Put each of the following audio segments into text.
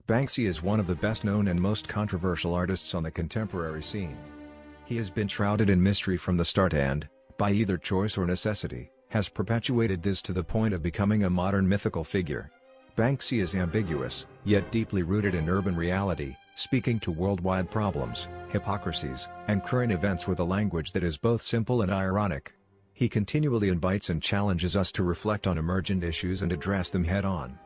Banksy is one of the best-known and most controversial artists on the contemporary scene. He has been shrouded in mystery from the start and, by either choice or necessity, has perpetuated this to the point of becoming a modern mythical figure. Banksy is ambiguous, yet deeply rooted in urban reality, speaking to worldwide problems, hypocrisies, and current events with a language that is both simple and ironic. He continually invites and challenges us to reflect on emergent issues and address them head-on.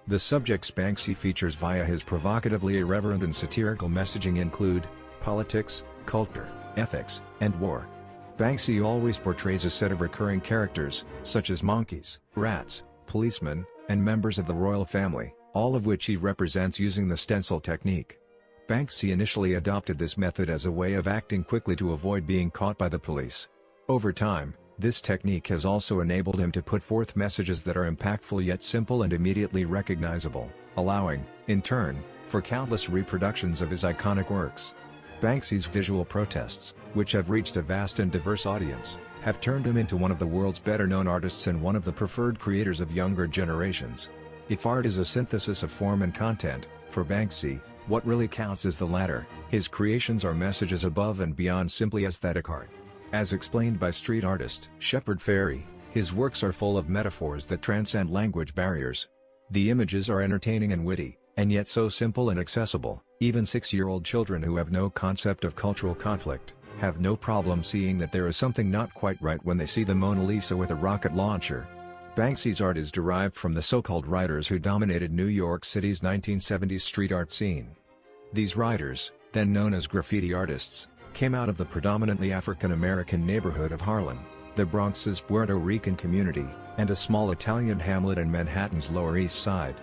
The subjects Banksy features via his provocatively irreverent and satirical messaging include politics, culture, ethics, and war. Banksy always portrays a set of recurring characters, such as monkeys, rats, policemen, and members of the royal family, all of which he represents using the stencil technique. Banksy initially adopted this method as a way of acting quickly to avoid being caught by the police. Over time, this technique has also enabled him to put forth messages that are impactful yet simple and immediately recognizable, allowing, in turn, for countless reproductions of his iconic works. Banksy's visual protests, which have reached a vast and diverse audience, have turned him into one of the world's better-known artists and one of the preferred creators of younger generations. If art is a synthesis of form and content, for Banksy, what really counts is the latter. His creations are messages above and beyond simply aesthetic art. As explained by street artist Shepard Fairey, his works are full of metaphors that transcend language barriers. The images are entertaining and witty, and yet so simple and accessible, even 6-year-old children who have no concept of cultural conflict, have no problem seeing that there is something not quite right when they see the Mona Lisa with a rocket launcher. Banksy's art is derived from the so-called writers who dominated New York City's 1970s street art scene. These writers, then known as graffiti artists, came out of the predominantly African-American neighborhood of Harlem, the Bronx's Puerto Rican community, and a small Italian hamlet in Manhattan's Lower East Side.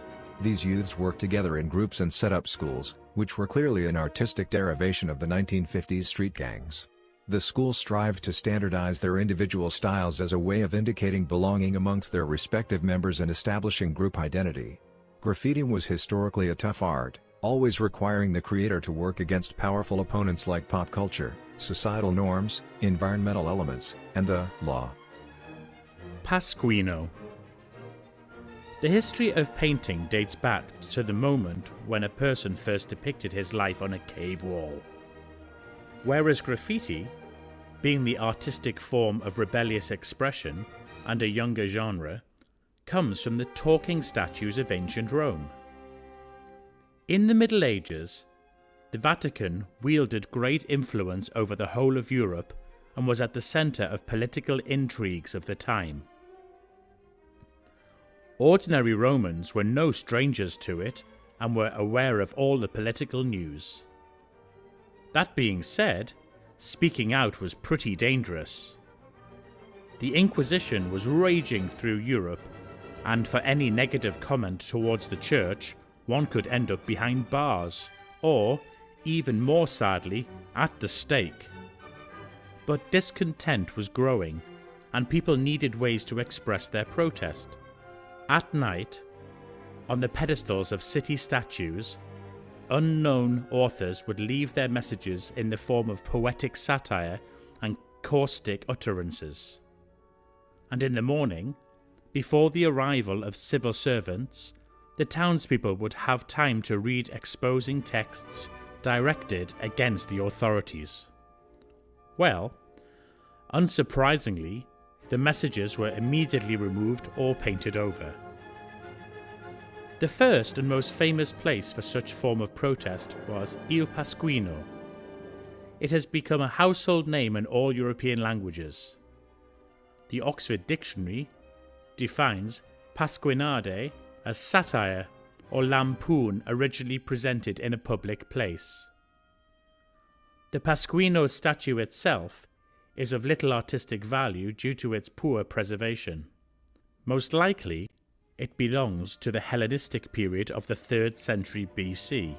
These youths worked together in groups and set up schools, which were clearly an artistic derivation of the 1950s street gangs. The schools strived to standardize their individual styles as a way of indicating belonging amongst their respective members and establishing group identity. Graffiti was historically a tough art, always requiring the creator to work against powerful opponents like pop culture, societal norms, environmental elements, and the law. Pasquino. The history of painting dates back to the moment when a person first depicted his life on a cave wall. Whereas graffiti, being the artistic form of rebellious expression and a younger genre, comes from the talking statues of ancient Rome. In the Middle Ages, the Vatican wielded great influence over the whole of Europe and was at the centre of political intrigues of the time. Ordinary Romans were no strangers to it and were aware of all the political news. That being said, speaking out was pretty dangerous. The Inquisition was raging through Europe, and for any negative comment towards the Church, one could end up behind bars, or, even more sadly, at the stake. But discontent was growing, and people needed ways to express their protest. At night, on the pedestals of city statues, unknown authors would leave their messages in the form of poetic satire and caustic utterances. And in the morning, before the arrival of civil servants, the townspeople would have time to read exposing texts directed against the authorities. Well, unsurprisingly, the messages were immediately removed or painted over. The first and most famous place for such form of protest was Il Pasquino. It has become a household name in all European languages. The Oxford Dictionary defines pasquinade as satire or lampoon originally presented in a public place. The Pasquino statue itself is of little artistic value due to its poor preservation. Most likely, it belongs to the Hellenistic period of the 3rd century BC,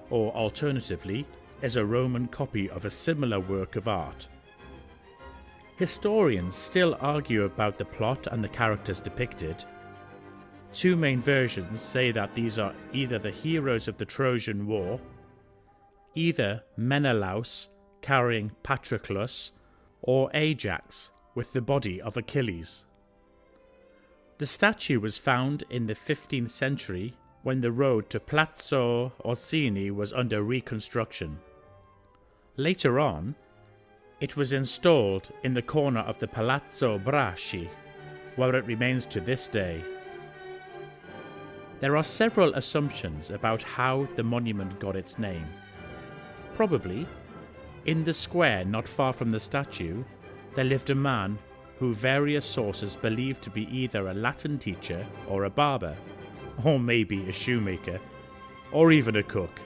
or alternatively, is a Roman copy of a similar work of art. Historians still argue about the plot and the characters depicted. Two main versions say that these are either the heroes of the Trojan War, either Menelaus carrying Patroclus, or Ajax with the body of Achilles. The statue was found in the 15th century when the road to Palazzo Orsini was under reconstruction. Later on, it was installed in the corner of the Palazzo Braschi, where it remains to this day. There are several assumptions about how the monument got its name. Probably, in the square not far from the statue, there lived a man who various sources believe to be either a Latin teacher or a barber, or maybe a shoemaker, or even a cook.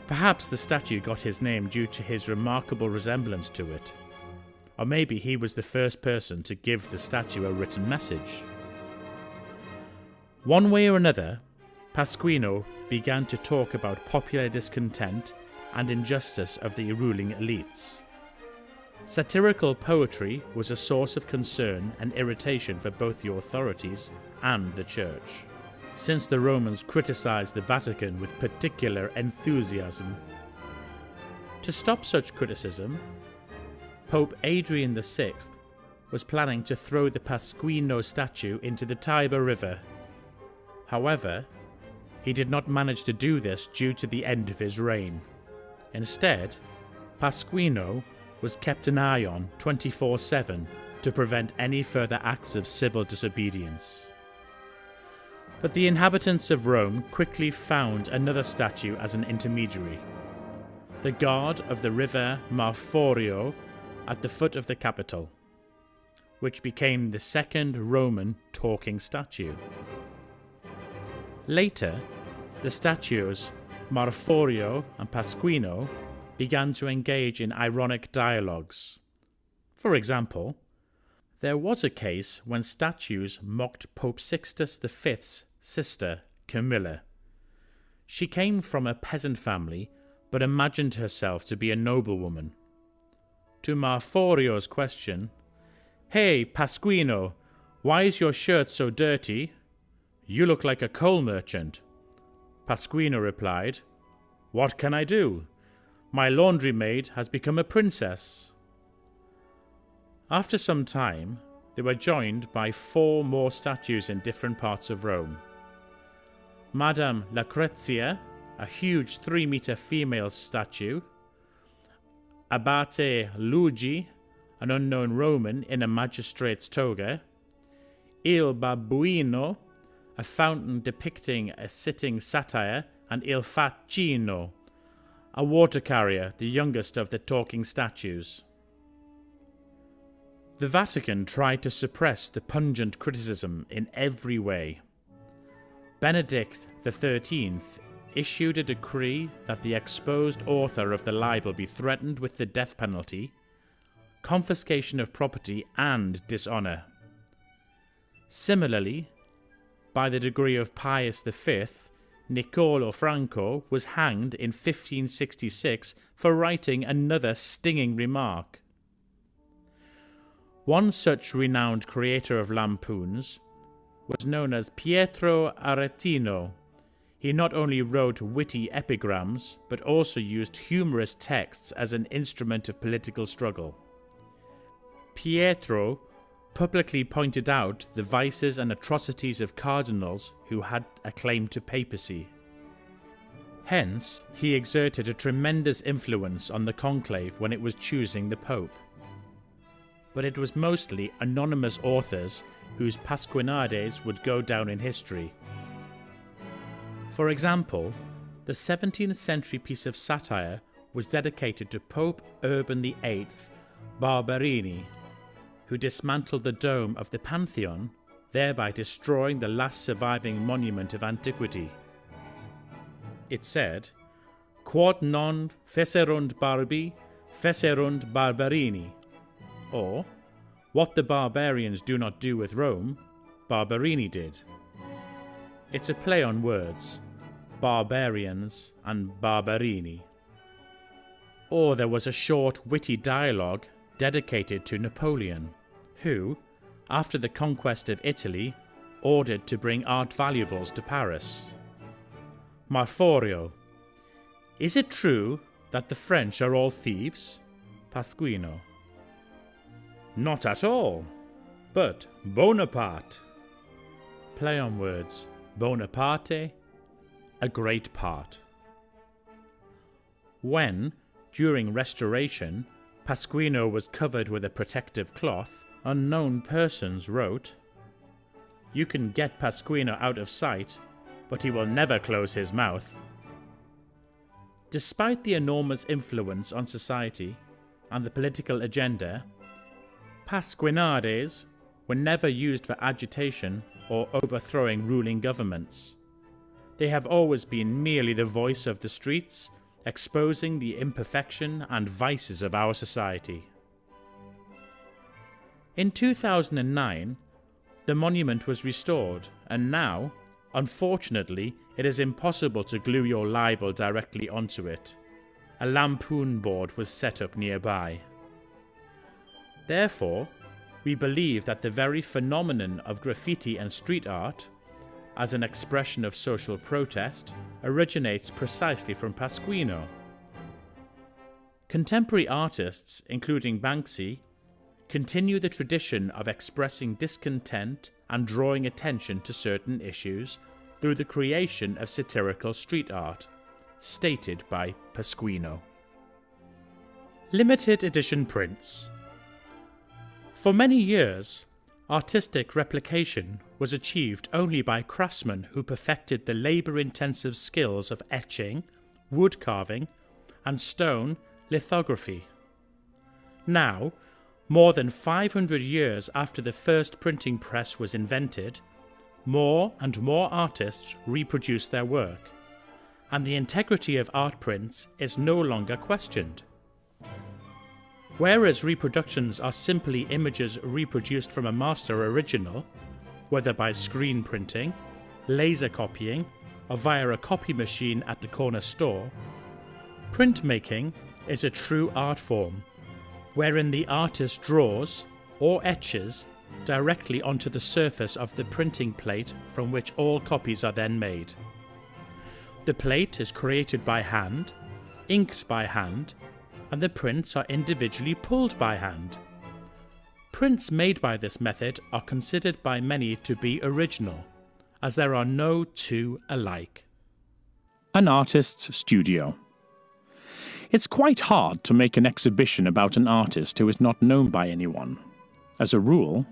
Perhaps the statue got his name due to his remarkable resemblance to it, or maybe he was the first person to give the statue a written message. One way or another, Pasquino began to talk about popular discontent and injustice of the ruling elites. Satirical poetry was a source of concern and irritation for both the authorities and the church, since the Romans criticized the Vatican with particular enthusiasm. To stop such criticism, Pope Adrian VI was planning to throw the Pasquino statue into the Tiber River. However, he did not manage to do this due to the end of his reign. Instead, Pasquino was kept an eye on 24/7 to prevent any further acts of civil disobedience. But the inhabitants of Rome quickly found another statue as an intermediary, the god of the river Marforio at the foot of the Capitol, which became the second Roman talking statue. Later, the statues Marforio and Pasquino began to engage in ironic dialogues. For example, there was a case when statues mocked Pope Sixtus V's sister, Camilla. She came from a peasant family, but imagined herself to be a noblewoman. To Marforio's question, "Hey, Pasquino, why is your shirt so dirty? You look like a coal merchant." Pasquino replied, "What can I do? My laundry maid has become a princess." After some time, they were joined by 4 more statues in different parts of Rome. Madame Lucrezia, a huge 3-meter female statue, Abate Luigi, an unknown Roman in a magistrate's toga, Il Babbuino, a fountain depicting a sitting satyr, and Il Faccino, a water carrier, the youngest of the talking statues. The Vatican tried to suppress the pungent criticism in every way. Benedict XIII issued a decree that the exposed author of the libel be threatened with the death penalty, confiscation of property, and dishonour. Similarly, by the decree of Pius V, Niccolò Franco was hanged in 1566 for writing another stinging remark. One such renowned creator of lampoons was known as Pietro Aretino. He not only wrote witty epigrams, but also used humorous texts as an instrument of political struggle. Pietro publicly pointed out the vices and atrocities of cardinals who had a claim to papacy. Hence, he exerted a tremendous influence on the conclave when it was choosing the pope. But it was mostly anonymous authors whose pasquinades would go down in history. For example, the 17th century piece of satire was dedicated to Pope Urban VIII Barberini, who dismantled the dome of the Pantheon, thereby destroying the last surviving monument of antiquity. It said, "Quod non fecerunt Barbi, fecerunt Barberini," or, "What the barbarians do not do with Rome, Barberini did." It's a play on words, barbarians and Barberini. Or there was a short, witty dialogue dedicated to Napoleon, who, after the conquest of Italy, ordered to bring art valuables to Paris. Marforio: "Is it true that the French are all thieves?" Pasquino: "Not at all, but Bonaparte." Play on words, Bonaparte a great part. When, during restoration, Pasquino was covered with a protective cloth, unknown persons wrote, "You can get Pasquino out of sight, but he will never close his mouth." Despite the enormous influence on society and the political agenda, Pasquinades were never used for agitation or overthrowing ruling governments. They have always been merely the voice of the streets, exposing the imperfection and vices of our society. In 2009, the monument was restored, and now, unfortunately, it is impossible to glue your libel directly onto it. A lampoon board was set up nearby. Therefore, we believe that the very phenomenon of graffiti and street art, as an expression of social protest, originates precisely from Pasquino. Contemporary artists, including Banksy, continue the tradition of expressing discontent and drawing attention to certain issues through the creation of satirical street art, stated by Pasquino. Limited edition prints. For many years, artistic replication was achieved only by craftsmen who perfected the labour-intensive skills of etching, wood carving, and stone lithography. Now, more than 500 years after the first printing press was invented, more and more artists reproduce their work, and the integrity of art prints is no longer questioned. Whereas reproductions are simply images reproduced from a master original, whether by screen printing, laser copying, or via a copy machine at the corner store, printmaking is a true art form, wherein the artist draws or etches directly onto the surface of the printing plate from which all copies are then made. The plate is created by hand, inked by hand, and the prints are individually pulled by hand. Prints made by this method are considered by many to be original, as there are no two alike. An artist's studio. It's quite hard to make an exhibition about an artist who is not known by anyone. As a rule,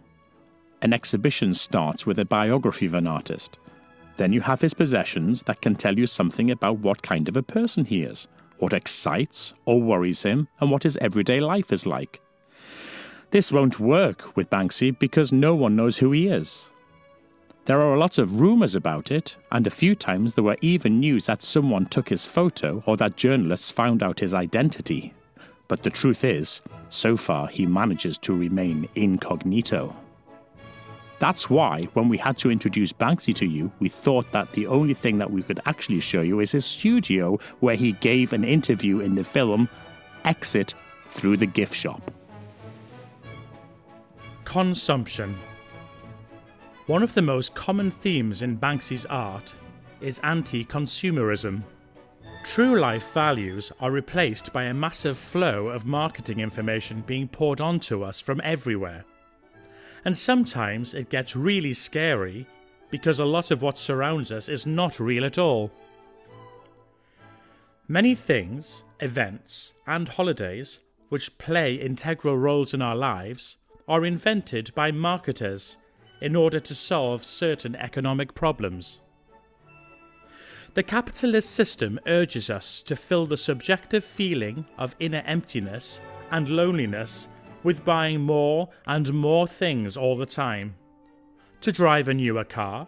an exhibition starts with a biography of an artist. Then you have his possessions that can tell you something about what kind of a person he is, what excites or worries him, and what his everyday life is like. This won't work with Banksy because no one knows who he is. There are a lot of rumours about it, and a few times there were even news that someone took his photo or that journalists found out his identity. But the truth is, so far he manages to remain incognito. That's why, when we had to introduce Banksy to you, we thought that the only thing that we could actually show you is his studio, where he gave an interview in the film Exit Through the Gift Shop. Consumption. One of the most common themes in Banksy's art is anti-consumerism. True life values are replaced by a massive flow of marketing information being poured onto us from everywhere. And sometimes it gets really scary because a lot of what surrounds us is not real at all. Many things, events, and holidays which play integral roles in our lives are invented by marketers in order to solve certain economic problems. The capitalist system urges us to fill the subjective feeling of inner emptiness and loneliness with buying more and more things all the time. To drive a newer car,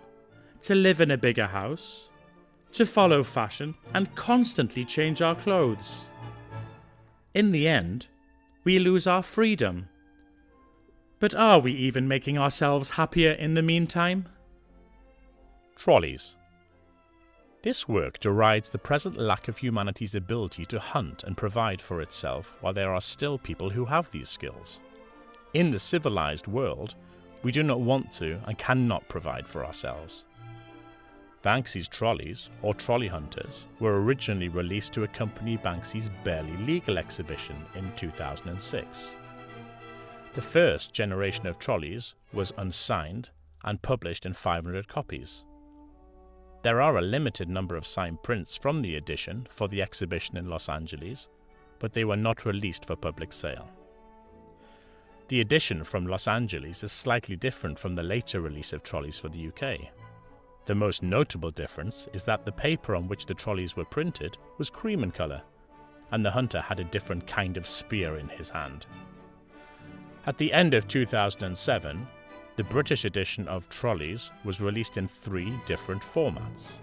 to live in a bigger house, to follow fashion and constantly change our clothes. In the end, we lose our freedom. But are we even making ourselves happier in the meantime? Trolleys. This work derides the present lack of humanity's ability to hunt and provide for itself while there are still people who have these skills. In the civilized world, we do not want to and cannot provide for ourselves. Banksy's trolleys, or trolley hunters, were originally released to accompany Banksy's barely legal exhibition in 2006. The first generation of trolleys was unsigned and published in 500 copies. There are a limited number of signed prints from the edition for the exhibition in Los Angeles, but they were not released for public sale. The edition from Los Angeles is slightly different from the later release of trolleys for the UK. The most notable difference is that the paper on which the trolleys were printed was cream in colour, and the hunter had a different kind of spear in his hand. At the end of 2007, the British edition of Trolleys was released in 3 different formats: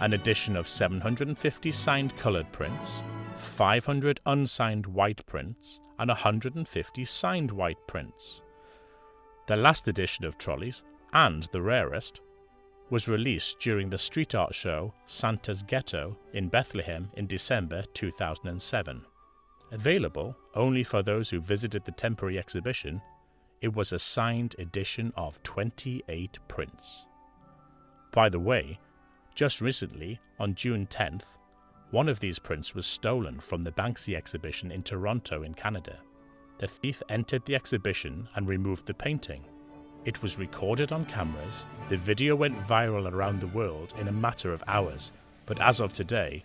an edition of 750 signed coloured prints, 500 unsigned white prints, and 150 signed white prints. The last edition of Trolleys, and the rarest, was released during the street art show Santa's Ghetto in Bethlehem in December 2007. Available only for those who visited the temporary exhibition, it was a signed edition of 28 prints. By the way, just recently, on June 10th, one of these prints was stolen from the Banksy exhibition in Toronto in Canada. The thief entered the exhibition and removed the painting. It was recorded on cameras, the video went viral around the world in a matter of hours, but as of today,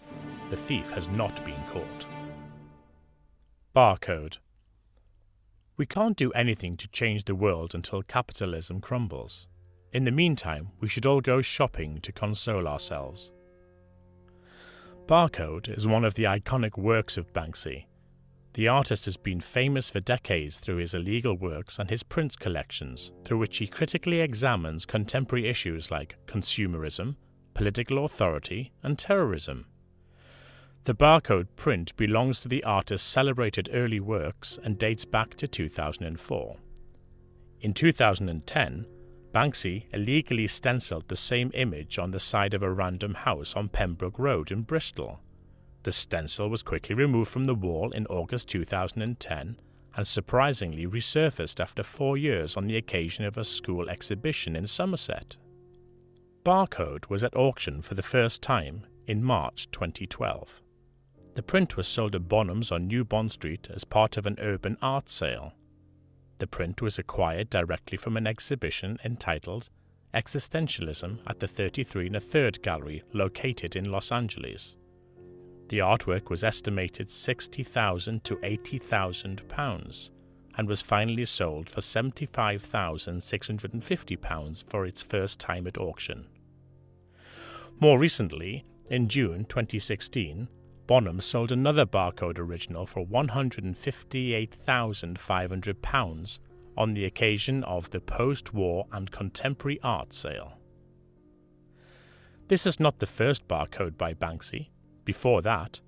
the thief has not been caught. Barcode. We can't do anything to change the world until capitalism crumbles. In the meantime, we should all go shopping to console ourselves. Barcode is one of the iconic works of Banksy. The artist has been famous for decades through his illegal works and his print collections, through which he critically examines contemporary issues like consumerism, political authority, and terrorism. The Barcode print belongs to the artist's celebrated early works and dates back to 2004. In 2010, Banksy illegally stenciled the same image on the side of a random house on Pembroke Road in Bristol. The stencil was quickly removed from the wall in August 2010 and surprisingly resurfaced after 4 years on the occasion of a school exhibition in Somerset. Barcode was at auction for the first time in March 2012. The print was sold at Bonhams on New Bond Street as part of an urban art sale. The print was acquired directly from an exhibition entitled Existentialism at the 33 1/3 Gallery located in Los Angeles. The artwork was estimated £60,000 to £80,000 and was finally sold for £75,650 for its first time at auction. More recently, in June 2016, Bonham sold another Barcode original for £158,500 on the occasion of the post-war and contemporary art sale. This is not the first Barcode by Banksy. Before that,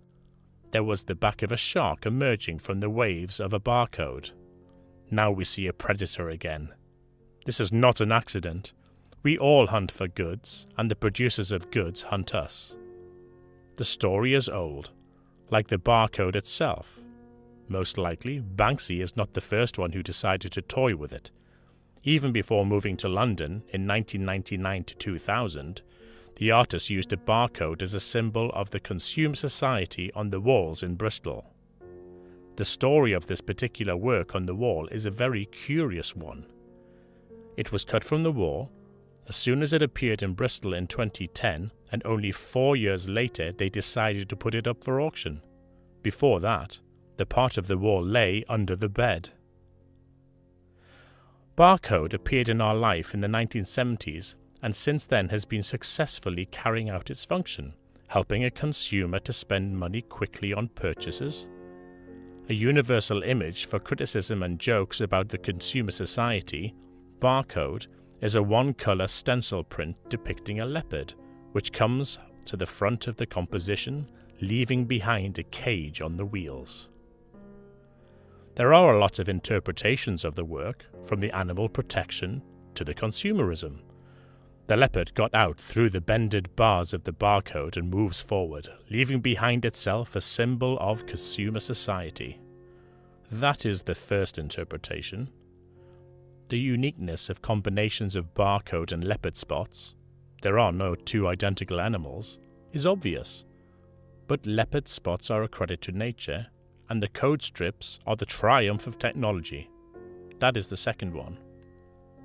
there was the back of a shark emerging from the waves of a Barcode. Now we see a predator again. This is not an accident. We all hunt for goods, and the producers of goods hunt us. The story is old, like the Barcode itself. Most likely, Banksy is not the first one who decided to toy with it. Even before moving to London in 1999 to 2000, the artist used a Barcode as a symbol of the consumer society on the walls in Bristol. The story of this particular work on the wall is a very curious one. It was cut from the wall as soon as it appeared in Bristol in 2010, and only 4 years later they decided to put it up for auction. Before that, the part of the wall lay under the bed. Barcode appeared in our life in the 1970s and since then has been successfully carrying out its function, helping a consumer to spend money quickly on purchases. A universal image for criticism and jokes about the consumer society, Barcode is a one-colour stencil print depicting a leopard, which comes to the front of the composition, leaving behind a cage on the wheels. There are a lot of interpretations of the work, from the animal protection to the consumerism. The leopard got out through the bended bars of the Barcode and moves forward, leaving behind itself a symbol of consumer society. That is the first interpretation. The uniqueness of combinations of Barcode and leopard spots, there are no two identical animals, is obvious. But leopard spots are a credit to nature, and the code strips are the triumph of technology. That is the second one.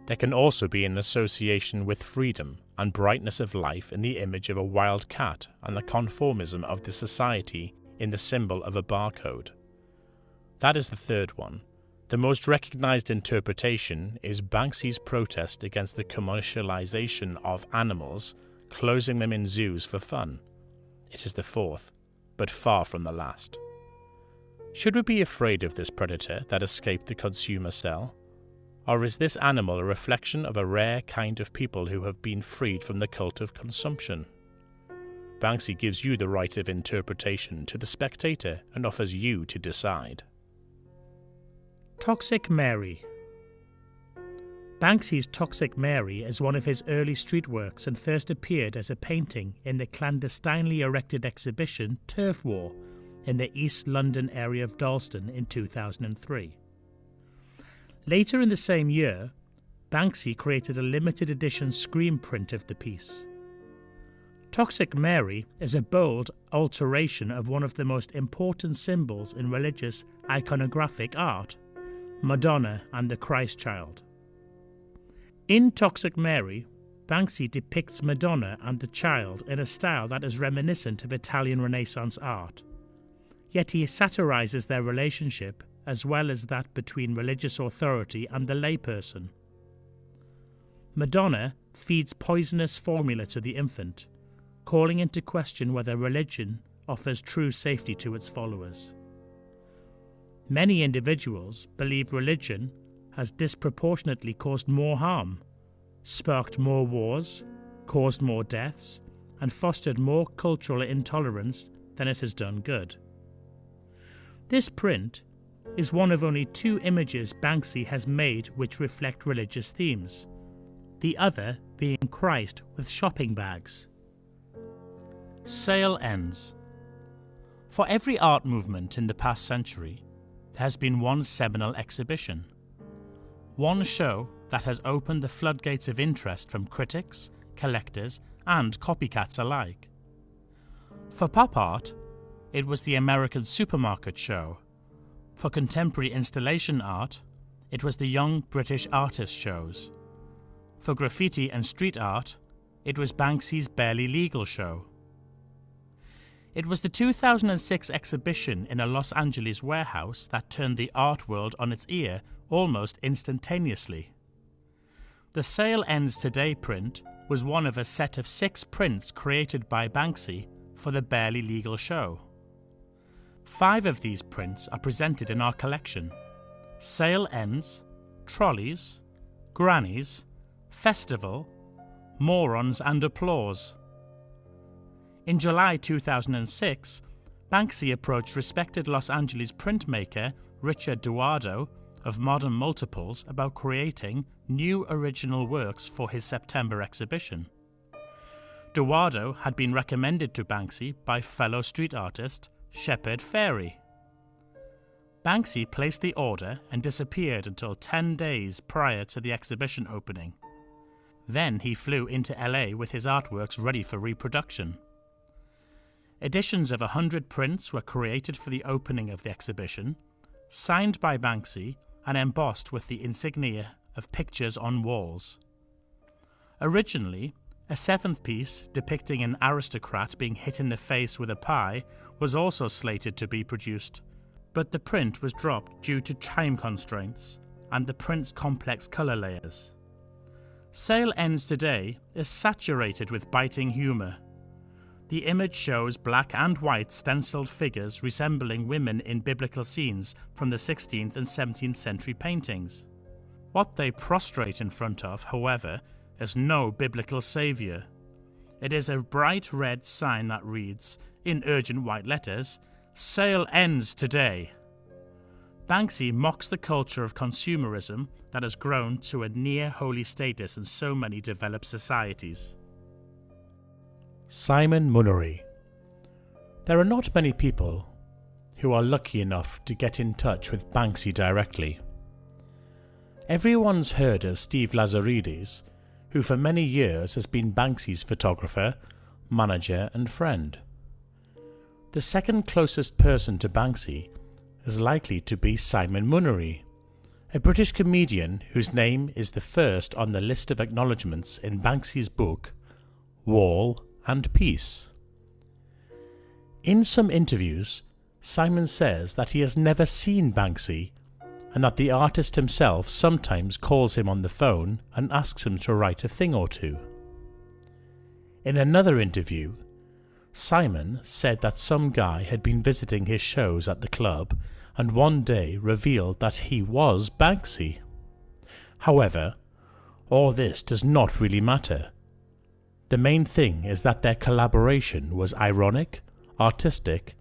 There can also be an association with freedom and brightness of life in the image of a wild cat and the conformism of the society in the symbol of a barcode. That is the third one. The most recognized interpretation is Banksy's protest against the commercialization of animals, closing them in zoos for fun. It is the fourth, but far from the last. Should we be afraid of this predator that escaped the consumer cell? Or is this animal a reflection of a rare kind of people who have been freed from the cult of consumption? Banksy gives you the right of interpretation to the spectator and offers you to decide. Toxic Mary. Banksy's Toxic Mary is one of his early street works and first appeared as a painting in the clandestinely erected exhibition Turf War in the East London area of Dalston in 2003. Later in the same year, Banksy created a limited edition screen print of the piece. Toxic Mary is a bold alteration of one of the most important symbols in religious iconographic art, Madonna and the Christ Child. In Toxic Mary, Banksy depicts Madonna and the Child in a style that is reminiscent of Italian Renaissance art, yet he satirizes their relationship as well as that between religious authority and the layperson. Madonna feeds poisonous formula to the infant, calling into question whether religion offers true safety to its followers. Many individuals believe religion has disproportionately caused more harm, sparked more wars, caused more deaths, and fostered more cultural intolerance than it has done good. This print is one of only 2 images Banksy has made which reflect religious themes, the other being Christ with shopping bags. Sale ends. For every art movement in the past century, there has been one seminal exhibition, one show that has opened the floodgates of interest from critics, collectors, and copycats alike. For pop art, it was the American Supermarket Show. For contemporary installation art, it was the Young British Artist Shows. For graffiti and street art, it was Banksy's Barely Legal Show. It was the 2006 exhibition in a Los Angeles warehouse that turned the art world on its ear almost instantaneously. The Sale Ends Today print was one of a set of 6 prints created by Banksy for the Barely Legal Show. 5 of these prints are presented in our collection: Sale Ends, Trolleys, Grannies, Festival, Morons and Applause. In July 2006, Banksy approached respected Los Angeles printmaker Richard Duardo of Modern Multiples about creating new original works for his September exhibition. Duardo had been recommended to Banksy by fellow street artist Shepard Fairey. Banksy placed the order and disappeared until 10 days prior to the exhibition opening. Then he flew into LA with his artworks ready for reproduction. Editions of 100 prints were created for the opening of the exhibition, signed by Banksy and embossed with the insignia of pictures on walls. Originally, a 7th piece depicting an aristocrat being hit in the face with a pie was also slated to be produced, but the print was dropped due to time constraints and the print's complex colour layers. Sale Ends Today is saturated with biting humour. The image shows black and white stenciled figures resembling women in biblical scenes from the 16th and 17th century paintings. What they prostrate in front of, however, is no biblical saviour. It is a bright red sign that reads, in urgent white letters, "Sale Ends Today." Banksy mocks the culture of consumerism that has grown to a near-holy status in so many developed societies. Simon Munnery. There are not many people who are lucky enough to get in touch with Banksy directly. Everyone's heard of Steve Lazaridis, who for many years has been Banksy's photographer, manager and friend. The second closest person to Banksy is likely to be Simon Munnery, a British comedian whose name is the first on the list of acknowledgements in Banksy's book wall, and peace. In some interviews, Simon says that he has never seen Banksy and that the artist himself sometimes calls him on the phone and asks him to write a thing or two. In another interview, Simon said that some guy had been visiting his shows at the club and one day revealed that he was Banksy. However, all this does not really matter. The main thing is that their collaboration was ironic, artistic,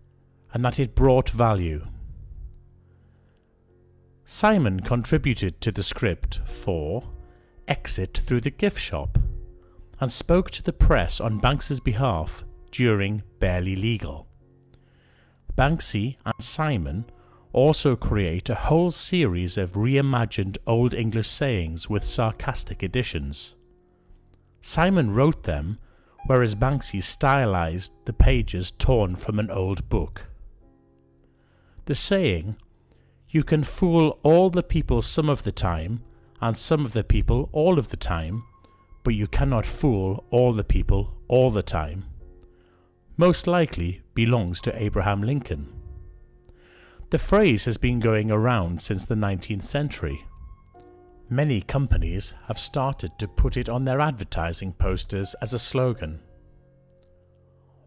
and that it brought value. Simon contributed to the script for Exit Through the Gift Shop and spoke to the press on Banksy's behalf during Barely Legal. Banksy and Simon also create a whole series of reimagined Old English sayings with sarcastic additions. Simon wrote them, whereas Banksy stylized the pages torn from an old book. The saying, "You can fool all the people some of the time, and some of the people all of the time, but you cannot fool all the people all the time," most likely belongs to Abraham Lincoln. The phrase has been going around since the 19th century. Many companies have started to put it on their advertising posters as a slogan.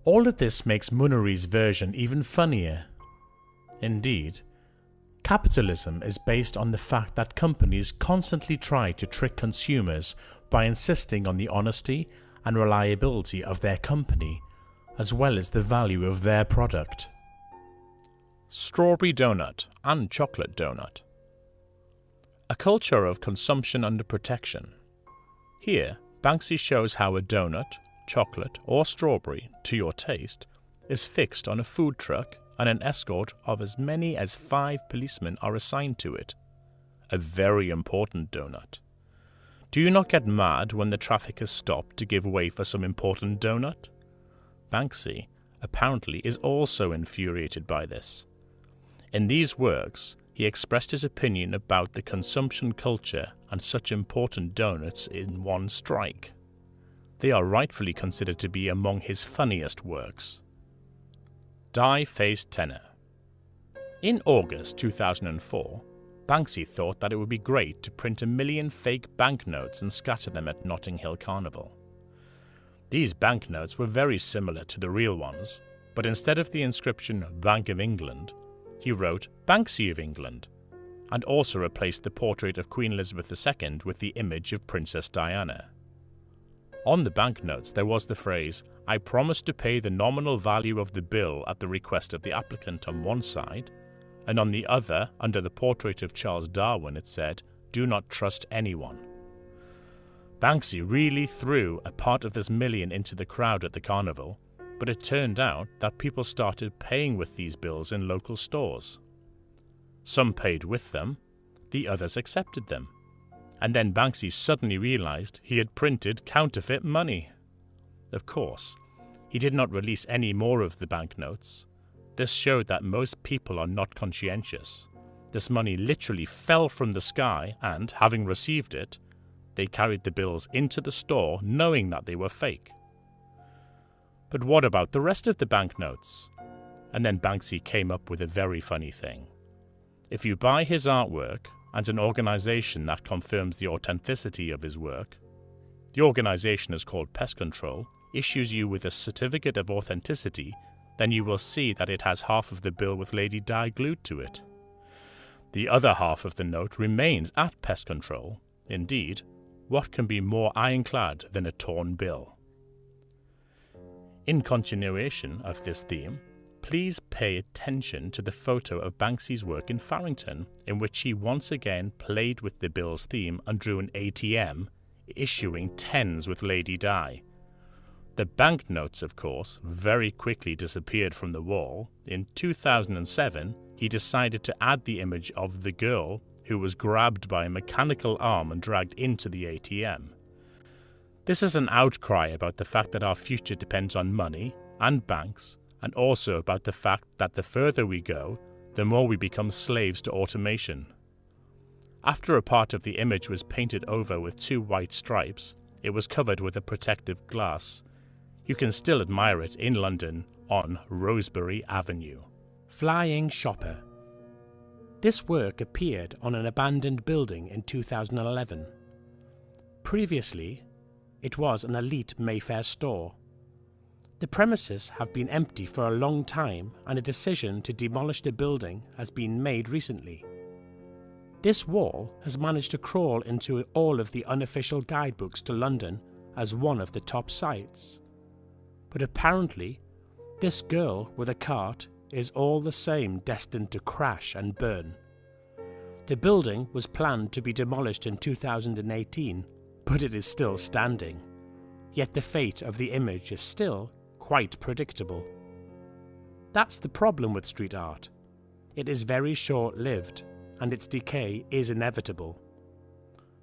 All of this makes Munnery's version even funnier. Indeed, capitalism is based on the fact that companies constantly try to trick consumers by insisting on the honesty and reliability of their company, as well as the value of their product. Strawberry donut and chocolate donut. A culture of consumption under protection. Here, Banksy shows how a donut, chocolate, or strawberry, to your taste, is fixed on a food truck and an escort of as many as 5 policemen are assigned to it. A very important donut. Do you not get mad when the traffic is stopped to give way for some important donut? Banksy apparently is also infuriated by this. In these works, he expressed his opinion about the consumption culture and such important donuts in one strike. They are rightfully considered to be among his funniest works. Die-Faced Tenor. In August 2004, Banksy thought that it would be great to print 1 million fake banknotes and scatter them at Notting Hill Carnival. These banknotes were very similar to the real ones, but instead of the inscription Bank of England, he wrote Banksy of England, and also replaced the portrait of Queen Elizabeth II with the image of Princess Diana. On the banknotes there was the phrase, "I promise to pay the nominal value of the bill at the request of the applicant" on one side, and on the other, under the portrait of Charles Darwin, it said, "Do not trust anyone." Banksy really threw a part of this million into the crowd at the carnival, but it turned out that people started paying with these bills in local stores. Some paid with them, the others accepted them, and then Banksy suddenly realized he had printed counterfeit money. Of course, he did not release any more of the banknotes. This showed that most people are not conscientious. This money literally fell from the sky and, having received it, they carried the bills into the store knowing that they were fake. But what about the rest of the banknotes? And then Banksy came up with a very funny thing. If you buy his artwork and an organization that confirms the authenticity of his work, the organization is called Pest Control, issues you with a certificate of authenticity, then you will see that it has half of the bill with Lady Di glued to it. The other half of the note remains at Pest Control. Indeed, what can be more ironclad than a torn bill? In continuation of this theme, please pay attention to the photo of Banksy's work in Farrington, in which he once again played with the bill's theme and drew an ATM, issuing tens with Lady Di. The banknotes, of course, very quickly disappeared from the wall. In 2007, he decided to add the image of the girl who was grabbed by a mechanical arm and dragged into the ATM. This is an outcry about the fact that our future depends on money and banks, and also about the fact that the further we go, the more we become slaves to automation. After a part of the image was painted over with 2 white stripes, it was covered with a protective glass, You can still admire it in London on Rosebery Avenue. Flying Shopper. This work appeared on an abandoned building in 2011. Previously, it was an elite Mayfair store. The premises have been empty for a long time, and a decision to demolish the building has been made recently. This wall has managed to crawl into all of the unofficial guidebooks to London as one of the top sites. But apparently, this girl with a cart is all the same destined to crash and burn. The building was planned to be demolished in 2018, but it is still standing. Yet the fate of the image is still quite predictable. That's the problem with street art. It is very short-lived, and its decay is inevitable.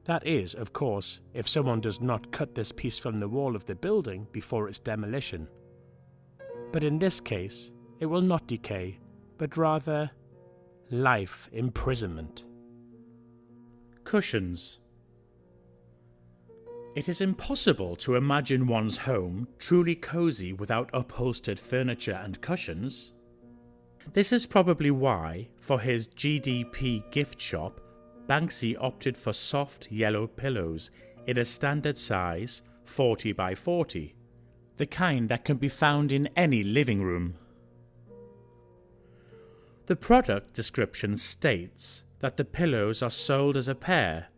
That is, of course, if someone does not cut this piece from the wall of the building before its demolition. But in this case, it will not decay, but rather life imprisonment. Cushions. It is impossible to imagine one's home truly cozy without upholstered furniture and cushions. This is probably why, for his GDP gift shop, Banksy opted for soft yellow pillows in a standard size 40 by 40, the kind that can be found in any living room. The product description states that the pillows are sold as a pair,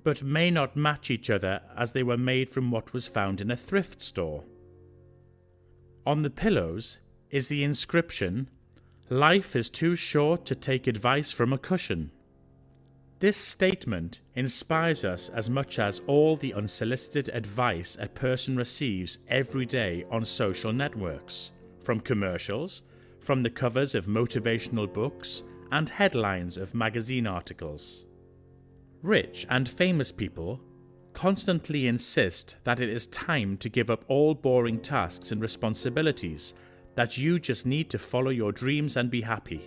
but may not match each other as they were made from what was found in a thrift store. On the pillows is the inscription, "Life is too short to take advice from a cushion." This statement inspires us as much as all the unsolicited advice a person receives every day on social networks, from commercials, from the covers of motivational books, and headlines of magazine articles. Rich and famous people constantly insist that it is time to give up all boring tasks and responsibilities, that you just need to follow your dreams and be happy.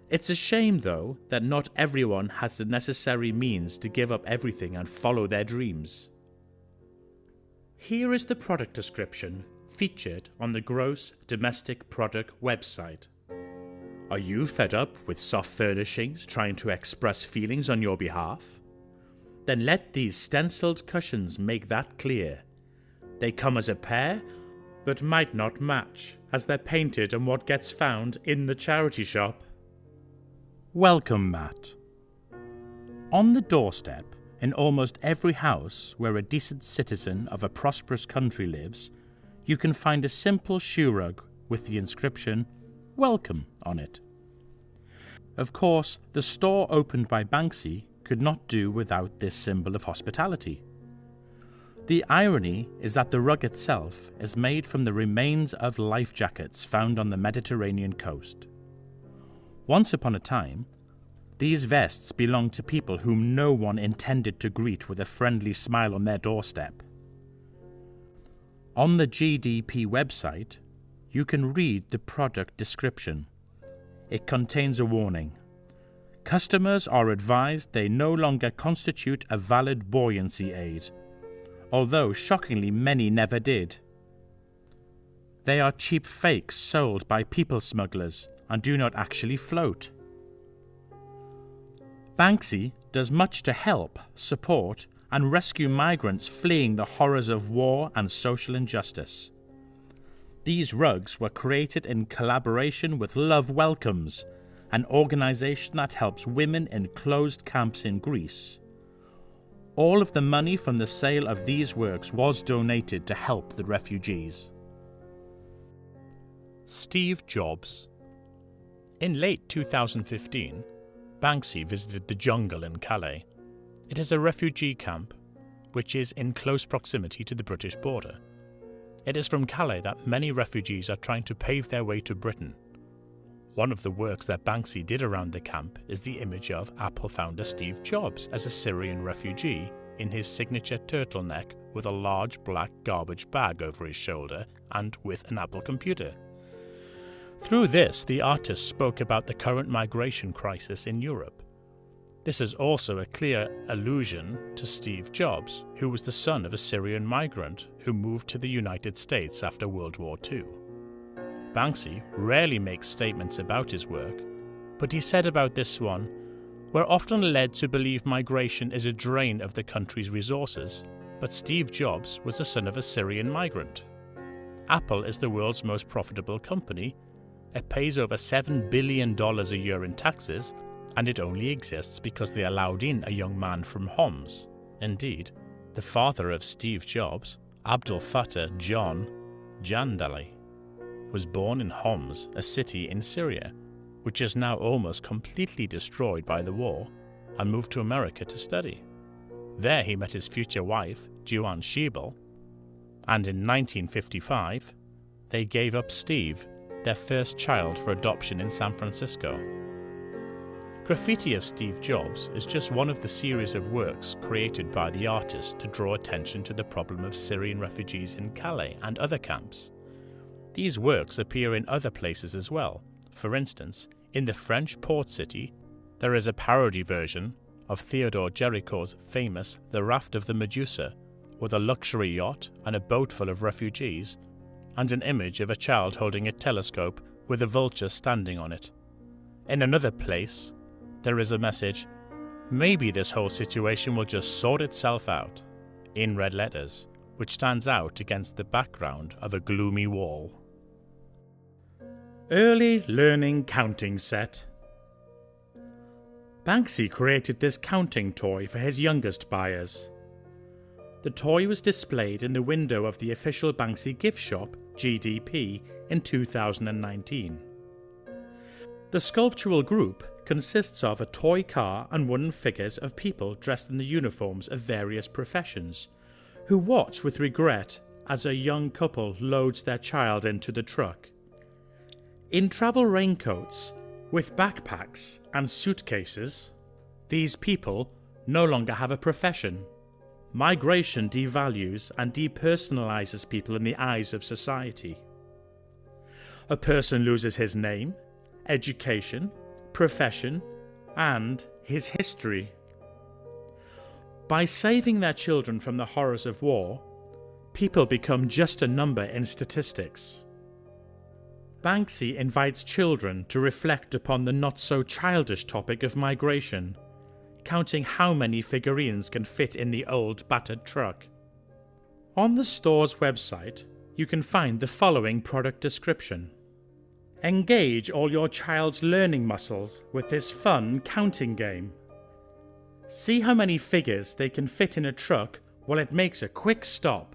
It's a shame, though, that not everyone has the necessary means to give up everything and follow their dreams. Here is the product description featured on the Gross Domestic Product website. Are you fed up with soft furnishings trying to express feelings on your behalf? Then let these stenciled cushions make that clear. They come as a pair, but might not match, as they're painted on what gets found in the charity shop. Welcome mat. On the doorstep, in almost every house where a decent citizen of a prosperous country lives, you can find a simple shoe rug with the inscription, "Welcome" on it. Of course, the store opened by Banksy could not do without this symbol of hospitality. The irony is that the rug itself is made from the remains of life jackets found on the Mediterranean coast. Once upon a time, these vests belonged to people whom no one intended to greet with a friendly smile on their doorstep. On the GDP website, you can read the product description. It contains a warning. Customers are advised they no longer constitute a valid buoyancy aid, although shockingly many never did. They are cheap fakes sold by people smugglers and do not actually float. Banksy does much to help, support, and rescue migrants fleeing the horrors of war and social injustice. These rugs were created in collaboration with Love Welcomes, an organization that helps women in closed camps in Greece. All of the money from the sale of these works was donated to help the refugees. Steve Jobs. In late 2015, Banksy visited the jungle in Calais. It is a refugee camp which is in close proximity to the British border. It is from Calais that many refugees are trying to pave their way to Britain. One of the works that Banksy did around the camp is the image of Apple founder Steve Jobs as a Syrian refugee in his signature turtleneck with a large black garbage bag over his shoulder and with an Apple computer. Through this, the artist spoke about the current migration crisis in Europe. This is also a clear allusion to Steve Jobs, who was the son of a Syrian migrant who moved to the United States after World War II. Banksy rarely makes statements about his work, but he said about this one, "We're often led to believe migration is a drain of the country's resources, but Steve Jobs was the son of a Syrian migrant. Apple is the world's most profitable company. It pays over $7 billion a year in taxes, and it only exists because they allowed in a young man from Homs. Indeed, the father of Steve Jobs, Abdul Fattah John Jandali, was born in Homs, a city in Syria, which is now almost completely destroyed by the war, and moved to America to study. There he met his future wife, Juan Schiebel, and in 1955, they gave up Steve, their first child, for adoption in San Francisco. Graffiti of Steve Jobs is just one of the series of works created by the artist to draw attention to the problem of Syrian refugees in Calais and other camps. These works appear in other places as well. For instance, in the French port city, there is a parody version of Theodore Géricault's famous The Raft of the Medusa, with a luxury yacht and a boat full of refugees, and an image of a child holding a telescope with a vulture standing on it. In another place, there is a message, "Maybe this whole situation will just sort itself out," in red letters, which stands out against the background of a gloomy wall. Early Learning Counting Set. Banksy created this counting toy for his youngest buyers. The toy was displayed in the window of the official Banksy gift shop, GDP, in 2019. The sculptural group consists of a toy car and wooden figures of people dressed in the uniforms of various professions, who watch with regret as a young couple loads their child into the truck. In travel raincoats, with backpacks and suitcases, these people no longer have a profession. Migration devalues and depersonalizes people in the eyes of society. A person loses his name, education, profession, and his history. By saving their children from the horrors of war, people become just a number in statistics. Banksy invites children to reflect upon the not-so-childish topic of migration, counting how many figurines can fit in the old battered truck. On the store's website, you can find the following product description. Engage all your child's learning muscles with this fun counting game. See how many figures they can fit in a truck while it makes a quick stop.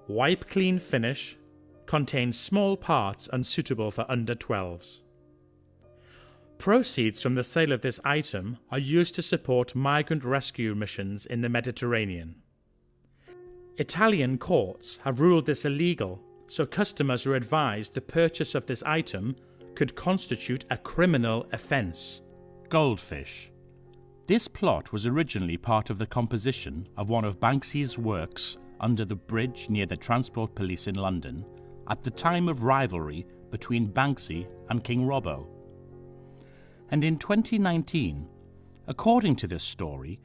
Wipe clean finish. Contains small parts unsuitable for under 12s. Proceeds from the sale of this item are used to support migrant rescue missions in the Mediterranean. Italian courts have ruled this illegal, so customers are advised the purchase of this item could constitute a criminal offence. Goldfish. This plot was originally part of the composition of one of Banksy's works under the bridge near the Transport Police in London at the time of rivalry between Banksy and King Robbo. And in 2019, according to this story,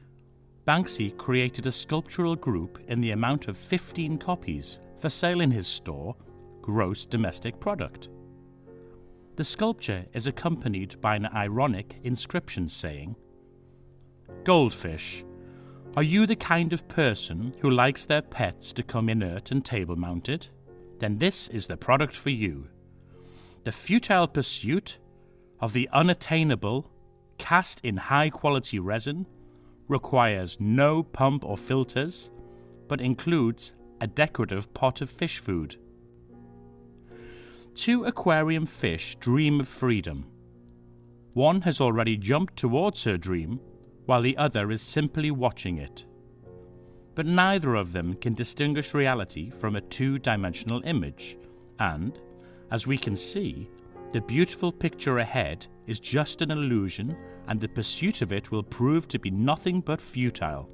Banksy created a sculptural group in the amount of 15 copies for sale in his store, Gross Domestic Product. The sculpture is accompanied by an ironic inscription saying, "Goldfish, are you the kind of person who likes their pets to come inert and table-mounted? Then this is the product for you. The futile pursuit of the unattainable, cast in high-quality resin, requires no pump or filters, but includes a decorative pot of fish food. Two aquarium fish dream of freedom. One has already jumped towards her dream, while the other is simply watching it. But neither of them can distinguish reality from a two-dimensional image, and, as we can see, the beautiful picture ahead is just an illusion, and the pursuit of it will prove to be nothing but futile."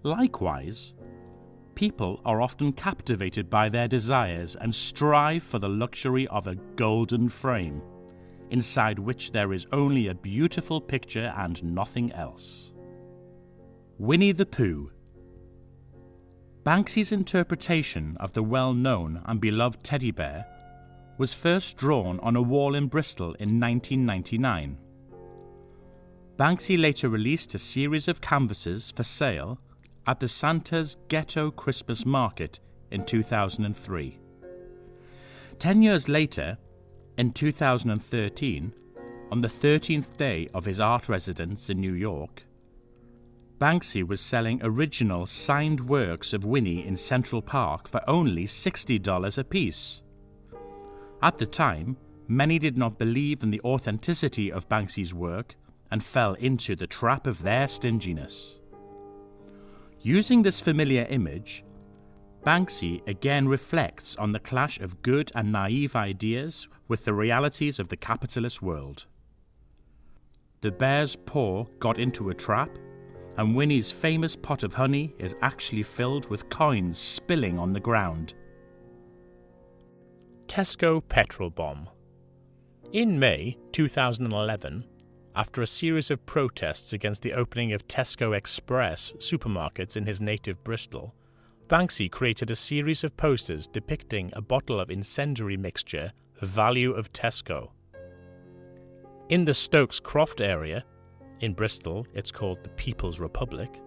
Likewise, people are often captivated by their desires and strive for the luxury of a golden frame. inside which there is only a beautiful picture and nothing else. Winnie the Pooh. Banksy's interpretation of the well-known and beloved teddy bear was first drawn on a wall in Bristol in 1999. Banksy later released a series of canvases for sale at the Santa's Ghetto Christmas Market in 2003. 10 years later, in 2013, on the 13th day of his art residence in New York, Banksy was selling original signed works of Winnie in Central Park for only $60 apiece. At the time, many did not believe in the authenticity of Banksy's work and fell into the trap of their stinginess. Using this familiar image, Banksy again reflects on the clash of good and naive ideas with the realities of the capitalist world. The bear's paw got into a trap, and Winnie's famous pot of honey is actually filled with coins spilling on the ground. Tesco petrol bomb. In May 2011, after a series of protests against the opening of Tesco Express supermarkets in his native Bristol, Banksy created a series of posters depicting a bottle of incendiary mixture, Value of Tesco. In the Stokes Croft area, in Bristol it's called the People's Republic,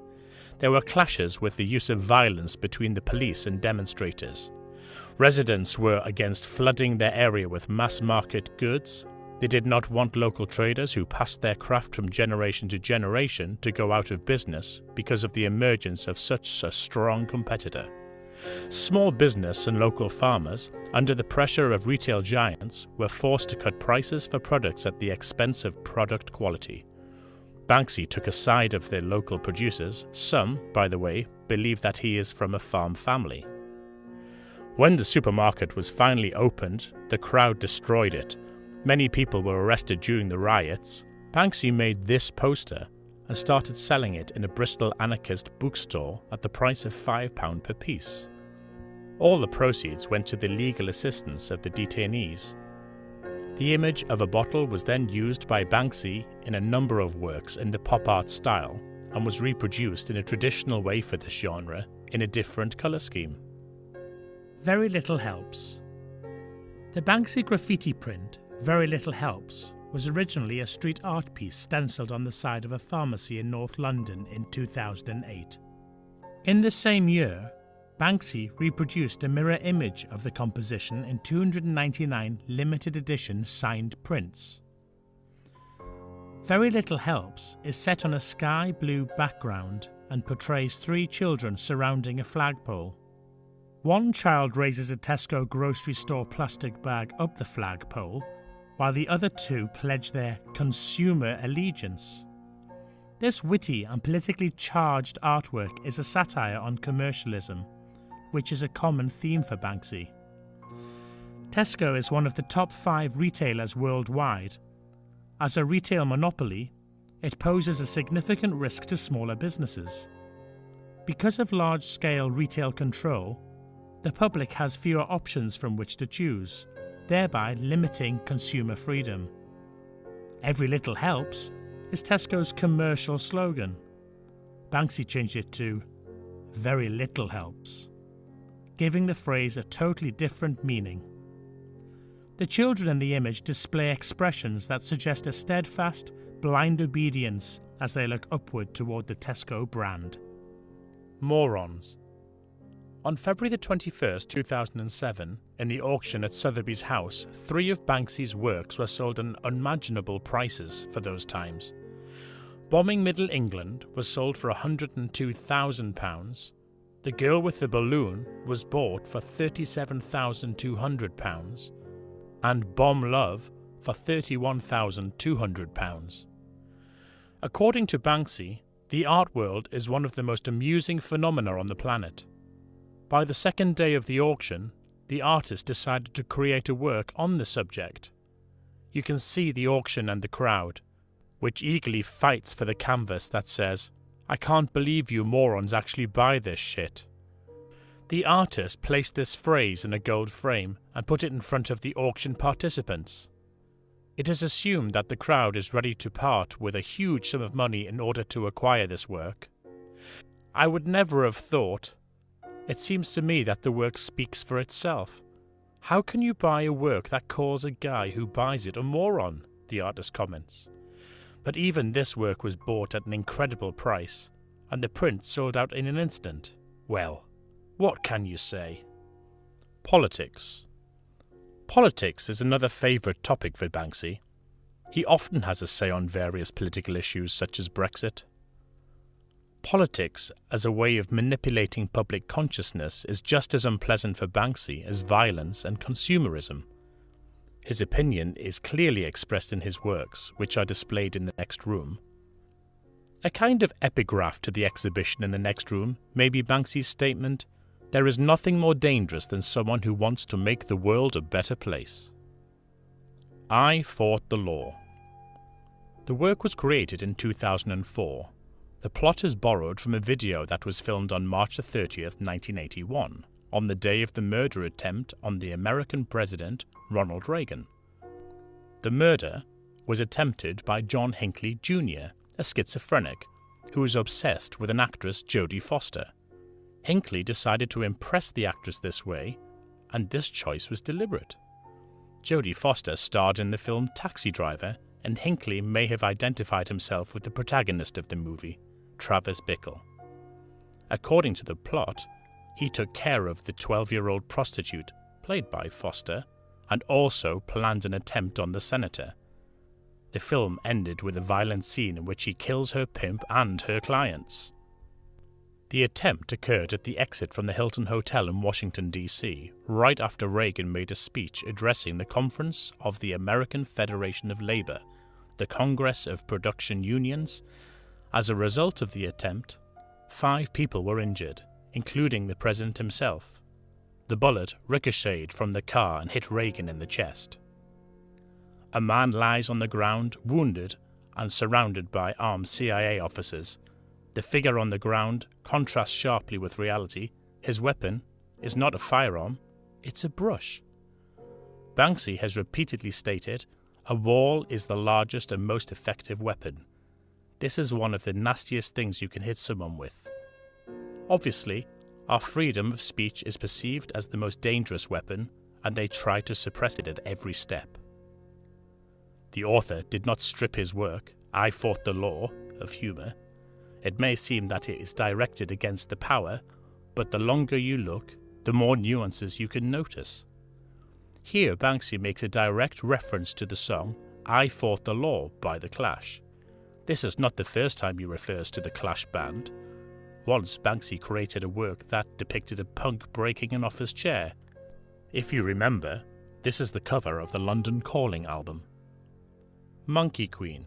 there were clashes with the use of violence between the police and demonstrators. Residents were against flooding their area with mass-market goods. They did not want local traders who passed their craft from generation to generation to go out of business because of the emergence of such a strong competitor. Small business and local farmers, under the pressure of retail giants, were forced to cut prices for products at the expense of product quality. Banksy took a side of the local producers. Some, by the way, believe that he is from a farm family. When the supermarket was finally opened, the crowd destroyed it. Many people were arrested during the riots. Banksy made this poster and started selling it in a Bristol anarchist bookstore at the price of £5 per piece. All the proceeds went to the legal assistance of the detainees. The image of a bottle was then used by Banksy in a number of works in the pop art style and was reproduced in a traditional way for this genre in a different colour scheme. Very Little Helps. The Banksy graffiti print, Very Little Helps, was originally a street art piece stencilled on the side of a pharmacy in North London in 2008. In the same year, Banksy reproduced a mirror image of the composition in 299 limited edition signed prints. Very Little Helps is set on a sky blue background and portrays 3 children surrounding a flagpole. One child raises a Tesco grocery store plastic bag up the flagpole, while the other 2 pledge their consumer allegiance. This witty and politically charged artwork is a satire on commercialism, which is a common theme for Banksy. Tesco is one of the top 5 retailers worldwide. As a retail monopoly, it poses a significant risk to smaller businesses. Because of large-scale retail control, the public has fewer options from which to choose, thereby limiting consumer freedom. Every Little Helps is Tesco's commercial slogan. Banksy changed it to Very Little Helps, giving the phrase a totally different meaning. The children in the image display expressions that suggest a steadfast, blind obedience as they look upward toward the Tesco brand. Morons. On February the 21st, 2007, in the auction at Sotheby's House, 3 of Banksy's works were sold at unimaginable prices for those times. Bombing Middle England was sold for £102,000. The Girl with the Balloon was bought for £37,200, and Bomb Love for £31,200. According to Banksy, the art world is one of the most amusing phenomena on the planet. By the second day of the auction, the artist decided to create a work on the subject. You can see the auction and the crowd, which eagerly fights for the canvas that says, "I can't believe you morons actually buy this shit." The artist placed this phrase in a gold frame and put it in front of the auction participants. It is assumed that the crowd is ready to part with a huge sum of money in order to acquire this work. I would never have thought. It seems to me that the work speaks for itself. How can you buy a work that calls a guy who buys it a moron? The artist comments. But even this work was bought at an incredible price, and the print sold out in an instant. Well, what can you say? Politics. Politics is another favourite topic for Banksy. He often has a say on various political issues such as Brexit. Politics as a way of manipulating public consciousness is just as unpleasant for Banksy as violence and consumerism. His opinion is clearly expressed in his works, which are displayed in the next room. A kind of epigraph to the exhibition in the next room may be Banksy's statement, "There is nothing more dangerous than someone who wants to make the world a better place." I Fought the Law. The work was created in 2004. The plot is borrowed from a video that was filmed on March 30th, 1981, on the day of the murder attempt on the American President Ronald Reagan. The murder was attempted by John Hinckley Jr., a schizophrenic, who was obsessed with an actress, Jodie Foster. Hinckley decided to impress the actress this way, and this choice was deliberate. Jodie Foster starred in the film Taxi Driver, and Hinckley may have identified himself with the protagonist of the movie, Travis Bickle. According to the plot, he took care of the 12-year-old prostitute, played by Foster, and also planned an attempt on the senator. The film ended with a violent scene in which he kills her pimp and her clients. The attempt occurred at the exit from the Hilton Hotel in Washington, D.C., right after Reagan made a speech addressing the conference of the American Federation of Labor, the Congress of Production Unions. As a result of the attempt, 5 people were injured, including the president himself. The bullet ricocheted from the car and hit Reagan in the chest. A man lies on the ground, wounded and surrounded by armed CIA officers. The figure on the ground contrasts sharply with reality. His weapon is not a firearm, it's a brush. Banksy has repeatedly stated, "A wall is the largest and most effective weapon." This is one of the nastiest things you can hit someone with. Obviously, our freedom of speech is perceived as the most dangerous weapon, and they try to suppress it at every step. The author did not strip his work, I Fought the Law, of humour. It may seem that it is directed against the power, but the longer you look, the more nuances you can notice. Here Banksy makes a direct reference to the song I Fought the Law by The Clash. This is not the first time he refers to the Clash band. Once Banksy created a work that depicted a punk breaking an office chair. If you remember, this is the cover of the London Calling album. Monkey Queen.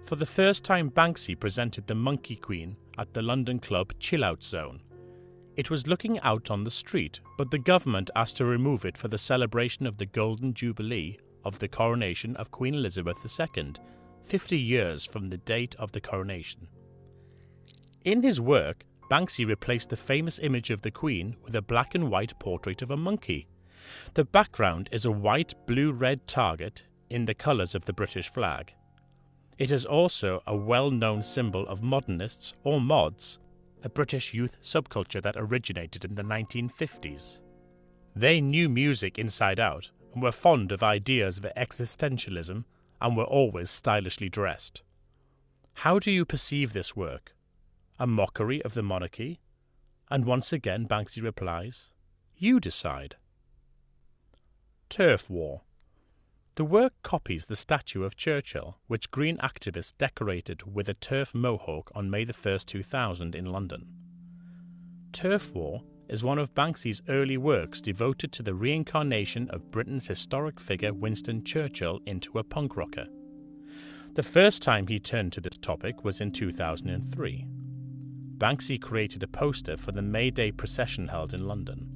For the first time, Banksy presented the Monkey Queen at the London club Chill Out Zone. It was looking out on the street, but the government asked to remove it for the celebration of the Golden Jubilee of the coronation of Queen Elizabeth II, 50 years from the date of the coronation. In his work, Banksy replaced the famous image of the Queen with a black and white portrait of a monkey. The background is a white, blue-red target in the colours of the British flag. It is also a well-known symbol of modernists, or mods, a British youth subculture that originated in the 1950s. They knew music inside out and were fond of ideas of existentialism and were always stylishly dressed. How do you perceive this work? A mockery of the monarchy? And once again Banksy replies, you decide. Turf War. The work copies the statue of Churchill, which Green activists decorated with a turf mohawk on May 1, 2000 in London. Turf War is one of Banksy's early works devoted to the reincarnation of Britain's historic figure Winston Churchill into a punk rocker. The first time he turned to this topic was in 2003. Banksy created a poster for the May Day procession held in London.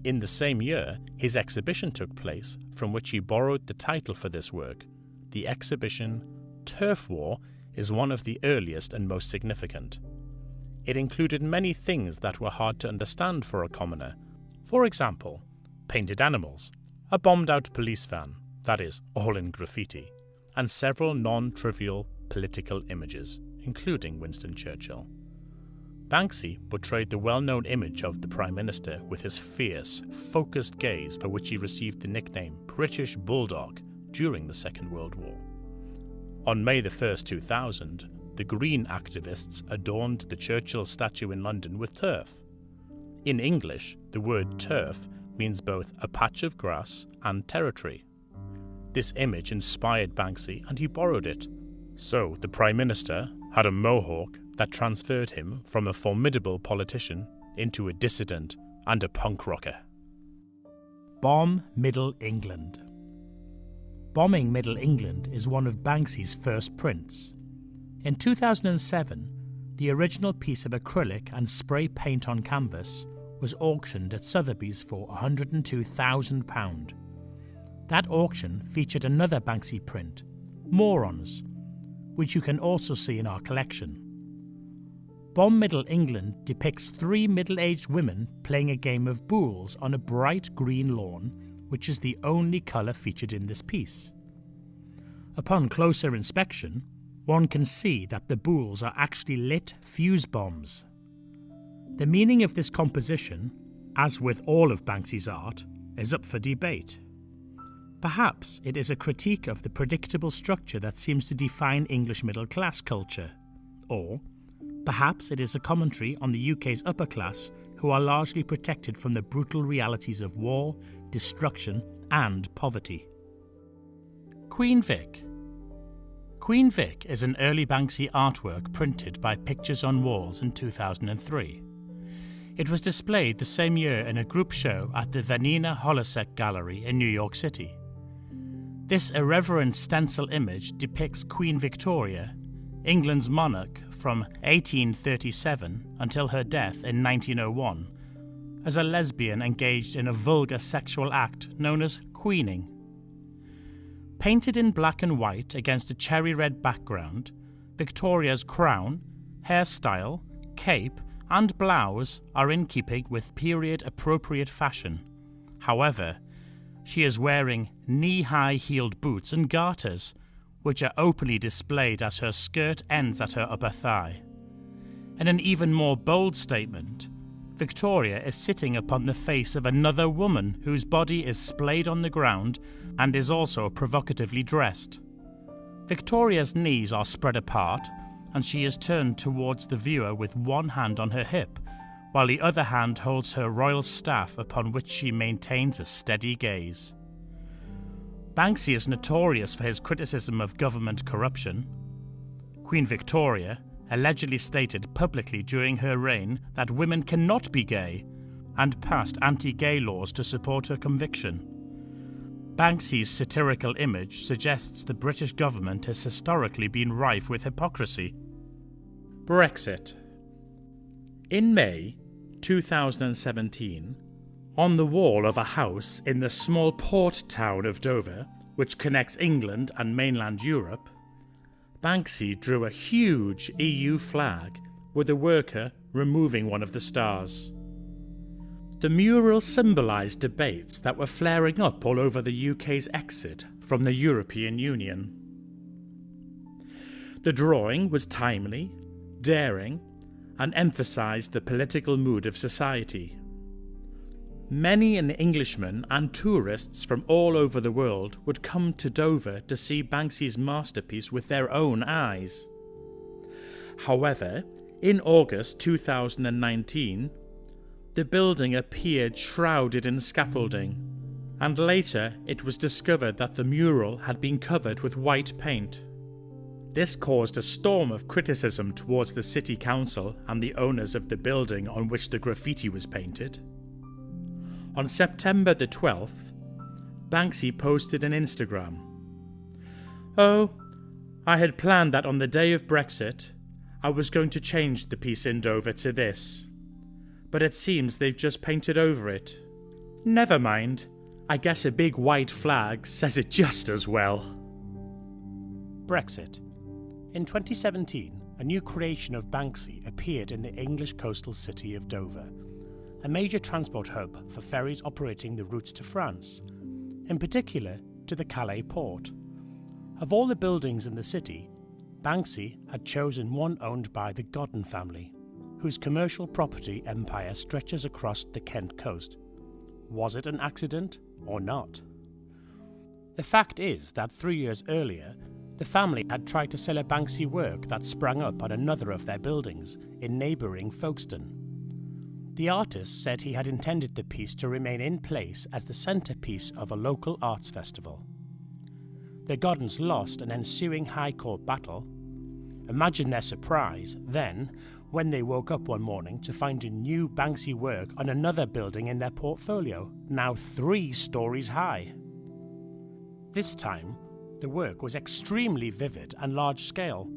In the same year, his exhibition took place, from which he borrowed the title for this work. The exhibition, Turf War, is one of the earliest and most significant. It included many things that were hard to understand for a commoner. For example, painted animals, a bombed-out police van, that is, all in graffiti, and several non-trivial political images, including Winston Churchill. Banksy portrayed the well-known image of the Prime Minister with his fierce, focused gaze for which he received the nickname British Bulldog during the Second World War. On May 1st, 2000, the Green activists adorned the Churchill statue in London with turf. In English, the word turf means both a patch of grass and territory. This image inspired Banksy and he borrowed it. So the Prime Minister had a mohawk that transferred him from a formidable politician into a dissident and a punk rocker. Bomb Middle England. Bombing Middle England is one of Banksy's first prints. In 2007, the original piece of acrylic and spray paint on canvas was auctioned at Sotheby's for £102,000. That auction featured another Banksy print, Morons, which you can also see in our collection. Bomb Middle England depicts three middle-aged women playing a game of boules on a bright green lawn, which is the only colour featured in this piece. Upon closer inspection, one can see that the boules are actually lit fuse bombs. The meaning of this composition, as with all of Banksy's art, is up for debate. Perhaps it is a critique of the predictable structure that seems to define English middle-class culture, or perhaps it is a commentary on the UK's upper class who are largely protected from the brutal realities of war, destruction and poverty. Queen Vic. Queen Vic is an early Banksy artwork printed by Pictures on Walls in 2003. It was displayed the same year in a group show at the Vanina Holosek Gallery in New York City. This irreverent stencil image depicts Queen Victoria, England's monarch from 1837 until her death in 1901, as a lesbian engaged in a vulgar sexual act known as queening. Painted in black and white against a cherry red background, Victoria's crown, hairstyle, cape, and blouse are in keeping with period-appropriate fashion. However, she is wearing knee-high heeled boots and garters, which are openly displayed as her skirt ends at her upper thigh. In an even more bold statement, Victoria is sitting upon the face of another woman whose body is splayed on the ground and is also provocatively dressed. Victoria's knees are spread apart, and she is turned towards the viewer with one hand on her hip, while the other hand holds her royal staff upon which she maintains a steady gaze. Banksy is notorious for his criticism of government corruption. Queen Victoria allegedly stated publicly during her reign that women cannot be gay, and passed anti-gay laws to support her conviction. Banksy's satirical image suggests the British government has historically been rife with hypocrisy. Brexit. In May 2017, on the wall of a house in the small port town of Dover, which connects England and mainland Europe, Banksy drew a huge EU flag with a worker removing one of the stars. The mural symbolised debates that were flaring up all over the UK's exit from the European Union. The drawing was timely, daring, and emphasised the political mood of society. Many an Englishman and tourists from all over the world would come to Dover to see Banksy's masterpiece with their own eyes. However, in August 2019, the building appeared shrouded in scaffolding, and later it was discovered that the mural had been covered with white paint. This caused a storm of criticism towards the city council and the owners of the building on which the graffiti was painted. On September the 12th, Banksy posted on Instagram, "Oh, I had planned that on the day of Brexit, I was going to change the piece in Dover to this. But it seems they've just painted over it. Never mind, I guess a big white flag says it just as well." Brexit. In 2017, a new creation of Banksy appeared in the English coastal city of Dover, a major transport hub for ferries operating the routes to France, in particular to the Calais port. Of all the buildings in the city, Banksy had chosen one owned by the Godden family, whose commercial property empire stretches across the Kent coast. Was it an accident or not? The fact is that 3 years earlier, the family had tried to sell a Banksy work that sprang up on another of their buildings in neighbouring Folkestone. The artist said he had intended the piece to remain in place as the centrepiece of a local arts festival. The Goddens lost an ensuing High Court battle. Imagine their surprise, then, when they woke up one morning to find a new Banksy work on another building in their portfolio, now 3 stories high. This time, the work was extremely vivid and large-scale.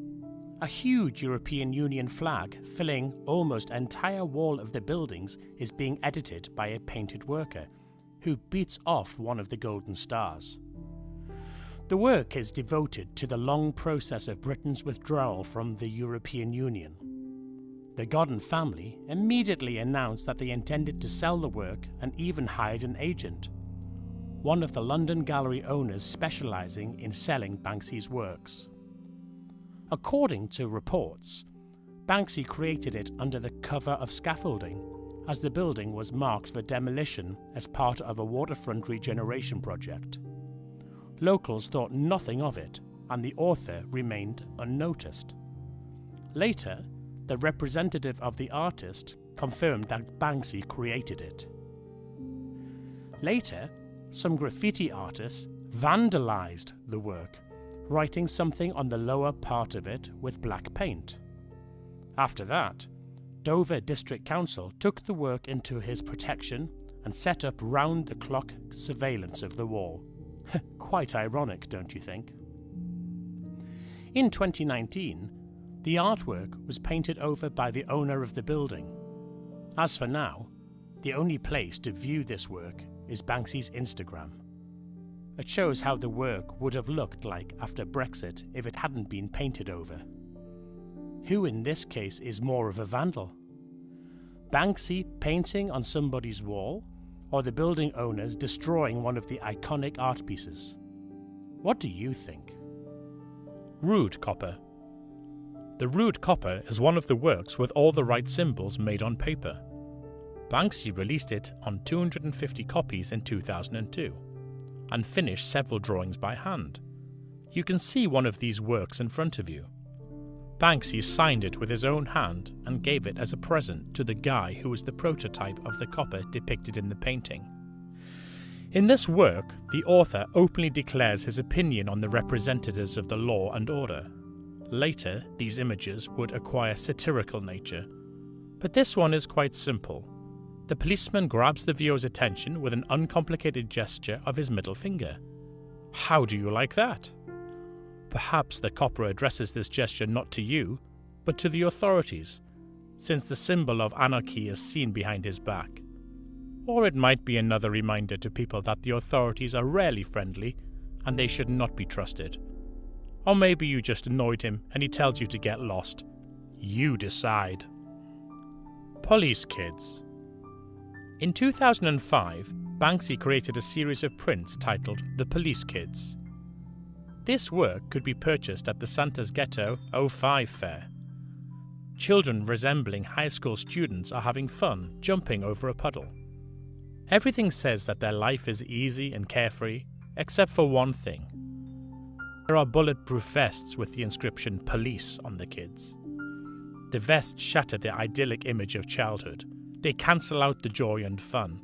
A huge European Union flag filling almost entire wall of the buildings is being edited by a painted worker, who beats off one of the golden stars. The work is devoted to the long process of Britain's withdrawal from the European Union. The Godden family immediately announced that they intended to sell the work and even hired an agent, one of the London gallery owners specialising in selling Banksy's works. According to reports, Banksy created it under the cover of scaffolding, as the building was marked for demolition as part of a waterfront regeneration project. Locals thought nothing of it, and the author remained unnoticed. Later, the representative of the artist confirmed that Banksy created it. Later, some graffiti artists vandalised the work, writing something on the lower part of it with black paint. After that, Dover District Council took the work into his protection and set up round-the-clock surveillance of the wall. Quite ironic, don't you think? In 2019, the artwork was painted over by the owner of the building. As for now, the only place to view this work is Banksy's Instagram. It shows how the work would have looked like after Brexit if it hadn't been painted over. Who in this case is more of a vandal? Banksy painting on somebody's wall, or the building owners destroying one of the iconic art pieces? What do you think? Rude copper. The rude copper is one of the works with all the right symbols made on paper. Banksy released it on 250 copies in 2002 and finished several drawings by hand. You can see one of these works in front of you. Banksy signed it with his own hand and gave it as a present to the guy who was the prototype of the copper depicted in the painting. In this work, the author openly declares his opinion on the representatives of the law and order. Later, these images would acquire satirical nature. But this one is quite simple. The policeman grabs the viewer's attention with an uncomplicated gesture of his middle finger. How do you like that? Perhaps the copper addresses this gesture not to you, but to the authorities, since the symbol of anarchy is seen behind his back. Or it might be another reminder to people that the authorities are rarely friendly and they should not be trusted. Or maybe you just annoyed him and he tells you to get lost. You decide. Police Kids. In 2005, Banksy created a series of prints titled The Police Kids. This work could be purchased at the Santa's Ghetto 05 fair. Children resembling high school students are having fun jumping over a puddle. Everything says that their life is easy and carefree, except for one thing. There are bulletproof vests with the inscription Police on the kids. The vests shatter the idyllic image of childhood. They cancel out the joy and fun.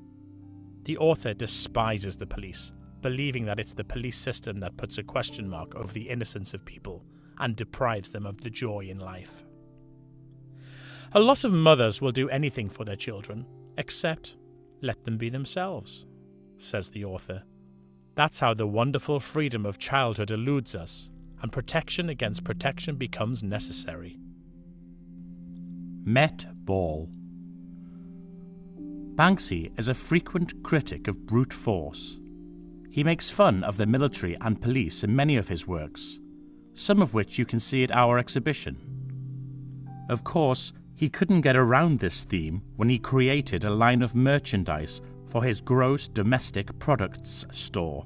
The author despises the police, believing that it's the police system that puts a question mark over the innocence of people and deprives them of the joy in life. A lot of mothers will do anything for their children, except let them be themselves, says the author. That's how the wonderful freedom of childhood eludes us, and protection against protection becomes necessary. Met Ball. Banksy is a frequent critic of brute force. He makes fun of the military and police in many of his works, some of which you can see at our exhibition. Of course, he couldn't get around this theme when he created a line of merchandise for his gross domestic products store.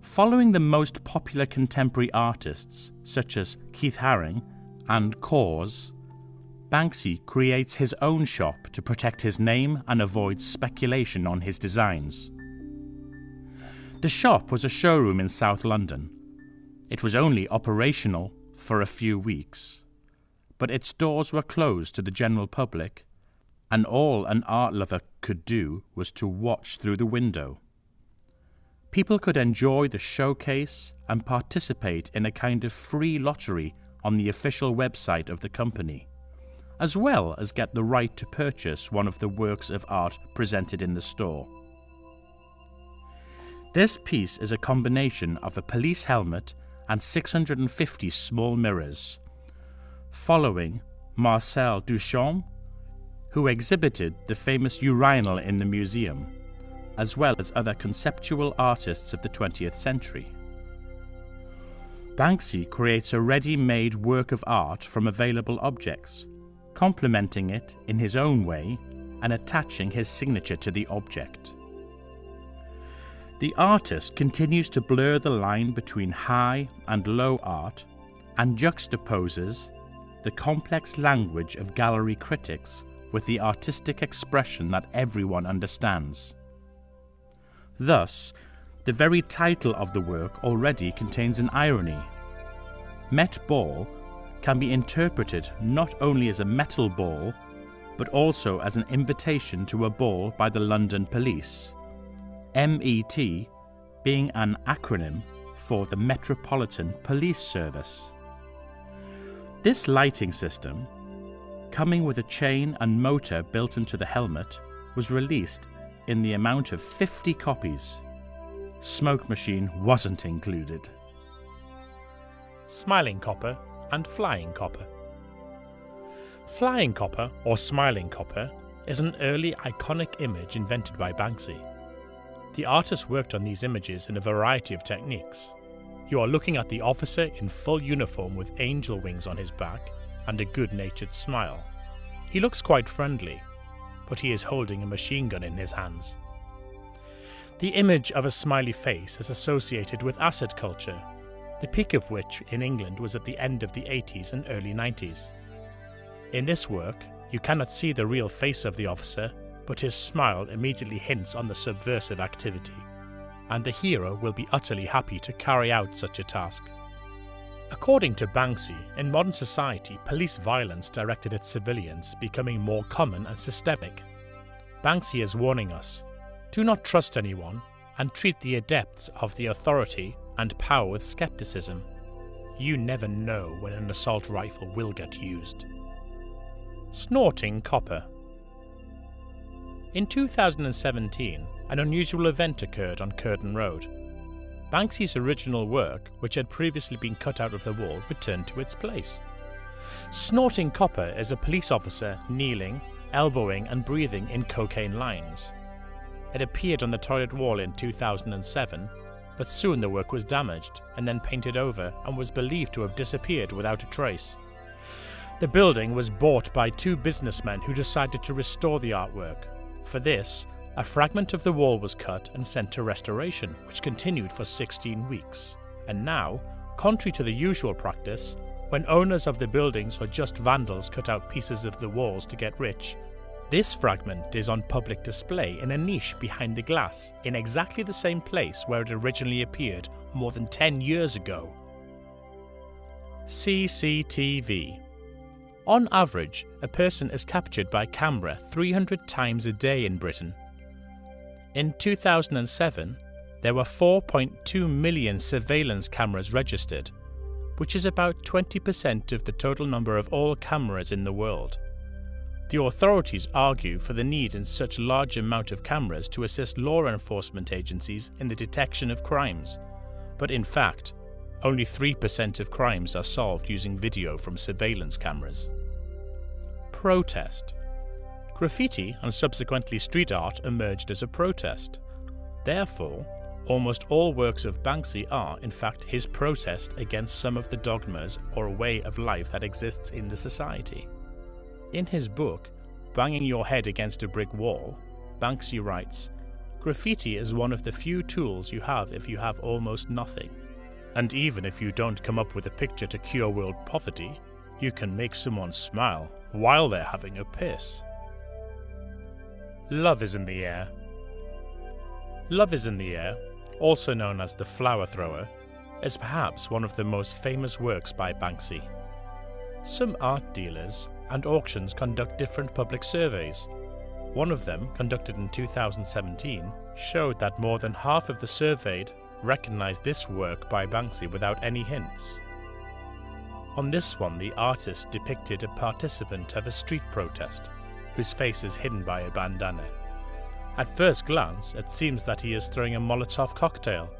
Following the most popular contemporary artists such as Keith Haring and Kaws, Banksy creates his own shop to protect his name and avoid speculation on his designs. The shop was a showroom in South London. It was only operational for a few weeks, but its doors were closed to the general public, and all an art lover could do was to watch through the window. People could enjoy the showcase and participate in a kind of free lottery on the official website of the company, as well as get the right to purchase one of the works of art presented in the store. This piece is a combination of a police helmet and 650 small mirrors, following Marcel Duchamp, who exhibited the famous urinal in the museum, as well as other conceptual artists of the 20th century. Banksy creates a ready-made work of art from available objects, complementing it in his own way and attaching his signature to the object. The artist continues to blur the line between high and low art and juxtaposes the complex language of gallery critics with the artistic expression that everyone understands. Thus, the very title of the work already contains an irony. Met Ball can be interpreted not only as a metal ball, but also as an invitation to a ball by the London Police, MET being an acronym for the Metropolitan Police Service. This lighting system, coming with a chain and motor built into the helmet, was released in the amount of 50 copies. Smoke machine wasn't included. Smiling copper and flying copper. Flying copper, or smiling copper, is an early iconic image invented by Banksy. The artist worked on these images in a variety of techniques. You are looking at the officer in full uniform with angel wings on his back and a good-natured smile. He looks quite friendly, but he is holding a machine gun in his hands. The image of a smiley face is associated with acid culture, the peak of which in England was at the end of the 80s and early 90s. In this work, you cannot see the real face of the officer, but his smile immediately hints on the subversive activity, and the hero will be utterly happy to carry out such a task. According to Banksy, in modern society, police violence directed at civilians becoming more common and systemic. Banksy is warning us, do not trust anyone and treat the adepts of the authority and power with skepticism. You never know when an assault rifle will get used. Snorting copper. In 2017, an unusual event occurred on Curtain Road. Banksy's original work, which had previously been cut out of the wall, returned to its place. Snorting copper is a police officer kneeling, elbowing and breathing in cocaine lines. It appeared on the toilet wall in 2007, but soon the work was damaged and then painted over and was believed to have disappeared without a trace. The building was bought by two businessmen who decided to restore the artwork. For this, a fragment of the wall was cut and sent to restoration, which continued for 16 weeks. And now, contrary to the usual practice, when owners of the buildings or just vandals cut out pieces of the walls to get rich, this fragment is on public display in a niche behind the glass in exactly the same place where it originally appeared more than 10 years ago. CCTV. On average, a person is captured by camera 300 times a day in Britain. In 2007, there were 4.2 million surveillance cameras registered, which is about 20% of the total number of all cameras in the world. The authorities argue for the need in such large amount of cameras to assist law enforcement agencies in the detection of crimes, but in fact, only 3% of crimes are solved using video from surveillance cameras. Protest. Graffiti and subsequently street art emerged as a protest. Therefore, almost all works of Banksy are, in fact, his protest against some of the dogmas or way of life that exists in the society. In his book, Banging Your Head Against a Brick Wall, Banksy writes, Graffiti is one of the few tools you have if you have almost nothing. And even if you don't come up with a picture to cure world poverty, you can make someone smile while they're having a piss. Love is in the Air. Love is in the Air, also known as The Flower Thrower, is perhaps one of the most famous works by Banksy. Some art dealers and auctions conduct different public surveys. One of them, conducted in 2017, showed that more than half of the surveyed recognized this work by Banksy without any hints. On this one, the artist depicted a participant of a street protest, whose face is hidden by a bandana. At first glance, it seems that he is throwing a Molotov cocktail,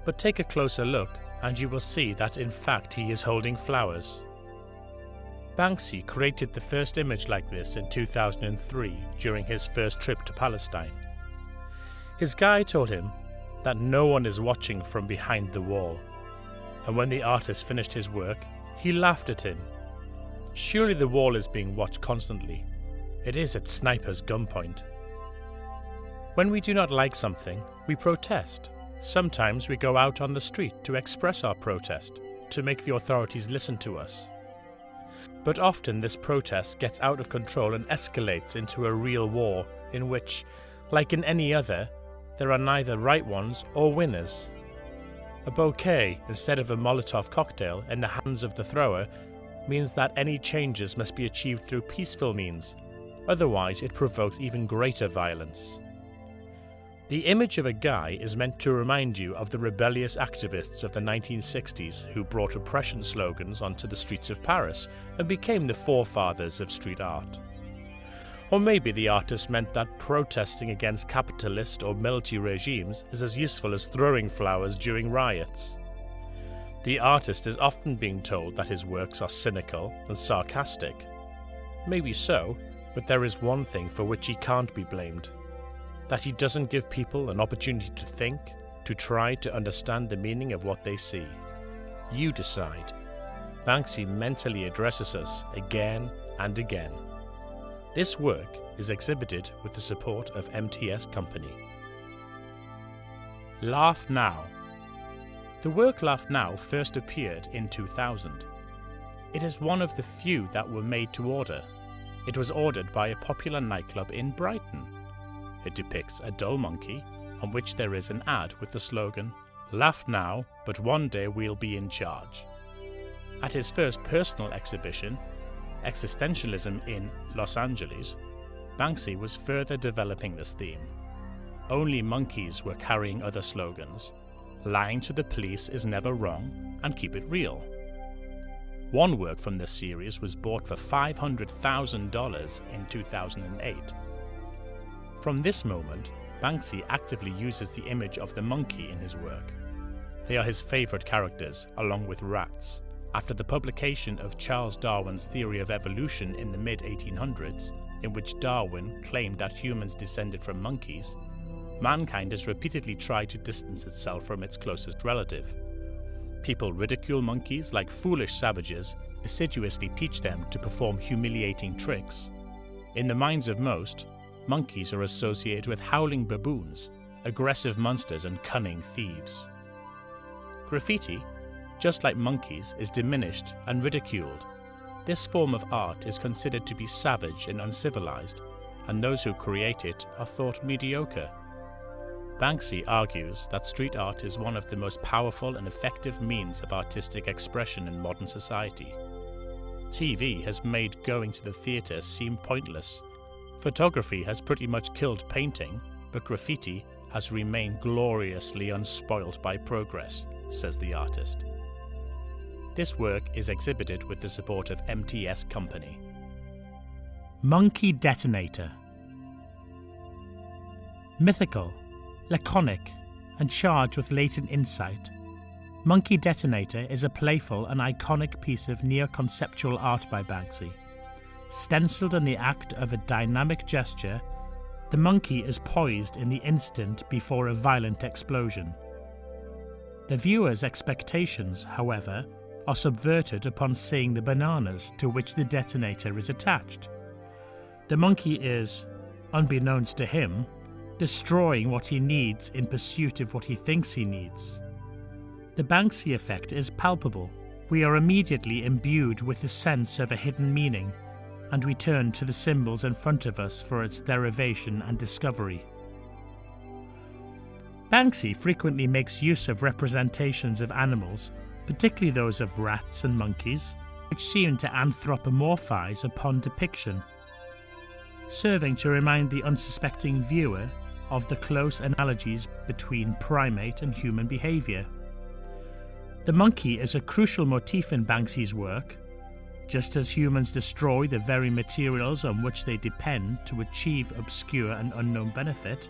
but take a closer look and you will see that in fact he is holding flowers. Banksy created the first image like this in 2003 during his first trip to Palestine. His guide told him that no one is watching from behind the wall, and when the artist finished his work, he laughed at him. Surely the wall is being watched constantly. It is at sniper's gunpoint. When we do not like something, we protest. Sometimes we go out on the street to express our protest, to make the authorities listen to us. But often this protest gets out of control and escalates into a real war in which, like in any other, there are neither right ones or winners. A bouquet instead of a Molotov cocktail in the hands of the thrower means that any changes must be achieved through peaceful means, otherwise it provokes even greater violence. The image of a guy is meant to remind you of the rebellious activists of the 1960s who brought oppression slogans onto the streets of Paris and became the forefathers of street art. Or maybe the artist meant that protesting against capitalist or military regimes is as useful as throwing flowers during riots. The artist is often being told that his works are cynical and sarcastic. Maybe so, but there is one thing for which he can't be blamed: that he doesn't give people an opportunity to think, to try to understand the meaning of what they see. You decide. Banksy mentally addresses us again and again. This work is exhibited with the support of MTS Company. Laugh Now. The work Laugh Now first appeared in 2000. It is one of the few that were made to order. It was ordered by a popular nightclub in Brighton. It depicts a doll monkey on which there is an ad with the slogan, "Laugh now, but one day we'll be in charge." At his first personal exhibition, Existentialism in Los Angeles, Banksy was further developing this theme. Only monkeys were carrying other slogans: "Lying to the police is never wrong," and "Keep it real." One work from this series was bought for $500,000 in 2008. From this moment, Banksy actively uses the image of the monkey in his work. They are his favourite characters, along with rats. After the publication of Charles Darwin's theory of evolution in the mid-1800s, in which Darwin claimed that humans descended from monkeys, mankind has repeatedly tried to distance itself from its closest relative. People ridicule monkeys like foolish savages, assiduously teach them to perform humiliating tricks. In the minds of most, monkeys are associated with howling baboons, aggressive monsters and cunning thieves. Graffiti, just like monkeys, is diminished and ridiculed. This form of art is considered to be savage and uncivilized, and those who create it are thought mediocre. Banksy argues that street art is one of the most powerful and effective means of artistic expression in modern society. TV has made going to the theatre seem pointless. Photography has pretty much killed painting, but graffiti has remained gloriously unspoilt by progress, says the artist. This work is exhibited with the support of MTS Company. Monkey Detonator. Mythical, laconic, and charged with latent insight, Monkey Detonator is a playful and iconic piece of neo-conceptual art by Banksy. Stenciled in the act of a dynamic gesture, the monkey is poised in the instant before a violent explosion. The viewer's expectations, however, are subverted upon seeing the bananas to which the detonator is attached. The monkey is, unbeknownst to him, destroying what he needs in pursuit of what he thinks he needs. The Banksy effect is palpable. We are immediately imbued with the sense of a hidden meaning, and we turn to the symbols in front of us for its derivation and discovery. Banksy frequently makes use of representations of animals, particularly those of rats and monkeys, which seem to anthropomorphize upon depiction, serving to remind the unsuspecting viewer of the close analogies between primate and human behavior. The monkey is a crucial motif in Banksy's work. Just as humans destroy the very materials on which they depend to achieve obscure and unknown benefit,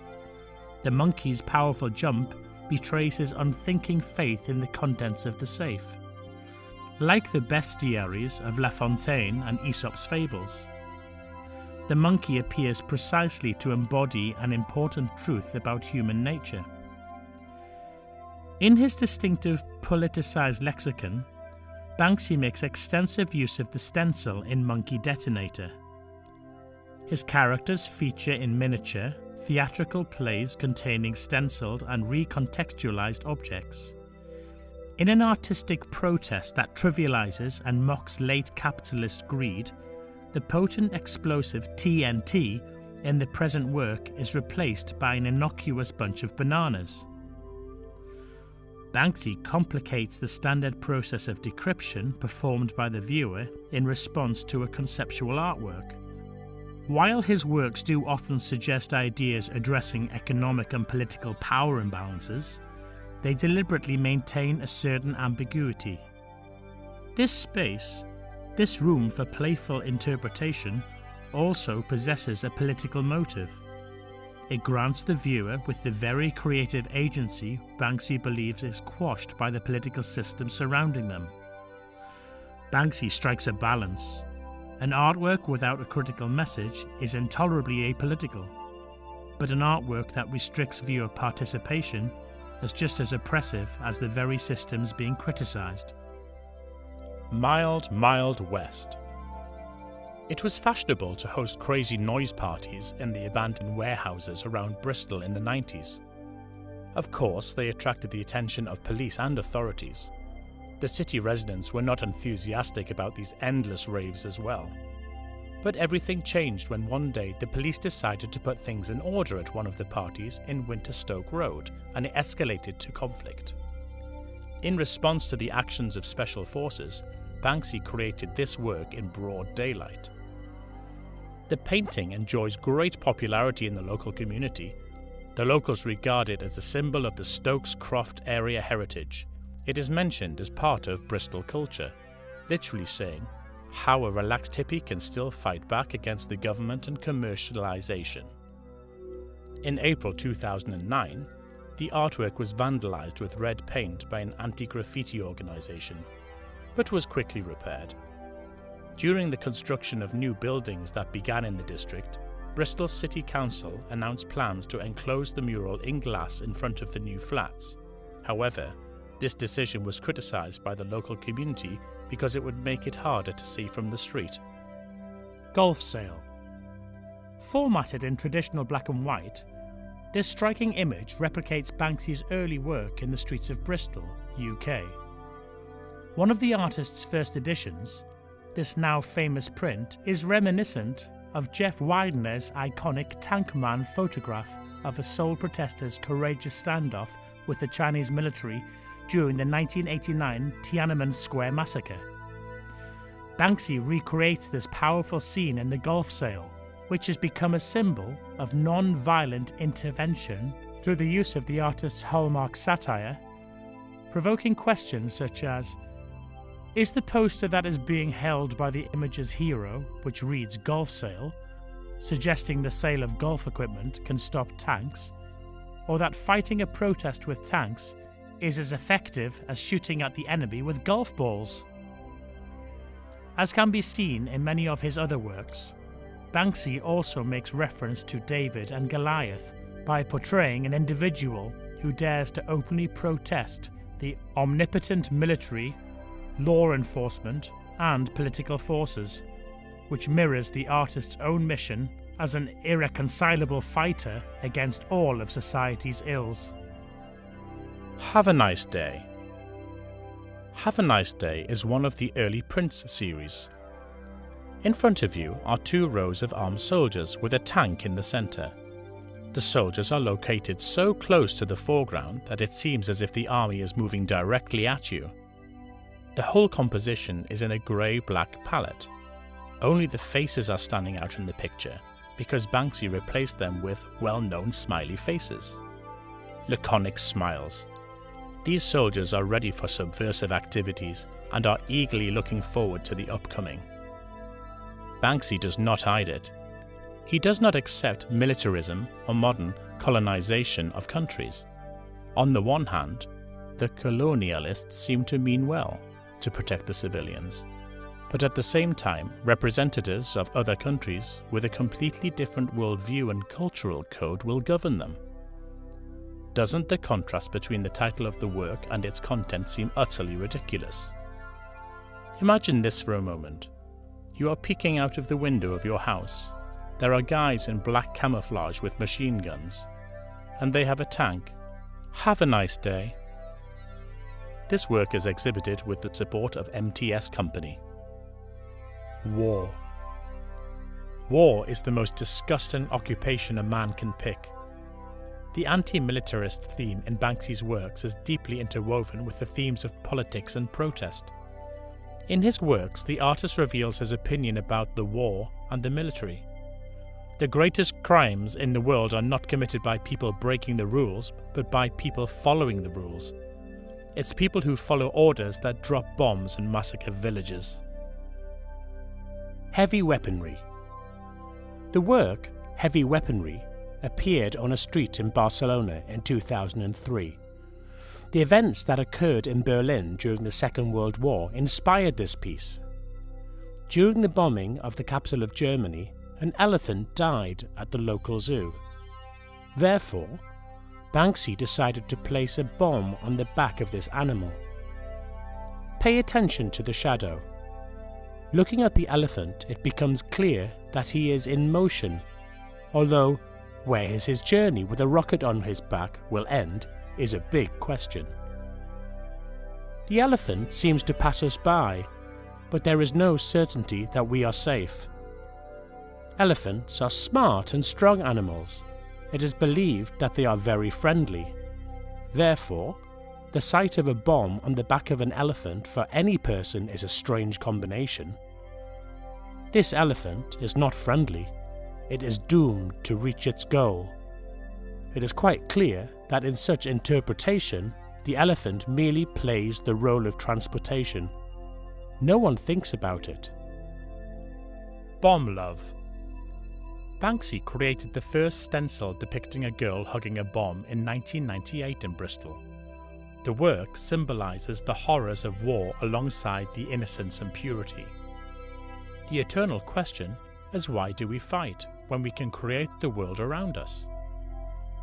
the monkey's powerful jump betrays his unthinking faith in the contents of the safe. Like the bestiaries of La Fontaine and Aesop's fables, the monkey appears precisely to embody an important truth about human nature. In his distinctive politicized lexicon, Banksy makes extensive use of the stencil in Monkey Detonator. His characters feature in miniature, theatrical plays containing stenciled and recontextualized objects. In an artistic protest that trivializes and mocks late capitalist greed, the potent explosive TNT in the present work is replaced by an innocuous bunch of bananas. Banksy complicates the standard process of decryption performed by the viewer in response to a conceptual artwork. While his works do often suggest ideas addressing economic and political power imbalances, they deliberately maintain a certain ambiguity. This space, this room for playful interpretation, also possesses a political motive. It grants the viewer with the very creative agency Banksy believes is quashed by the political system surrounding them. Banksy strikes a balance. An artwork without a critical message is intolerably apolitical, but an artwork that restricts viewer participation is just as oppressive as the very systems being criticized. Mild, Mild West. It was fashionable to host crazy noise parties in the abandoned warehouses around Bristol in the 90s. Of course, they attracted the attention of police and authorities. The city residents were not enthusiastic about these endless raves as well. But everything changed when one day the police decided to put things in order at one of the parties in Winterstoke Road, and it escalated to conflict. In response to the actions of special forces, Banksy created this work in broad daylight. The painting enjoys great popularity in the local community. The locals regard it as a symbol of the Stokes Croft area heritage. It is mentioned as part of Bristol culture, literally saying how a relaxed hippie can still fight back against the government and commercialization. In April 2009, the artwork was vandalized with red paint by an anti-graffiti organization, but was quickly repaired. During the construction of new buildings that began in the district, Bristol City Council announced plans to enclose the mural in glass in front of the new flats. However, this decision was criticised by the local community because it would make it harder to see from the street. Golf Sale. Formatted in traditional black and white, this striking image replicates Banksy's early work in the streets of Bristol, UK. One of the artist's first editions, this now famous print, is reminiscent of Jeff Widener's iconic Tank Man photograph of a Seoul protester's courageous standoff with the Chinese military during the 1989 Tiananmen Square massacre. Banksy recreates this powerful scene in the Golf Sale, which has become a symbol of non-violent intervention through the use of the artist's hallmark satire, provoking questions such as, is the poster that is being held by the image's hero, which reads Golf Sale, suggesting the sale of golf equipment can stop tanks, or that fighting a protest with tanks is as effective as shooting at the enemy with golf balls? As can be seen in many of his other works, Banksy also makes reference to David and Goliath by portraying an individual who dares to openly protest the omnipotent military, law enforcement, and political forces, which mirrors the artist's own mission as an irreconcilable fighter against all of society's ills. Have a Nice Day. Have a Nice Day is one of the early Prince series. In front of you are 2 rows of armed soldiers with a tank in the centre. The soldiers are located so close to the foreground that it seems as if the army is moving directly at you. The whole composition is in a grey-black palette. Only the faces are standing out in the picture, because Banksy replaced them with well-known smiley faces. Laconic smiles. These soldiers are ready for subversive activities and are eagerly looking forward to the upcoming. Banksy does not hide it. He does not accept militarism or modern colonization of countries. On the one hand, the colonialists seem to mean well to protect the civilians, but at the same time, representatives of other countries with a completely different worldview and cultural code will govern them. Doesn't the contrast between the title of the work and its content seem utterly ridiculous? Imagine this for a moment. You are peeking out of the window of your house. There are guys in black camouflage with machine guns, and they have a tank. Have a nice day. This work is exhibited with the support of MTS Company. War. War is the most disgusting occupation a man can pick. The anti-militarist theme in Banksy's works is deeply interwoven with the themes of politics and protest. In his works, the artist reveals his opinion about the war and the military. The greatest crimes in the world are not committed by people breaking the rules, but by people following the rules. It's people who follow orders that drop bombs and massacre villages. Heavy weaponry. The work, Heavy Weaponry, appeared on a street in Barcelona in 2003. The events that occurred in Berlin during the Second World War inspired this piece. During the bombing of the capital of Germany, an elephant died at the local zoo. Therefore, Banksy decided to place a bomb on the back of this animal. Pay attention to the shadow. Looking at the elephant, it becomes clear that he is in motion, although where his journey with a rocket on his back will end is a big question. The elephant seems to pass us by, but there is no certainty that we are safe. Elephants are smart and strong animals. It is believed that they are very friendly. Therefore, the sight of a bomb on the back of an elephant for any person is a strange combination. This elephant is not friendly. It is doomed to reach its goal. It is quite clear that in such interpretation, the elephant merely plays the role of transportation. No one thinks about it. Bomb love. Banksy created the first stencil depicting a girl hugging a bomb in 1998 in Bristol. The work symbolises the horrors of war alongside the innocence and purity. The eternal question is, why do we fight when we can create the world around us?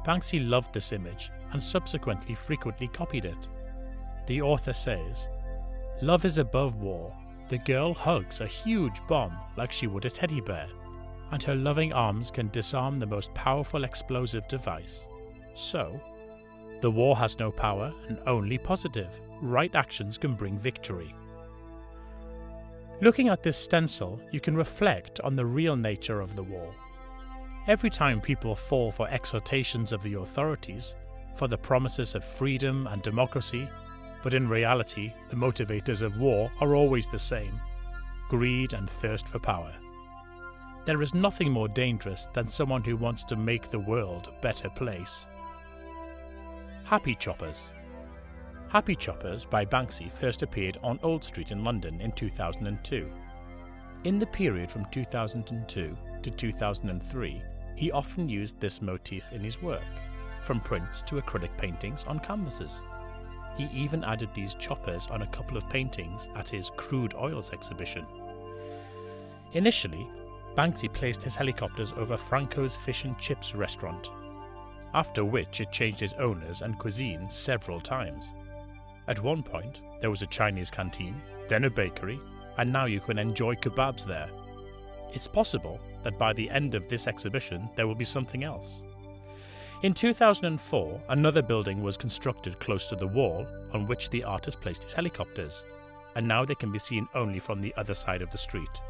Banksy loved this image and subsequently frequently copied it. The author says, "Love is above war. The girl hugs a huge bomb like she would a teddy bear, and her loving arms can disarm the most powerful explosive device. So, the war has no power and only positive. Right actions can bring victory." Looking at this stencil, you can reflect on the real nature of the war. Every time people fall for exhortations of the authorities, for the promises of freedom and democracy, but in reality, the motivators of war are always the same: greed and thirst for power. There is nothing more dangerous than someone who wants to make the world a better place. Happy Choppers. Happy Choppers by Banksy first appeared on Old Street in London in 2002. In the period from 2002 to 2003, he often used this motif in his work, from prints to acrylic paintings on canvases. He even added these choppers on a couple of paintings at his Crude Oils exhibition. Initially, Banksy placed his helicopters over Franco's Fish and Chips restaurant, after which it changed its owners and cuisine several times. At one point, there was a Chinese canteen, then a bakery, and now you can enjoy kebabs there. It's possible that by the end of this exhibition there will be something else. In 2004, another building was constructed close to the wall on which the artist placed his helicopters, and now they can be seen only from the other side of the street.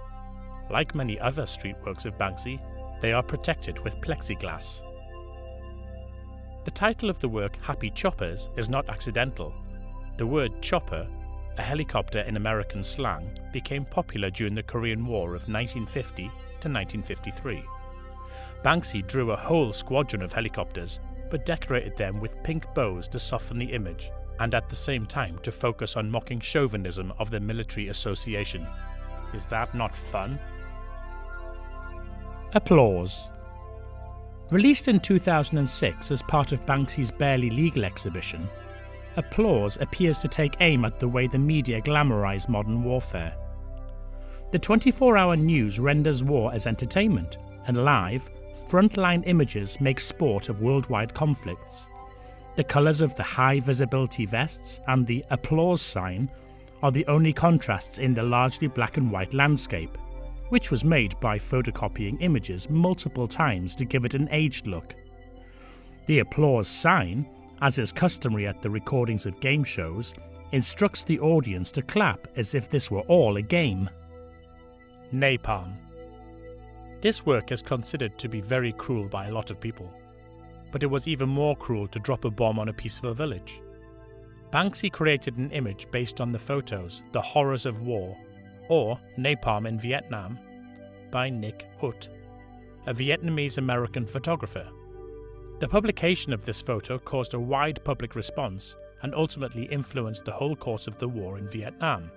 Like many other street works of Banksy, they are protected with plexiglass. The title of the work, Happy Choppers, is not accidental. The word chopper, a helicopter in American slang, became popular during the Korean War of 1950 to 1953. Banksy drew a whole squadron of helicopters, but decorated them with pink bows to soften the image, and at the same time to focus on mocking chauvinism of the military association. Is that not fun? Applause. Released in 2006 as part of Banksy's Barely Legal exhibition, Applause appears to take aim at the way the media glamorise modern warfare. The 24-hour news renders war as entertainment, and live, frontline images make sport of worldwide conflicts. The colours of the high visibility vests and the applause sign are the only contrasts in the largely black and white landscape, which was made by photocopying images multiple times to give it an aged look. The applause sign, as is customary at the recordings of game shows, instructs the audience to clap as if this were all a game. Napalm. This work is considered to be very cruel by a lot of people, but it was even more cruel to drop a bomb on a peaceful village. Banksy created an image based on the photos The Horrors of War, or Napalm in Vietnam, by Nick Ut, a Vietnamese-American photographer. The publication of this photo caused a wide public response and ultimately influenced the whole course of the war in Vietnam.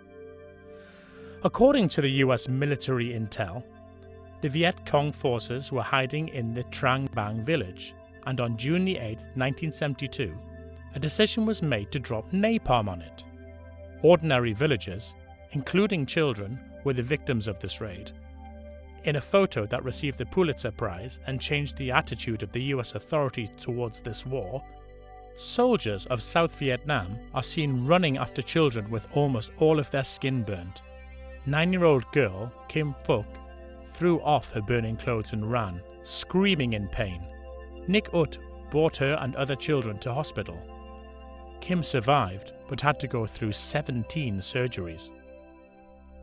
According to the US military intel, the Viet Cong forces were hiding in the Trang Bang village, and on June 8, 1972, a decision was made to drop napalm on it. Ordinary villagers, including children, were the victims of this raid. In a photo that received the Pulitzer Prize and changed the attitude of the US authority towards this war, soldiers of South Vietnam are seen running after children with almost all of their skin burnt. 9-year-old girl Kim Phuc threw off her burning clothes and ran, screaming in pain. Nick Ut brought her and other children to hospital. Kim survived, but had to go through 17 surgeries.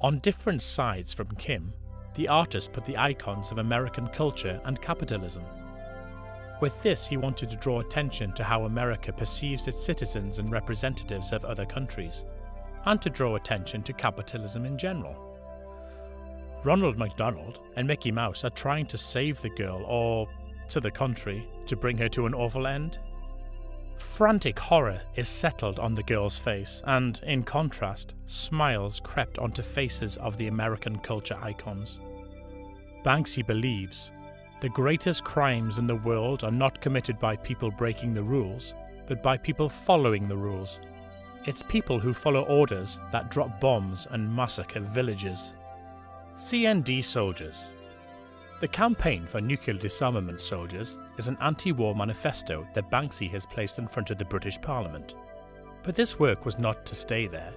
On different sides from Kim, the artist put the icons of American culture and capitalism. With this, he wanted to draw attention to how America perceives its citizens and representatives of other countries, and to draw attention to capitalism in general. Ronald McDonald and Mickey Mouse are trying to save the girl, or, to the contrary, to bring her to an awful end. Frantic horror is settled on the girl's face, and, in contrast, smiles crept onto faces of the American culture icons. Banksy believes the greatest crimes in the world are not committed by people breaking the rules, but by people following the rules. It's people who follow orders that drop bombs and massacre villages. CND soldiers. The Campaign for Nuclear Disarmament Soldiers is an anti-war manifesto that Banksy has placed in front of the British Parliament. But this work was not to stay there.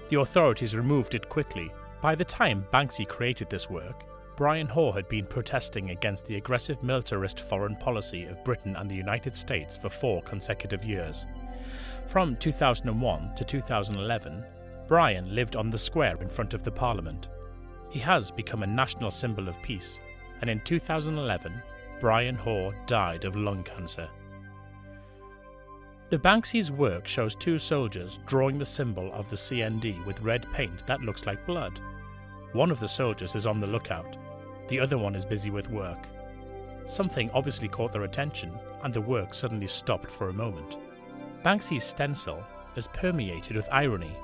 The authorities removed it quickly. By the time Banksy created this work, Brian Hoare had been protesting against the aggressive militarist foreign policy of Britain and the United States for 4 consecutive years. From 2001 to 2011, Brian lived on the square in front of the Parliament. He has become a national symbol of peace, and in 2011, Brian Hoare died of lung cancer. The Banksy's work shows 2 soldiers drawing the symbol of the CND with red paint that looks like blood. One of the soldiers is on the lookout. The other one is busy with work. Something obviously caught their attention, and the work suddenly stopped for a moment. Banksy's stencil is permeated with irony.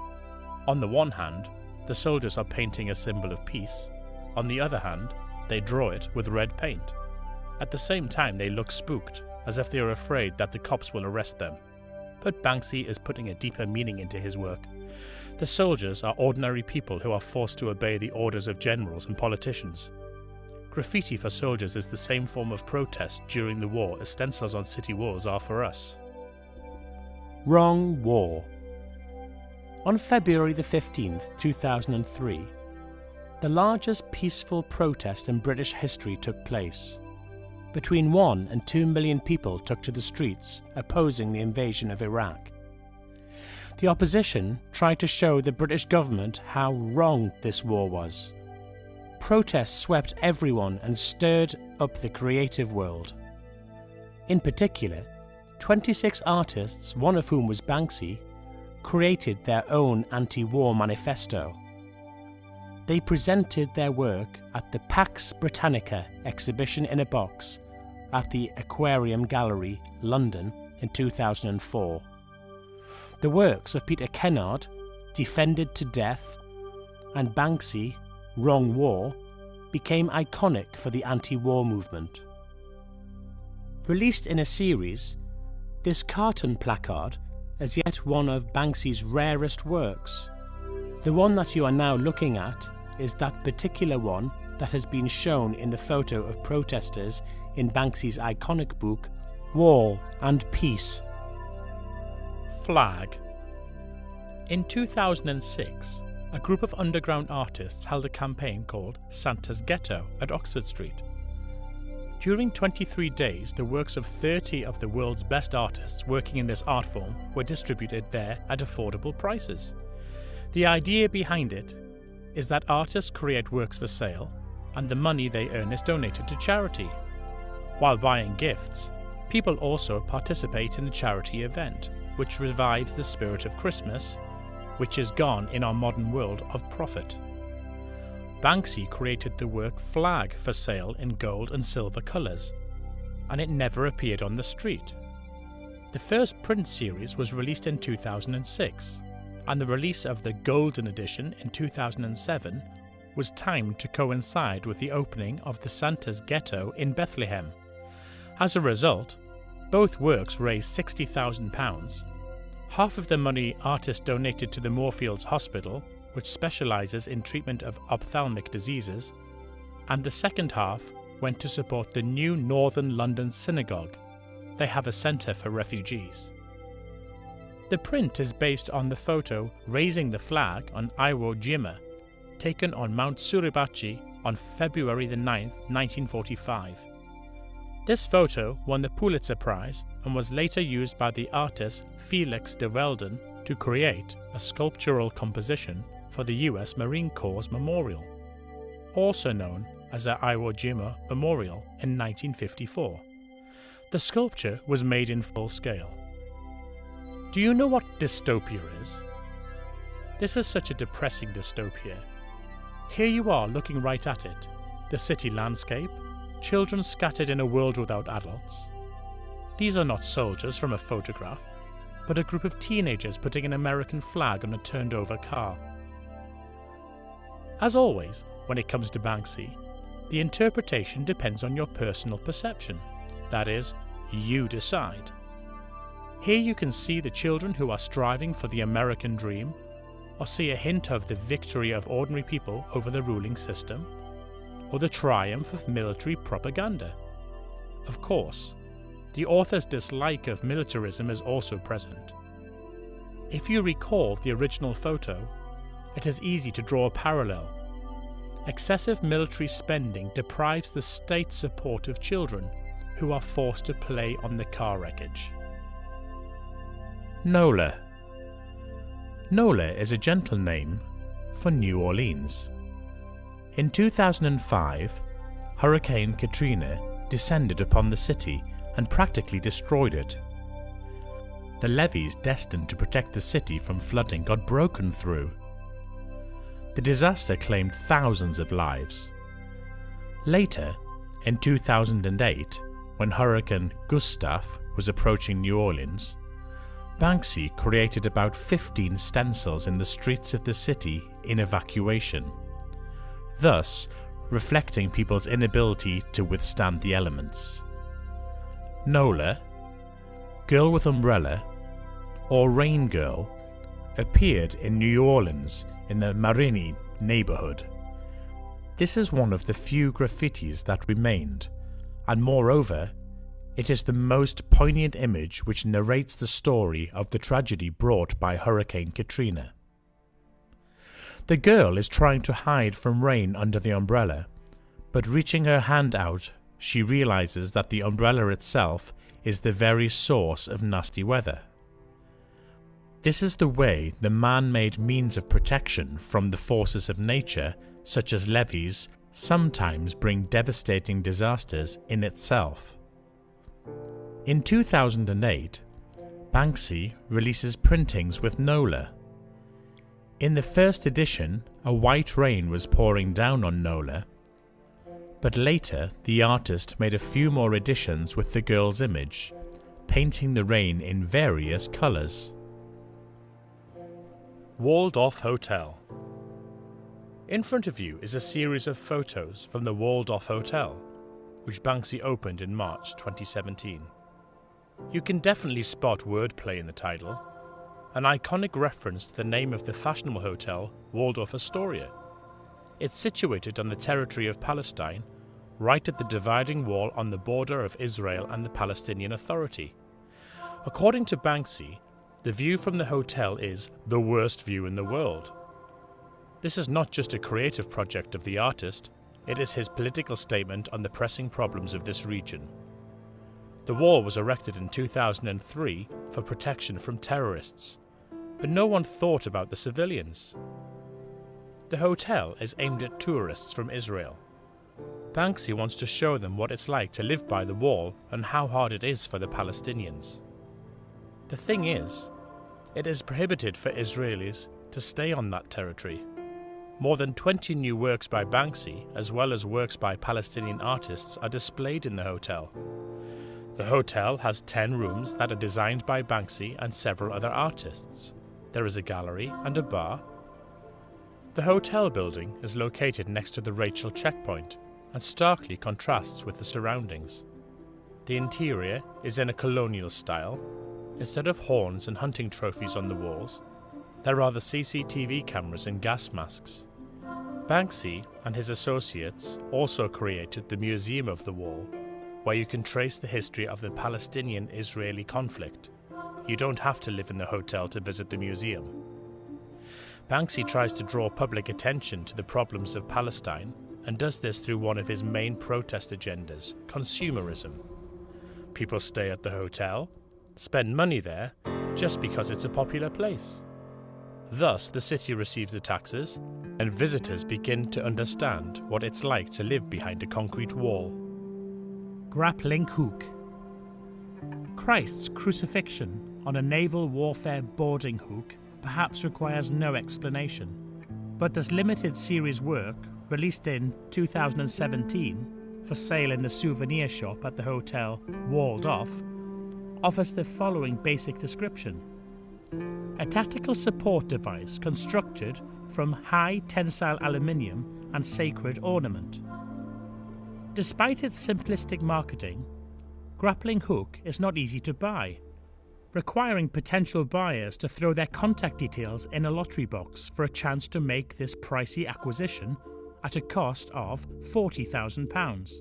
On the one hand, the soldiers are painting a symbol of peace. On the other hand, they draw it with red paint. At the same time, they look spooked, as if they are afraid that the cops will arrest them. But Banksy is putting a deeper meaning into his work. The soldiers are ordinary people who are forced to obey the orders of generals and politicians. Graffiti for soldiers is the same form of protest during the war as stencils on city walls are for us. Wrong War. On February the 15th, 2003, the largest peaceful protest in British history took place. Between 1 and 2 million people took to the streets opposing the invasion of Iraq. The opposition tried to show the British government how wrong this war was. Protests swept everyone and stirred up the creative world. In particular, 26 artists, one of whom was Banksy, created their own anti-war manifesto. They presented their work at the Pax Britannica exhibition in a box at the Aquarium Gallery, London, in 2004. The works of Peter Kennard, Defended to Death, and Banksy, Wrong War, became iconic for the anti-war movement. Released in a series, this carton placard is yet one of Banksy's rarest works. The one that you are now looking at is that particular one that has been shown in the photo of protesters in Banksy's iconic book, Wall and Peace. Flag. In 2006, a group of underground artists held a campaign called Santa's Ghetto at Oxford Street. During 23 days, the works of 30 of the world's best artists working in this art form were distributed there at affordable prices. The idea behind it is that artists create works for sale, and the money they earn is donated to charity. While buying gifts, people also participate in a charity event, which revives the spirit of Christmas, which is gone in our modern world of profit. Banksy created the work Flag for sale in gold and silver colours, and it never appeared on the street. The first print series was released in 2006, and the release of the Golden Edition in 2007 was timed to coincide with the opening of the Santa's Ghetto in Bethlehem. As a result, both works raised £60,000. Half of the money artists donated to the Moorfields Hospital, which specialises in treatment of ophthalmic diseases, and the second half went to support the new Northern London Synagogue. They have a centre for refugees. The print is based on the photo Raising the Flag on Iwo Jima, taken on Mount Suribachi on February 9, 1945. This photo won the Pulitzer Prize and was later used by the artist Felix de Weldon to create a sculptural composition for the US Marine Corps Memorial, also known as the Iwo Jima Memorial in 1954. The sculpture was made in full scale. Do you know what dystopia is? This is such a depressing dystopia. Here you are looking right at it, the city landscape, children scattered in a world without adults. These are not soldiers from a photograph, but a group of teenagers putting an American flag on a turned-over car. As always, when it comes to Banksy, the interpretation depends on your personal perception. That is, you decide. Here you can see the children who are striving for the American dream, or see a hint of the victory of ordinary people over the ruling system, or the triumph of military propaganda. Of course, the author's dislike of militarism is also present. If you recall the original photo, it is easy to draw a parallel. Excessive military spending deprives the state support of children who are forced to play on the car wreckage. NOLA. NOLA is a gentle name for New Orleans. In 2005, Hurricane Katrina descended upon the city and practically destroyed it. The levees destined to protect the city from flooding got broken through. The disaster claimed thousands of lives. Later, in 2008, when Hurricane Gustav was approaching New Orleans, Banksy created about 15 stencils in the streets of the city in evacuation, thus reflecting people's inability to withstand the elements. NOLA, Girl with Umbrella, or Rain Girl appeared in New Orleans in the Marigny neighborhood. This is one of the few graffitis that remained, and moreover, it is the most poignant image which narrates the story of the tragedy brought by Hurricane Katrina. The girl is trying to hide from rain under the umbrella, but reaching her hand out, she realizes that the umbrella itself is the very source of nasty weather. This is the way the man-made means of protection from the forces of nature, such as levees, sometimes bring devastating disasters in itself. In 2008, Banksy releases printings with Nola. In the first edition, a white rain was pouring down on Nola, but later the artist made a few more editions with the girl's image, painting the rain in various colours. Walled-off Hotel. In front of you is a series of photos from the Walled-off Hotel, which Banksy opened in March 2017. You can definitely spot wordplay in the title, an iconic reference to the name of the fashionable hotel Waldorf Astoria. It's situated on the territory of Palestine, right at the dividing wall on the border of Israel and the Palestinian Authority. According to Banksy, the view from the hotel is the worst view in the world. This is not just a creative project of the artist, it is his political statement on the pressing problems of this region. The wall was erected in 2003 for protection from terrorists, but no one thought about the civilians. The hotel is aimed at tourists from Israel. Banksy wants to show them what it's like to live by the wall and how hard it is for the Palestinians. The thing is, it is prohibited for Israelis to stay on that territory. More than 20 new works by Banksy, as well as works by Palestinian artists, are displayed in the hotel. The hotel has 10 rooms that are designed by Banksy and several other artists. There is a gallery and a bar. The hotel building is located next to the Rachel checkpoint and starkly contrasts with the surroundings. The interior is in a colonial style. Instead of horns and hunting trophies on the walls, there are the CCTV cameras and gas masks. Banksy and his associates also created the Museum of the Wall, where you can trace the history of the Palestinian-Israeli conflict. You don't have to live in the hotel to visit the museum. Banksy tries to draw public attention to the problems of Palestine and does this through one of his main protest agendas, consumerism. People stay at the hotel, spend money there, just because it's a popular place. Thus, the city receives the taxes, and visitors begin to understand what it's like to live behind a concrete wall. Grappling hook. Christ's crucifixion on a naval warfare boarding hook perhaps requires no explanation, but this limited series work, released in 2017 for sale in the souvenir shop at the hotel Walled Off, offers the following basic description. A tactical support device constructed from high tensile aluminium and sacred ornament. Despite its simplistic marketing, Grappling Hook is not easy to buy, requiring potential buyers to throw their contact details in a lottery box for a chance to make this pricey acquisition at a cost of £40,000.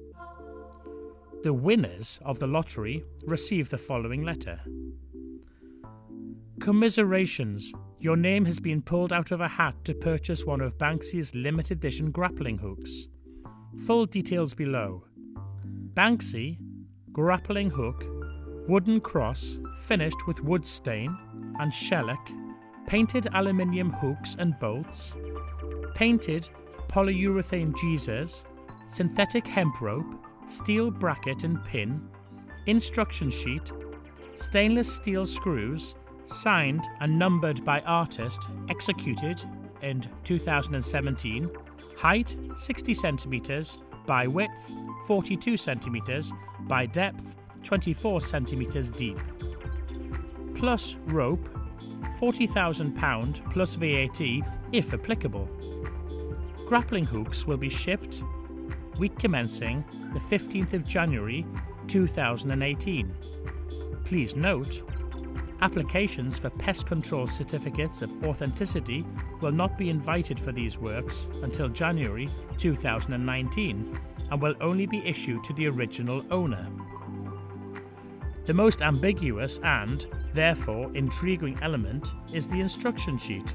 The winners of the lottery receive the following letter. Commiserations, your name has been pulled out of a hat to purchase one of Banksy's limited edition grappling hooks. Full details below. Banksy, grappling hook, wooden cross finished with wood stain and shellac, painted aluminium hooks and bolts, painted polyurethane Jesus, synthetic hemp rope, steel bracket and pin, instruction sheet, stainless steel screws, signed and numbered by artist, executed in 2017, height 60 centimeters by width 42 centimeters by depth 24 centimeters deep. Plus rope, £40,000 plus VAT if applicable. Grappling hooks will be shipped week commencing the 15th of January 2018. Please note, applications for pest control certificates of authenticity will not be invited for these works until January 2019 and will only be issued to the original owner. The most ambiguous and, therefore, intriguing element is the instruction sheet.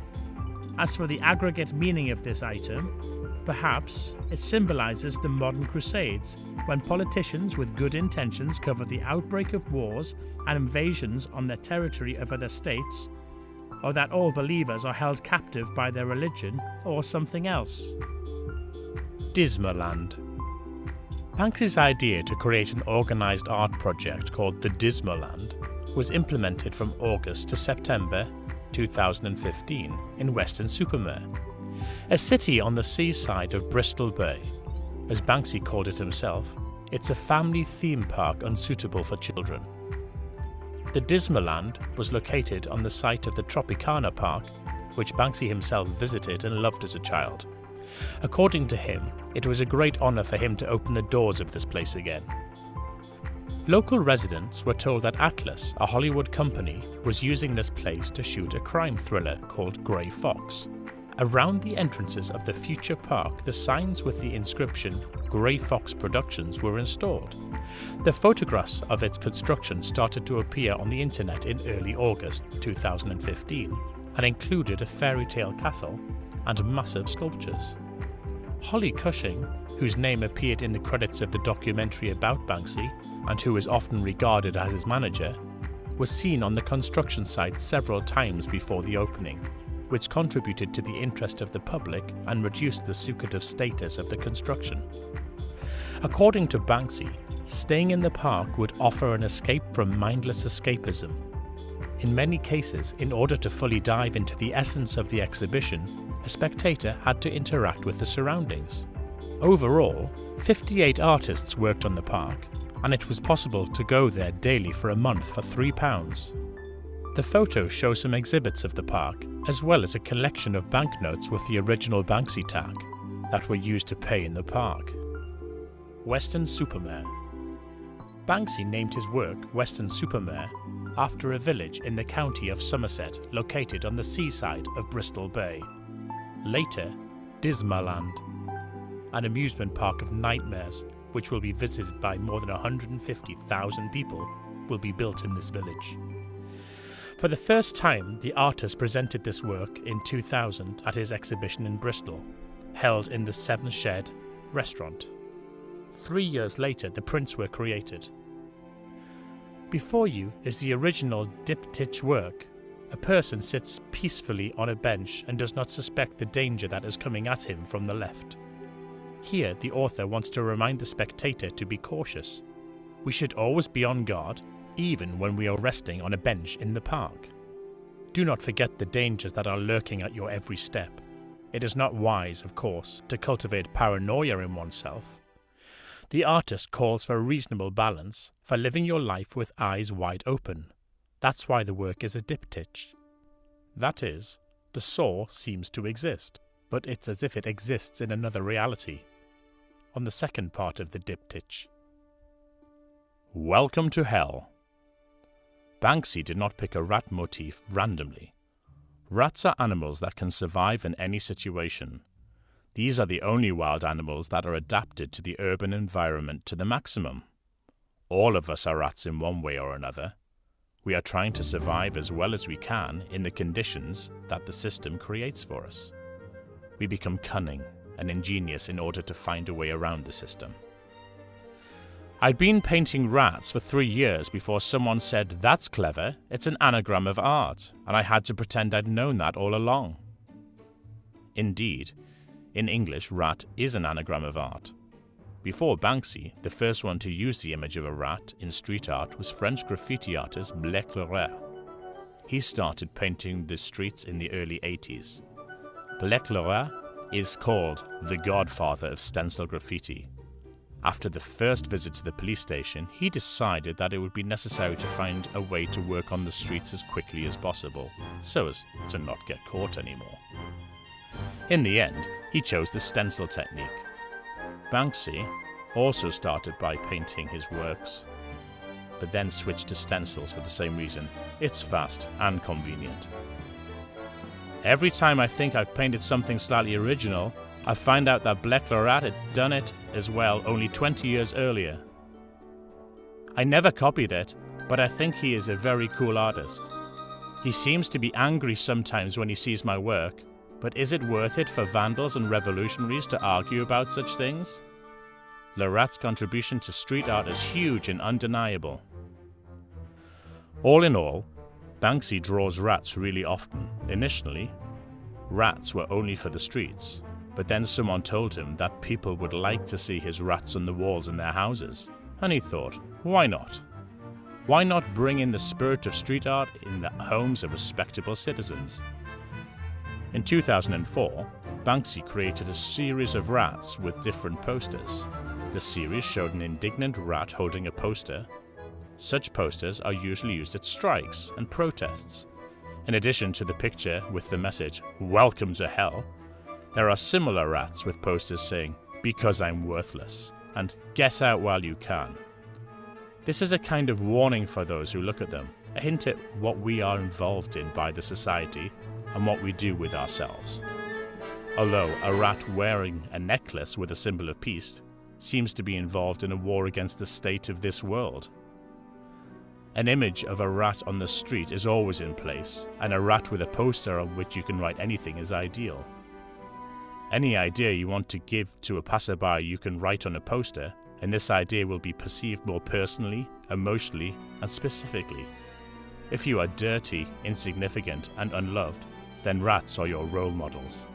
As for the aggregate meaning of this item, perhaps it symbolises the modern Crusades, when politicians with good intentions cover the outbreak of wars and invasions on the territory of other states, or that all believers are held captive by their religion, or something else. Dismaland. Banksy's idea to create an organised art project called the Dismaland was implemented from August to September 2015 in Weston-super-Mare, a city on the seaside of Bristol Bay. As Banksy called it himself, it's a family theme park unsuitable for children. The Dismaland was located on the site of the Tropicana Park, which Banksy himself visited and loved as a child. According to him, it was a great honour for him to open the doors of this place again. Local residents were told that Atlas, a Hollywood company, was using this place to shoot a crime thriller called Grey Fox. Around the entrances of the future park, the signs with the inscription Grey Fox Productions were installed. The photographs of its construction started to appear on the internet in early August 2015 and included a fairy tale castle and massive sculptures. Holly Cushing, whose name appeared in the credits of the documentary about Banksy and who is often regarded as his manager, was seen on the construction site several times before the opening, which contributed to the interest of the public and reduced the secretive status of the construction. According to Banksy, staying in the park would offer an escape from mindless escapism. In many cases, in order to fully dive into the essence of the exhibition, a spectator had to interact with the surroundings. Overall, 58 artists worked on the park, and it was possible to go there daily for a month for £3. The photos show some exhibits of the park, as well as a collection of banknotes with the original Banksy tag that were used to pay in the park. Weston-super-Mare. Banksy named his work Weston-super-Mare after a village in the county of Somerset located on the seaside of Bristol Bay. Later, Dismaland, an amusement park of nightmares which will be visited by more than 150,000 people, will be built in this village. For the first time, the artist presented this work in 2000 at his exhibition in Bristol, held in the Seven Shed restaurant. 3 years later, the prints were created. Before you is the original diptych work. A person sits peacefully on a bench and does not suspect the danger that is coming at him from the left. Here, the author wants to remind the spectator to be cautious. We should always be on guard, even when we are resting on a bench in the park. Do not forget the dangers that are lurking at your every step. It is not wise, of course, to cultivate paranoia in oneself. The artist calls for a reasonable balance, for living your life with eyes wide open. That's why the work is a diptych. That is, the saw seems to exist, but it's as if it exists in another reality. On the second part of the diptych. Welcome to Hell. Banksy did not pick a rat motif randomly. Rats are animals that can survive in any situation. These are the only wild animals that are adapted to the urban environment to the maximum. All of us are rats in one way or another. We are trying to survive as well as we can in the conditions that the system creates for us. We become cunning and ingenious in order to find a way around the system. I'd been painting rats for 3 years before someone said, "That's clever, it's an anagram of art," and I had to pretend I'd known that all along. Indeed, in English, rat is an anagram of art. Before Banksy, the first one to use the image of a rat in street art was French graffiti artist Blake Leroy. He started painting the streets in the early 80s. Blake Leroy is called the godfather of stencil graffiti. After the first visit to the police station, he decided that it would be necessary to find a way to work on the streets as quickly as possible, so as to not get caught anymore. In the end, he chose the stencil technique. Banksy also started by painting his works, but then switched to stencils for the same reason. It's fast and convenient. Every time I think I've painted something slightly original, I find out that Blake Leroy had done it as well only 20 years earlier. I never copied it, but I think he is a very cool artist. He seems to be angry sometimes when he sees my work, But is it worth it for vandals and revolutionaries to argue about such things? Le Rat's contribution to street art is huge and undeniable. All in all, Banksy draws rats really often. Initially, rats were only for the streets, but then someone told him that people would like to see his rats on the walls in their houses, and he thought, why not? Why not bring in the spirit of street art in the homes of respectable citizens? In 2004, Banksy created a series of rats with different posters. The series showed an indignant rat holding a poster. Such posters are usually used at strikes and protests. In addition to the picture with the message, "Welcome to Hell," there are similar rats with posters saying, "Because I'm worthless," and "Get out while you can." This is a kind of warning for those who look at them, a hint at what we are involved in by the society and what we do with ourselves. Although a rat wearing a necklace with a symbol of peace seems to be involved in a war against the state of this world. An image of a rat on the street is always in place, and a rat with a poster on which you can write anything is ideal. Any idea you want to give to a passerby you can write on a poster, and this idea will be perceived more personally, emotionally, and specifically. If you are dirty, insignificant, and unloved, then rats are your role models.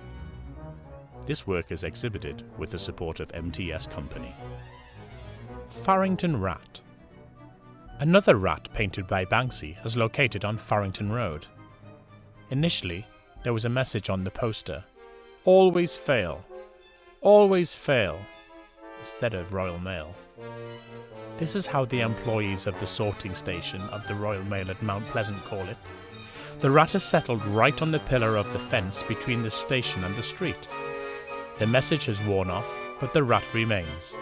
This work is exhibited with the support of MTS Company. Farrington Rat. Another rat painted by Banksy is located on Farrington Road. Initially, there was a message on the poster, "Always fail, always fail," instead of Royal Mail. This is how the employees of the sorting station of the Royal Mail at Mount Pleasant call it. The rat is settled right on the pillar of the fence between the station and the street. The message has worn off, but the rat remains.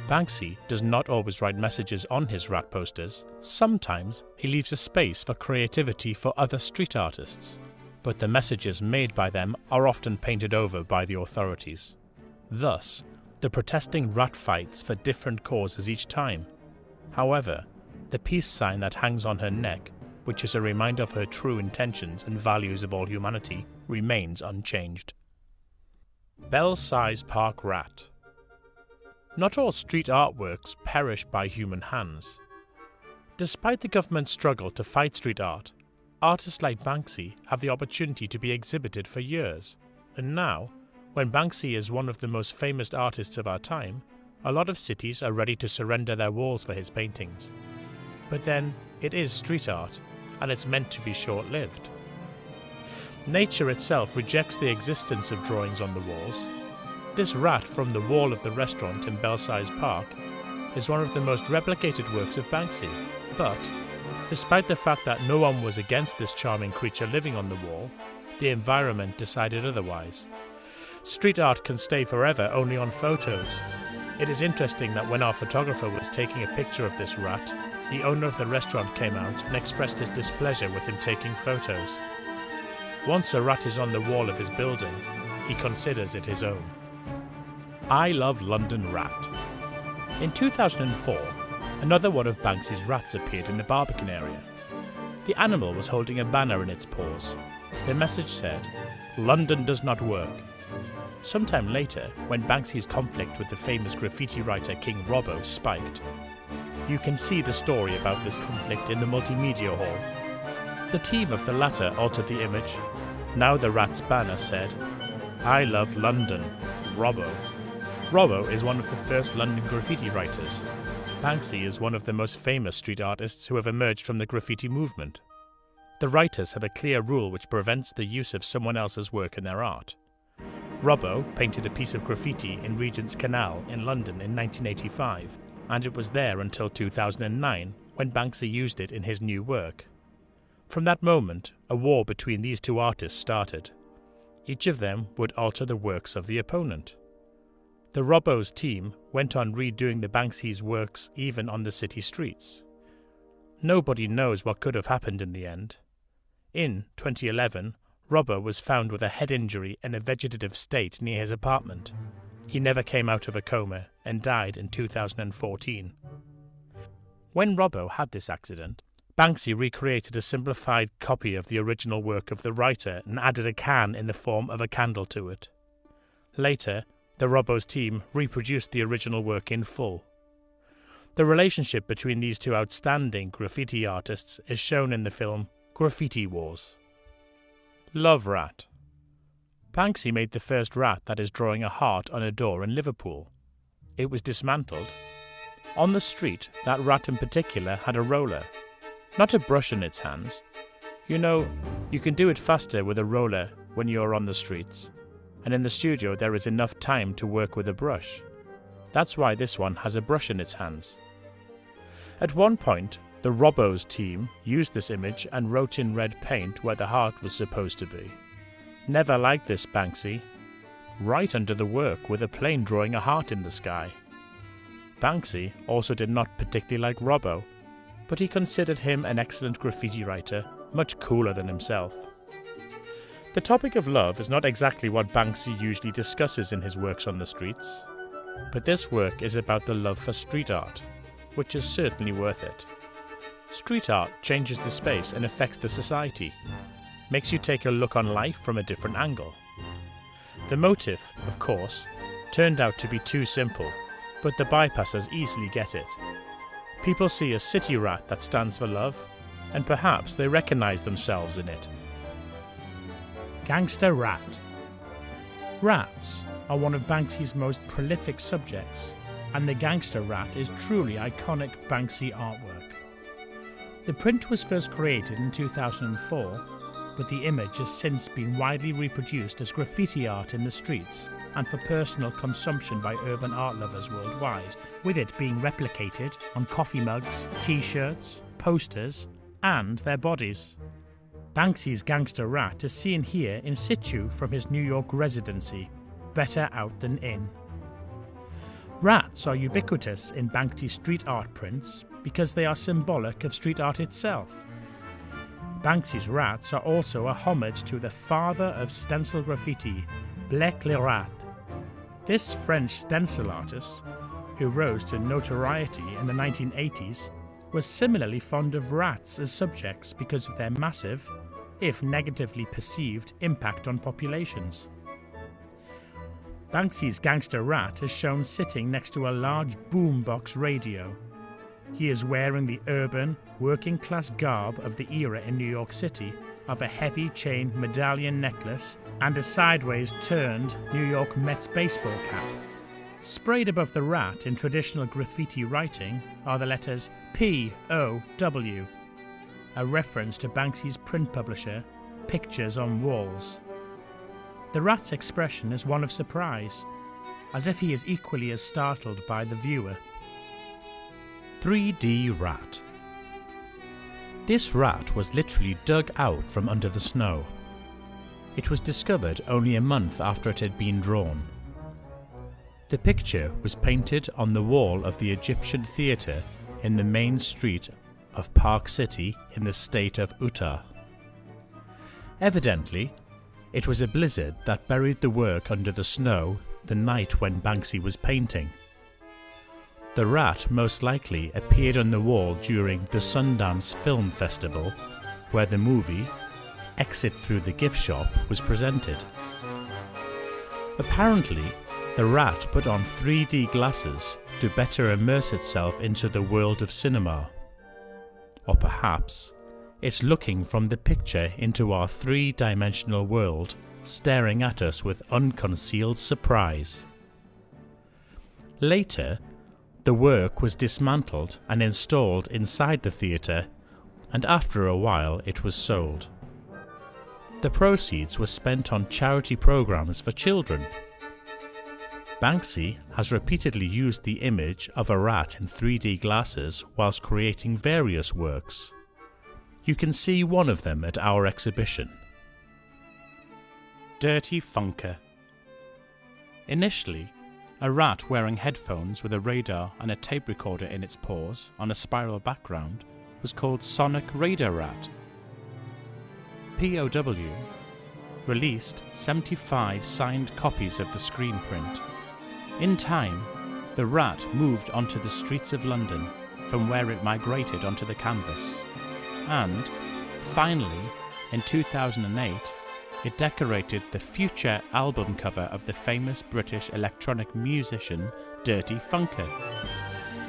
Banksy does not always write messages on his rat posters. Sometimes he leaves a space for creativity for other street artists, but the messages made by them are often painted over by the authorities. Thus, the protesting rat fights for different causes each time. However, the peace sign that hangs on her neck, which is a reminder of her true intentions and values of all humanity, remains unchanged. Belsize Park Rat. Not all street artworks perish by human hands. Despite the government's struggle to fight street art, artists like Banksy have the opportunity to be exhibited for years. And now, when Banksy is one of the most famous artists of our time, a lot of cities are ready to surrender their walls for his paintings. But then, it is street art, and it's meant to be short-lived. Nature itself rejects the existence of drawings on the walls. This rat from the wall of the restaurant in Belsize Park is one of the most replicated works of Banksy. But, despite the fact that no one was against this charming creature living on the wall, the environment decided otherwise. Street art can stay forever only on photos. It is interesting that when our photographer was taking a picture of this rat, the owner of the restaurant came out and expressed his displeasure with him taking photos. Once a rat is on the wall of his building, he considers it his own. I Love London Rat. In 2004, another one of Banksy's rats appeared in the Barbican area. The animal was holding a banner in its paws. The message said, "London does not work." Sometime later, when Banksy's conflict with the famous graffiti writer King Robbo spiked, you can see the story about this conflict in the multimedia hall. The team of the latter altered the image. Now the rat's banner said, "I love London, Robbo." Robbo is one of the first London graffiti writers. Banksy is one of the most famous street artists who have emerged from the graffiti movement. The writers have a clear rule which prevents the use of someone else's work in their art. Robbo painted a piece of graffiti in Regent's Canal in London in 1985, and it was there until 2009 when Banksy used it in his new work. From that moment, a war between these two artists started. Each of them would alter the works of the opponent. The Robbo's team went on redoing the Banksy's works even on the city streets. Nobody knows what could have happened in the end. In 2011, Robbo was found with a head injury in a vegetative state near his apartment. He never came out of a coma and died in 2014. When Robbo had this accident, Banksy recreated a simplified copy of the original work of the writer and added a can in the form of a candle to it. Later, the Robbo's team reproduced the original work in full. The relationship between these two outstanding graffiti artists is shown in the film Graffiti Wars. Love Rat. Banksy made the first rat that is drawing a heart on a door in Liverpool. It was dismantled. On the street, that rat in particular had a roller, not a brush in its hands. You know, you can do it faster with a roller when you are on the streets, and in the studio there is enough time to work with a brush. That's why this one has a brush in its hands. At one point, the Robbo's team used this image and wrote in red paint where the heart was supposed to be. Never liked this, Banksy. Right under the work with a plane drawing a heart in the sky. Banksy also did not particularly like Robbo, but he considered him an excellent graffiti writer, much cooler than himself. The topic of love is not exactly what Banksy usually discusses in his works on the streets, but this work is about the love for street art, which is certainly worth it. Street art changes the space and affects the society, makes you take a look on life from a different angle. The motive, of course, turned out to be too simple, but the bypassers easily get it. People see a city rat that stands for love, and perhaps they recognize themselves in it. Gangster rat. Rats are one of Banksy's most prolific subjects, and the gangster rat is truly iconic Banksy artwork. The print was first created in 2004, but the image has since been widely reproduced as graffiti art in the streets and for personal consumption by urban art lovers worldwide, with it being replicated on coffee mugs, t-shirts, posters, and their bodies. Banksy's gangster rat is seen here in situ from his New York residency, better out than in. Rats are ubiquitous in Banksy street art prints because they are symbolic of street art itself. Banksy's rats are also a homage to the father of stencil graffiti, Blake Le Rat. This French stencil artist, who rose to notoriety in the 1980s, was similarly fond of rats as subjects because of their massive, if negatively perceived, impact on populations. Banksy's gangster rat is shown sitting next to a large boombox radio. He is wearing the urban, working-class garb of the era in New York City of a heavy chain medallion necklace and a sideways-turned New York Mets baseball cap. Sprayed above the rat in traditional graffiti writing are the letters P-O-W, a reference to Banksy's print publisher, Pictures on Walls. The rat's expression is one of surprise, as if he is equally as startled by the viewer. 3D rat. This rat was literally dug out from under the snow. It was discovered only a month after it had been drawn. The picture was painted on the wall of the Egyptian Theatre in the main street of Park City in the state of Utah. Evidently, it was a blizzard that buried the work under the snow the night when Banksy was painting. The rat most likely appeared on the wall during the Sundance Film Festival, where the movie Exit Through the Gift Shop was presented. Apparently, the rat put on 3D glasses to better immerse itself into the world of cinema. Or perhaps it's looking from the picture into our three-dimensional world, staring at us with unconcealed surprise. Later, the work was dismantled and installed inside the theatre, and after a while it was sold. The proceeds were spent on charity programs for children. Banksy has repeatedly used the image of a rat in 3D glasses whilst creating various works. You can see one of them at our exhibition. Dirty Funker. Initially, a rat wearing headphones with a radar and a tape recorder in its paws on a spiral background was called Sonic Radar Rat. POW released 75 signed copies of the screen print. In time, the rat moved onto the streets of London, from where it migrated onto the canvas. and, finally, in 2008, it decorated the future album cover of the famous British electronic musician Dirty Funker.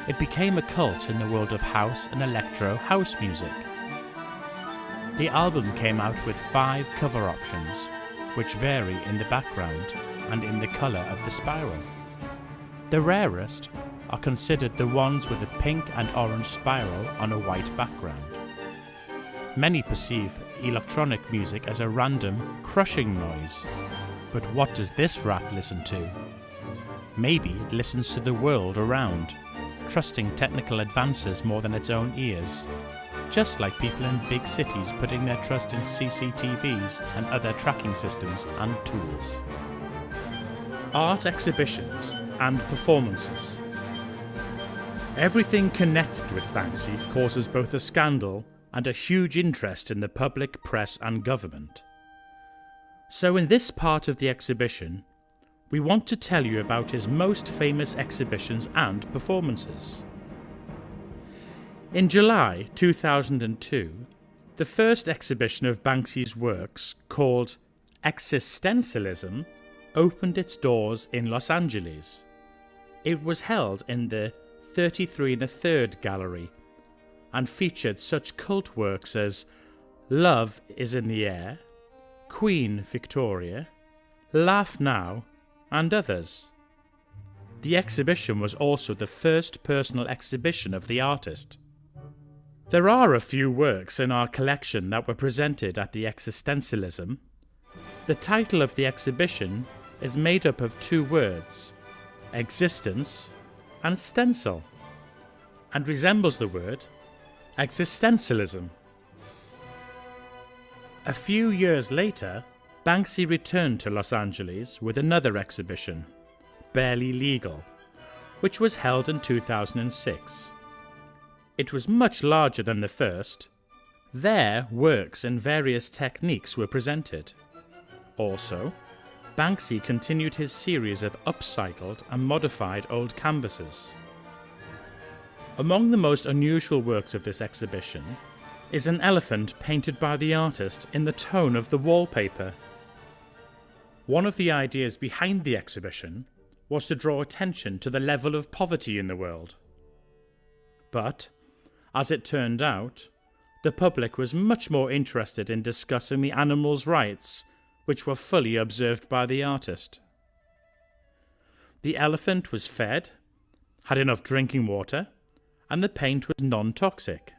It became a cult in the world of house and electro house music. The album came out with 5 cover options, which vary in the background and in the colour of the spiral. The rarest are considered the ones with a pink and orange spiral on a white background. Many perceive electronic music as a random, crushing noise. But what does this rat listen to? Maybe it listens to the world around, trusting technical advances more than its own ears, just like people in big cities putting their trust in CCTVs and other tracking systems and tools. Art exhibitions and performances. Everything connected with Banksy causes both a scandal and a huge interest in the public, press and government. So in this part of the exhibition, we want to tell you about his most famous exhibitions and performances. In July 2002, the first exhibition of Banksy's works, called Existentialism, opened its doors in Los Angeles. It was held in the 33 1/3 Gallery and featured such cult works as Love is in the Air, Queen Victoria, Laugh Now, and others. The exhibition was also the first personal exhibition of the artist. There are a few works in our collection that were presented at the Existentialism. The title of the exhibition is made up of 2 words, existence and stencil, and resembles the word existentialism. A few years later, Banksy returned to Los Angeles with another exhibition, Barely Legal, which was held in 2006. It was much larger than the first. There, works and various techniques were presented. Also, Banksy continued his series of upcycled and modified old canvases. Among the most unusual works of this exhibition is an elephant painted by the artist in the tone of the wallpaper. One of the ideas behind the exhibition was to draw attention to the level of poverty in the world. But, as it turned out, the public was much more interested in discussing the animals' rights, which were fully observed by the artist. The elephant was fed, had enough drinking water, and the paint was non-toxic.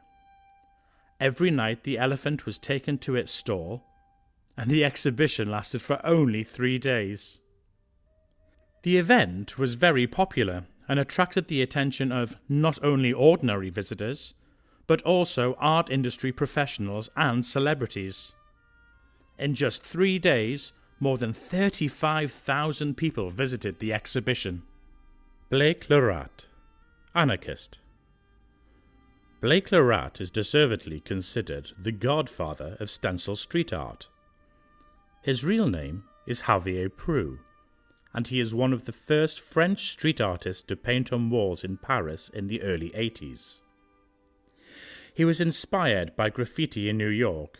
Every night the elephant was taken to its stall, and the exhibition lasted for only 3 days. The event was very popular and attracted the attention of not only ordinary visitors, but also art industry professionals and celebrities. In just 3 days, more than 35,000 people visited the exhibition. Blake Lerat, anarchist. Blake Lerat is deservedly considered the godfather of stencil street art. His real name is Javier Prou, and he is one of the first French street artists to paint on walls in Paris in the early 80s. He was inspired by graffiti in New York,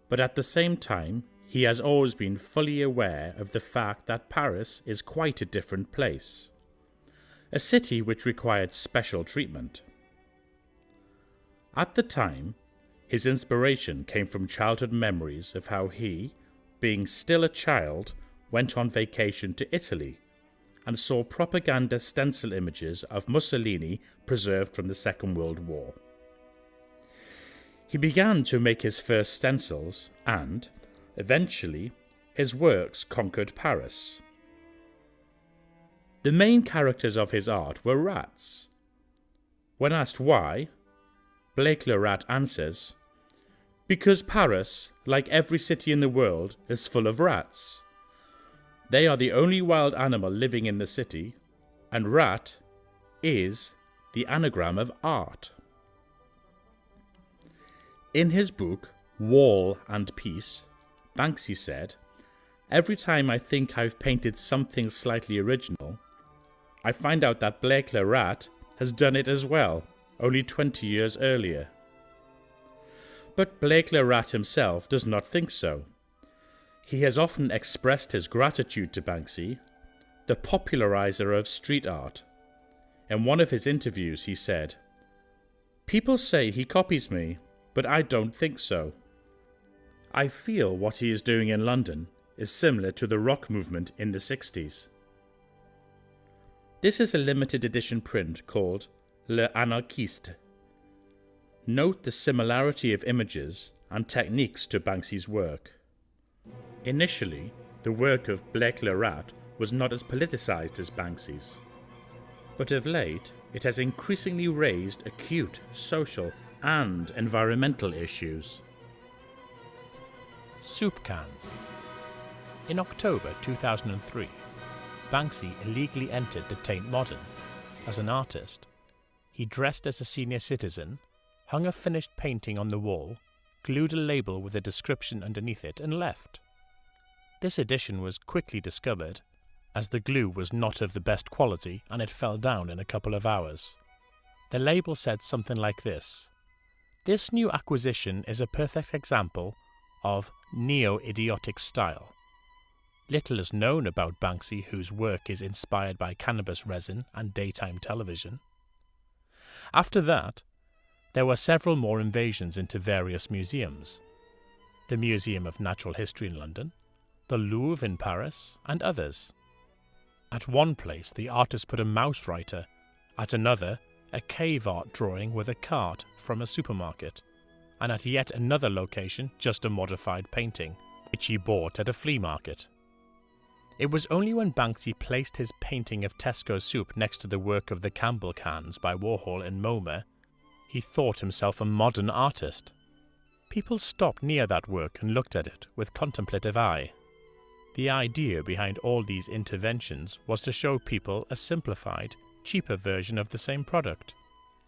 but at the same time, he has always been fully aware of the fact that Paris is quite a different place, a city which required special treatment. At the time, his inspiration came from childhood memories of how he, being still a child, went on vacation to Italy and saw propaganda stencil images of Mussolini preserved from the Second World War. He began to make his first stencils and, eventually, his works conquered Paris. The main characters of his art were rats. When asked why, Blake Lerat answers, "Because Paris, like every city in the world, is full of rats. They are the only wild animal living in the city, and rat is the anagram of art." In his book, Wall and Peace, Banksy said, "Every time I think I've painted something slightly original, I find out that Blake Lerat has done it as well, only 20 years earlier." But Blake le Rat himself does not think so. He has often expressed his gratitude to Banksy, the popularizer of street art. In one of his interviews he said, "People say he copies me, but I don't think so. I feel what he is doing in London is similar to the rock movement in the 60s. This is a limited edition print called Le Anarchiste. Note the similarity of images and techniques to Banksy's work. Initially, the work of Blake le Rat was not as politicized as Banksy's, but of late it has increasingly raised acute social and environmental issues." Soup cans. In October 2003, Banksy illegally entered the Tate Modern as an artist. He dressed as a senior citizen, hung a finished painting on the wall, glued a label with a description underneath it, and left. This edition was quickly discovered, as the glue was not of the best quality and it fell down in a couple of hours. The label said something like this: "This new acquisition is a perfect example of neo-idiotic style." Little is known about Banksy, whose work is inspired by cannabis resin and daytime television. After that, there were several more invasions into various museums: the Museum of Natural History in London, the Louvre in Paris, and others. At one place, the artist put a mouse writer, at another, a cave art drawing with a cart from a supermarket, and at yet another location, just a modified painting, which he bought at a flea market. It was only when Banksy placed his painting of Tesco soup next to the work of the Campbell cans by Warhol in MoMA, he thought himself a modern artist. People stopped near that work and looked at it with contemplative eye. The idea behind all these interventions was to show people a simplified, cheaper version of the same product.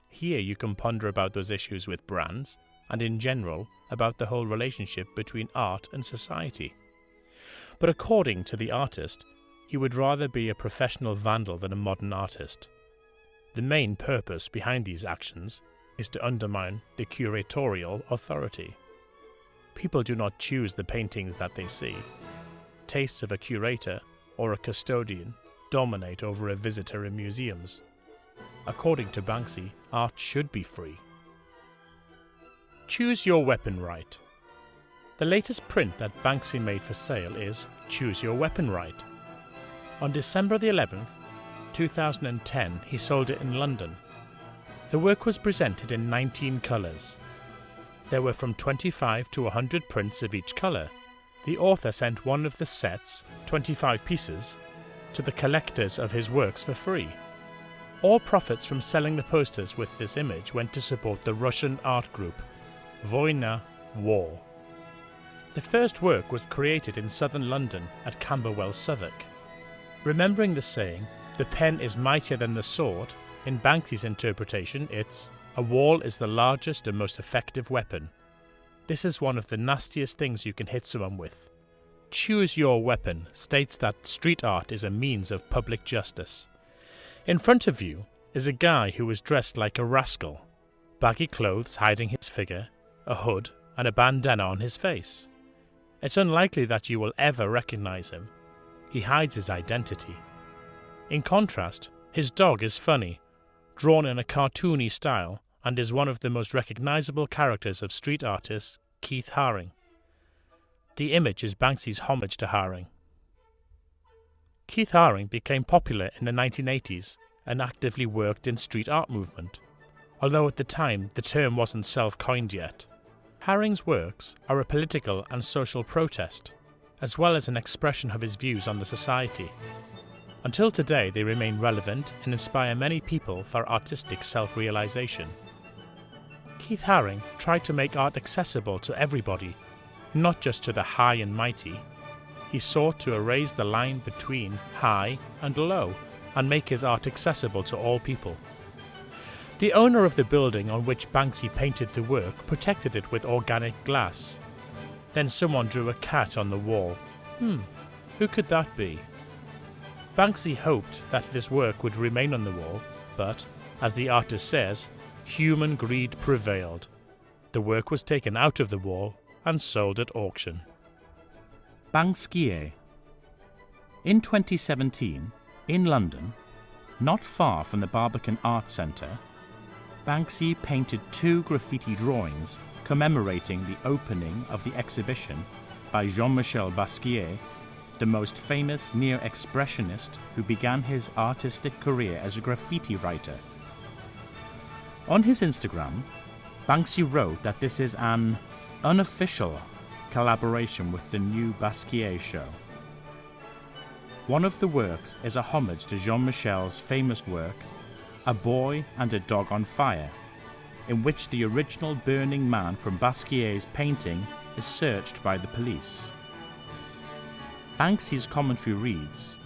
Here you can ponder about those issues with brands, and in general about the whole relationship between art and society. But according to the artist, he would rather be a professional vandal than a modern artist. The main purpose behind these actions is to undermine the curatorial authority. People do not choose the paintings that they see. Tastes of a curator or a custodian dominate over a visitor in museums. According to Banksy, art should be free. Choose your weapon right. The latest print that Banksy made for sale is Choose Your Weapon Right. On December the 11th, 2010, he sold it in London. The work was presented in 19 colours. There were from 25 to 100 prints of each colour. The author sent one of the sets, 25 pieces, to the collectors of his works for free. All profits from selling the posters with this image went to support the Russian art group Voyna War. The first work was created in southern London at Camberwell, Southwark. Remembering the saying, "The pen is mightier than the sword," in Banksy's interpretation it's, "A wall is the largest and most effective weapon." This is one of the nastiest things you can hit someone with. Choose Your Weapon states that street art is a means of public justice. In front of you is a guy who is dressed like a rascal, baggy clothes hiding his figure, a hood, and a bandana on his face. It's unlikely that you will ever recognize him. He hides his identity. In contrast, his dog is funny, drawn in a cartoony style, and is one of the most recognizable characters of street artist Keith Haring. The image is Banksy's homage to Haring. Keith Haring became popular in the 1980s and actively worked in street art movement, although at the time the term wasn't self-coined yet. Haring's works are a political and social protest, as well as an expression of his views on the society. Until today they remain relevant and inspire many people for artistic self-realization. Keith Haring tried to make art accessible to everybody, not just to the high and mighty. He sought to erase the line between high and low and make his art accessible to all people. The owner of the building on which Banksy painted the work protected it with organic glass. Then someone drew a cat on the wall. Who could that be? Banksy hoped that this work would remain on the wall, but, as the artist says, human greed prevailed. The work was taken out of the wall and sold at auction. Banksy. In 2017, in London, not far from the Barbican Art Centre, Banksy painted 2 graffiti drawings commemorating the opening of the exhibition by Jean-Michel Basquiat, the most famous neo-expressionist who began his artistic career as a graffiti writer. On his Instagram, Banksy wrote that this is an unofficial collaboration with the new Basquiat show. One of the works is a homage to Jean-Michel's famous work, A Boy and a Dog on Fire, in which the original Burning Man from Basquiat's painting is searched by the police. Banksy's commentary reads,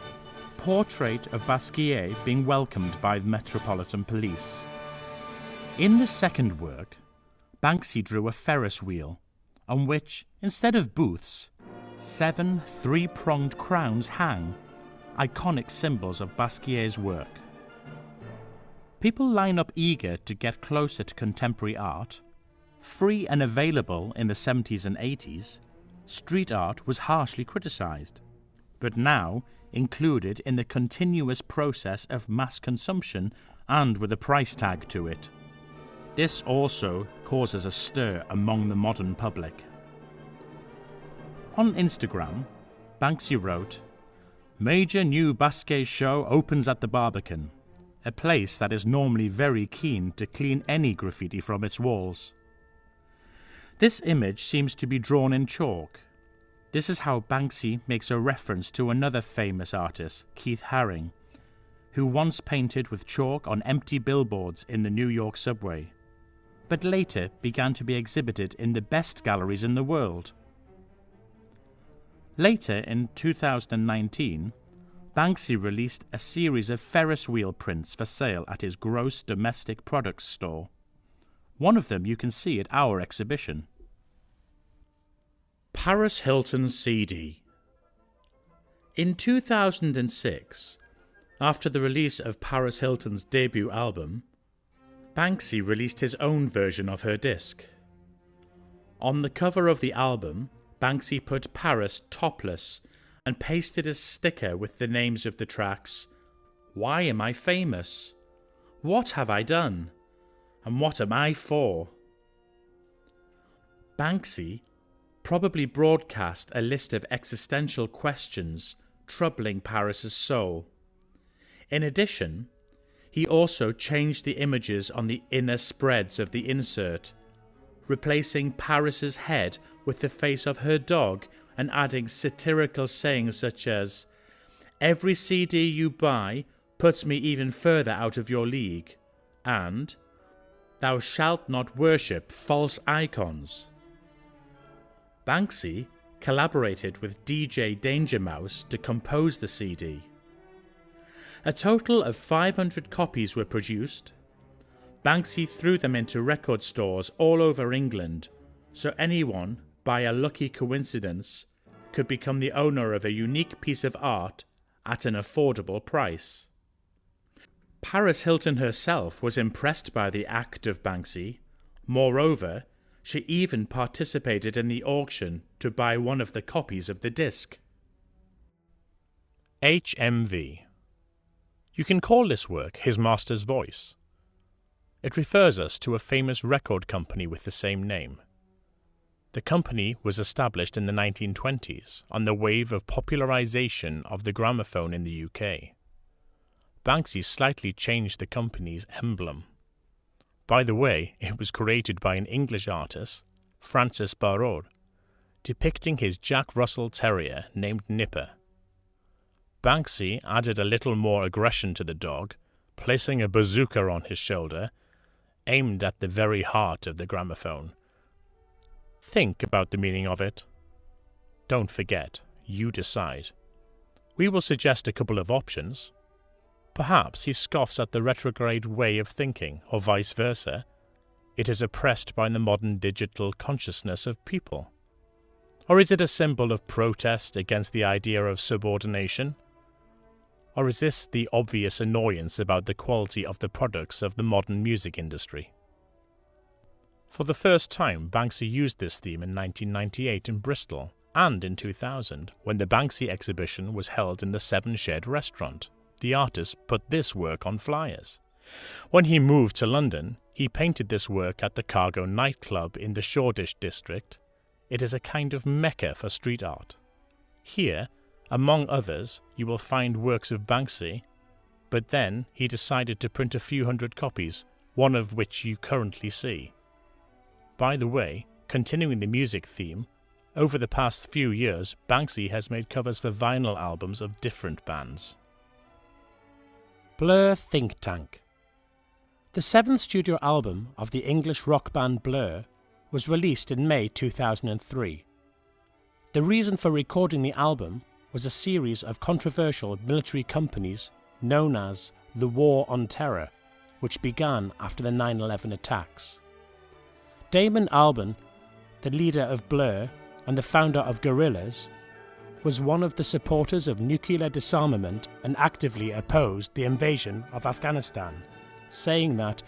"Portrait of Basquiat being welcomed by the Metropolitan Police." In the second work, Banksy drew a Ferris wheel, on which, instead of booths, 7 3-pronged crowns hang, iconic symbols of Basquiat's work. People line up eager to get closer to contemporary art. Free and available in the 70s and 80s, street art was harshly criticized, but now included in the continuous process of mass consumption and with a price tag to it. This also causes a stir among the modern public. On Instagram, Banksy wrote, "Major new Basquiat show opens at the Barbican, a place that is normally very keen to clean any graffiti from its walls." This image seems to be drawn in chalk. This is how Banksy makes a reference to another famous artist, Keith Haring, who once painted with chalk on empty billboards in the New York subway, but later began to be exhibited in the best galleries in the world. Later in 2019, Banksy released a series of Ferris wheel prints for sale at his gross domestic products store. One of them you can see at our exhibition. Paris Hilton's CD. In 2006, after the release of Paris Hilton's debut album, Banksy released his own version of her disc. On the cover of the album, Banksy put Paris topless and pasted a sticker with the names of the tracks "Why Am I Famous?", "What Have I Done?" and "What Am I For?". Banksy probably broadcast a list of existential questions troubling Paris's soul. In addition, he also changed the images on the inner spreads of the insert, replacing Paris's head with the face of her dog and adding satirical sayings such as, "Every CD you buy puts me even further out of your league," and "Thou shalt not worship false icons." Banksy collaborated with DJ Danger Mouse to compose the CD. A total of 500 copies were produced. Banksy threw them into record stores all over England, so anyone, by a lucky coincidence, could become the owner of a unique piece of art at an affordable price. Paris Hilton herself was impressed by the act of Banksy. Moreover, she even participated in the auction to buy one of the copies of the disc. HMV. You can call this work His Master's Voice. It refers us to a famous record company with the same name. The company was established in the 1920s on the wave of popularization of the gramophone in the UK. Banksy slightly changed the company's emblem. By the way, it was created by an English artist, Francis Barraud, depicting his Jack Russell Terrier named Nipper. Banksy added a little more aggression to the dog, placing a bazooka on his shoulder, aimed at the very heart of the gramophone. Think about the meaning of it. Don't forget, you decide. We will suggest a couple of options. Perhaps he scoffs at the retrograde way of thinking, or vice versa. It is oppressed by the modern digital consciousness of people. Or is it a symbol of protest against the idea of subordination? Or is this the obvious annoyance about the quality of the products of the modern music industry? For the first time, Banksy used this theme in 1998 in Bristol, and in 2000, when the Banksy exhibition was held in the Seven Shed restaurant. The artist put this work on flyers. When he moved to London, he painted this work at the Cargo nightclub in the Shoreditch district. It is a kind of mecca for street art. Here, among others, you will find works of Banksy, but then he decided to print a few hundred copies, one of which you currently see. By the way, continuing the music theme, over the past few years, Banksy has made covers for vinyl albums of different bands. Blur Think Tank. The seventh studio album of the English rock band Blur was released in May 2003. The reason for recording the album was a series of controversial military companies known as the War on Terror, which began after the 9/11 attacks. Damon Albarn, the leader of Blur and the founder of Gorillaz, was one of the supporters of nuclear disarmament and actively opposed the invasion of Afghanistan, saying that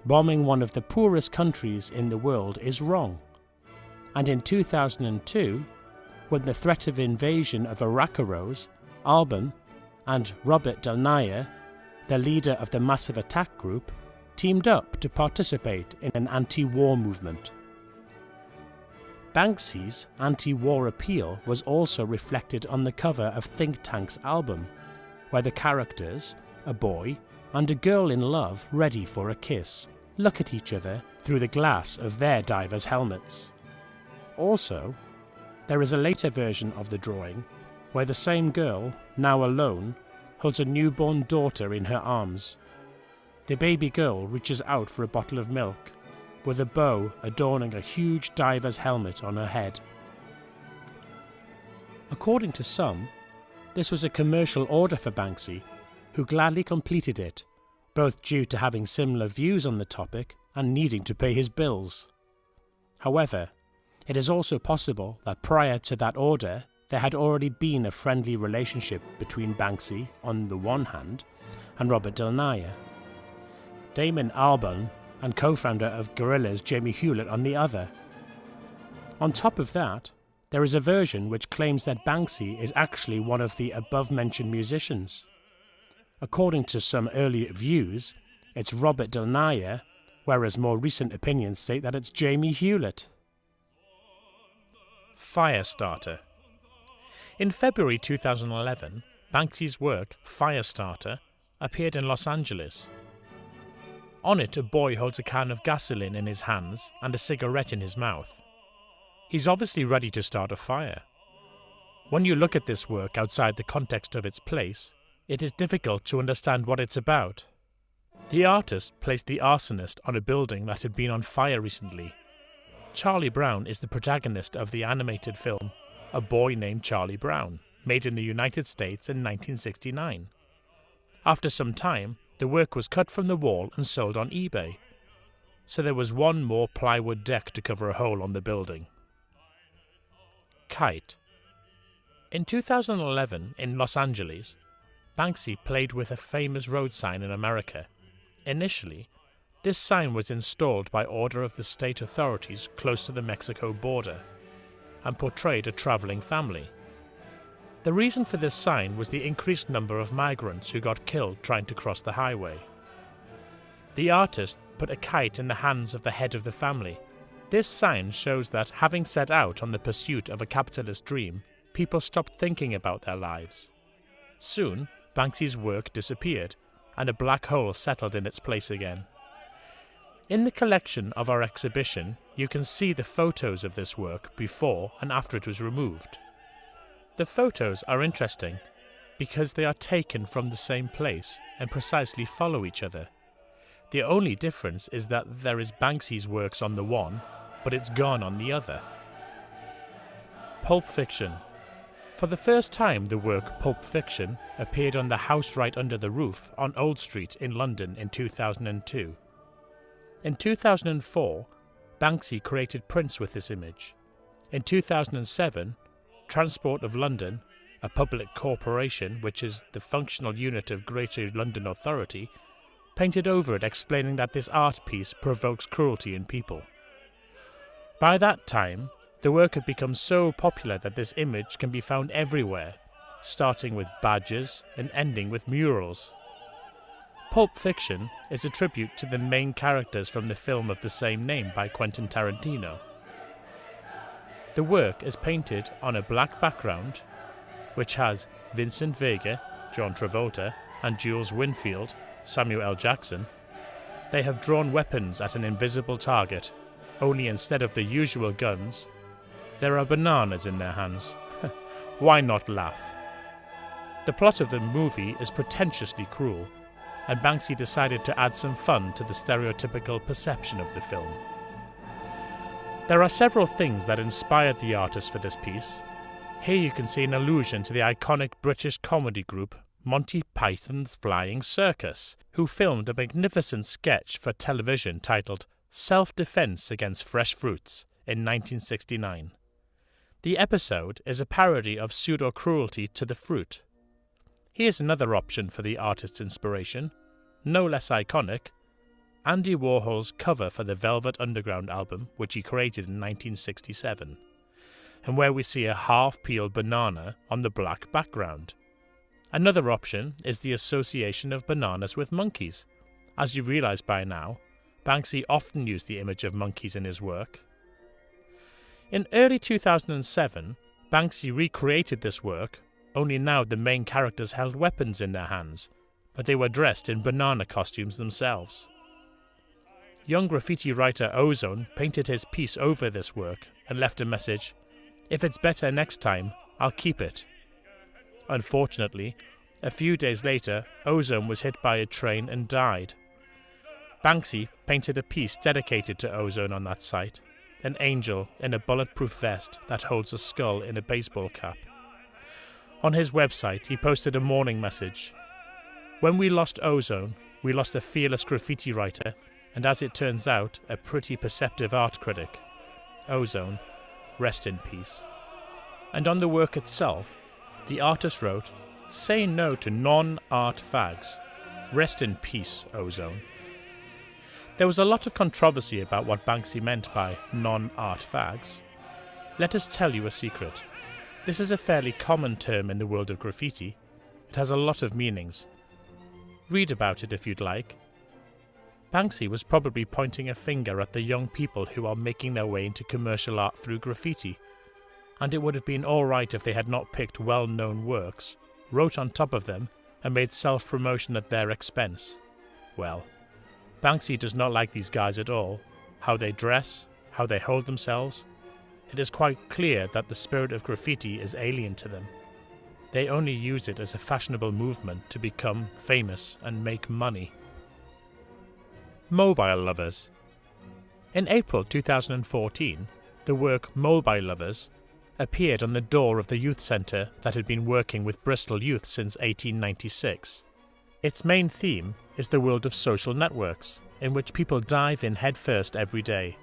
bombing one of the poorest countries in the world is wrong. And in 2002, when the threat of invasion of Iraq arose, Albarn and Robert Del Nair, the leader of the Massive Attack Group, teamed up to participate in an anti-war movement. Banksy's anti-war appeal was also reflected on the cover of Think Tank's album, where the characters, a boy and a girl in love ready for a kiss, look at each other through the glass of their divers' helmets. Also, there is a later version of the drawing where the same girl, now alone, holds a newborn daughter in her arms. The baby girl reaches out for a bottle of milk, with a bow adorning a huge diver's helmet on her head. According to some, this was a commercial order for Banksy, who gladly completed it, both due to having similar views on the topic and needing to pay his bills. However, it is also possible that prior to that order, there had already been a friendly relationship between Banksy on the one hand and Robert Del Nair. Damon Albarn and co-founder of Gorillaz Jamie Hewlett on the other. On top of that, there is a version which claims that Banksy is actually one of the above-mentioned musicians. According to some early views, it's Robert Del Nair, whereas more recent opinions state that it's Jamie Hewlett. Firestarter. In February 2011, Banksy's work, Firestarter, appeared in Los Angeles. On it, a boy holds a can of gasoline in his hands and a cigarette in his mouth. He's obviously ready to start a fire. When you look at this work outside the context of its place, it is difficult to understand what it's about. The artist placed the arsonist on a building that had been on fire recently. Charlie Brown is the protagonist of the animated film A Boy Named Charlie Brown, made in the United States in 1969. After some time, the work was cut from the wall and sold on eBay, so there was one more plywood deck to cover a hole on the building. Kite. In 2011, in Los Angeles, Banksy played with a famous road sign in America. Initially, this sign was installed by order of the state authorities close to the Mexico border and portrayed a traveling family. The reason for this sign was the increased number of migrants who got killed trying to cross the highway. The artist put a kite in the hands of the head of the family. This sign shows that, having set out on the pursuit of a capitalist dream, people stopped thinking about their lives. Soon, Banksy's work disappeared, and a black hole settled in its place again. In the collection of our exhibition, you can see the photos of this work before and after it was removed. The photos are interesting because they are taken from the same place and precisely follow each other. The only difference is that there is Banksy's works on the one, but it's gone on the other. Pulp Fiction. For the first time, the work Pulp Fiction appeared on the house right under the roof on Old Street in London in 2002. In 2004, Banksy created prints with this image. In 2007, Transport of London, a public corporation which is the functional unit of Greater London Authority, painted over it explaining that this art piece provokes cruelty in people. By that time, the work had become so popular that this image can be found everywhere, starting with badges and ending with murals. Pulp Fiction is a tribute to the main characters from the film of the same name by Quentin Tarantino. The work is painted on a black background, which has Vincent Vega, John Travolta, and Jules Winfield, Samuel L. Jackson. They have drawn weapons at an invisible target, only instead of the usual guns, there are bananas in their hands. Why not laugh? The plot of the movie is pretentiously cruel, and Banksy decided to add some fun to the stereotypical perception of the film. There are several things that inspired the artist for this piece. Here you can see an allusion to the iconic British comedy group Monty Python's Flying Circus, who filmed a magnificent sketch for television titled Self-Defense Against Fresh Fruits in 1969. The episode is a parody of pseudo-cruelty to the fruit. Here's another option for the artist's inspiration, no less iconic, Andy Warhol's cover for the Velvet Underground album, which he created in 1967, and where we see a half-peeled banana on the black background. Another option is the association of bananas with monkeys. As you realise by now, Banksy often used the image of monkeys in his work. In early 2007, Banksy recreated this work, only now the main characters held weapons in their hands, but they were dressed in banana costumes themselves. Young graffiti writer Ozone painted his piece over this work and left a message, "If it's better next time, I'll keep it." Unfortunately, a few days later, Ozone was hit by a train and died. Banksy painted a piece dedicated to Ozone on that site, an angel in a bulletproof vest that holds a skull in a baseball cap. On his website, he posted a mourning message. "When we lost Ozone, we lost a fearless graffiti writer, and as it turns out, a pretty perceptive art critic. Ozone, rest in peace." And on the work itself, the artist wrote, "Say no to non-art fags. Rest in peace, Ozone." There was a lot of controversy about what Banksy meant by non-art fags. Let us tell you a secret. This is a fairly common term in the world of graffiti. It has a lot of meanings. Read about it if you'd like. Banksy was probably pointing a finger at the young people who are making their way into commercial art through graffiti, and it would have been alright if they had not picked well-known works, wrote on top of them, and made self-promotion at their expense. Well, Banksy does not like these guys at all, how they dress, how they hold themselves. It is quite clear that the spirit of graffiti is alien to them. They only use it as a fashionable movement to become famous and make money. Mobile Lovers. In April 2014, the work Mobile Lovers appeared on the door of the youth centre that had been working with Bristol youth since 1896. Its main theme is the world of social networks, in which people dive in headfirst every day.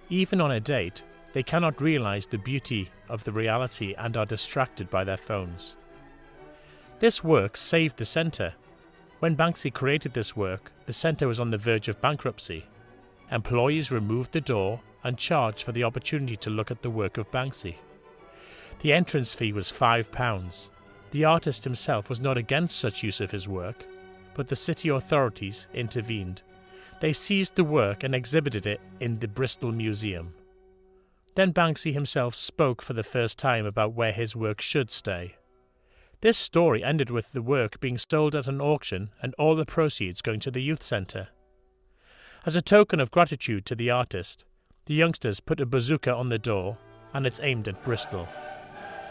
Even on a date, they cannot realise the beauty of the reality and are distracted by their phones. This work saved the centre. When Banksy created this work, the centre was on the verge of bankruptcy. Employees removed the door and charged for the opportunity to look at the work of Banksy. The entrance fee was £5. The artist himself was not against such use of his work, but the city authorities intervened. They seized the work and exhibited it in the Bristol Museum. Then Banksy himself spoke for the first time about where his work should stay. This story ended with the work being sold at an auction and all the proceeds going to the youth centre. As a token of gratitude to the artist, the youngsters put a bazooka on the door, and it's aimed at Bristol.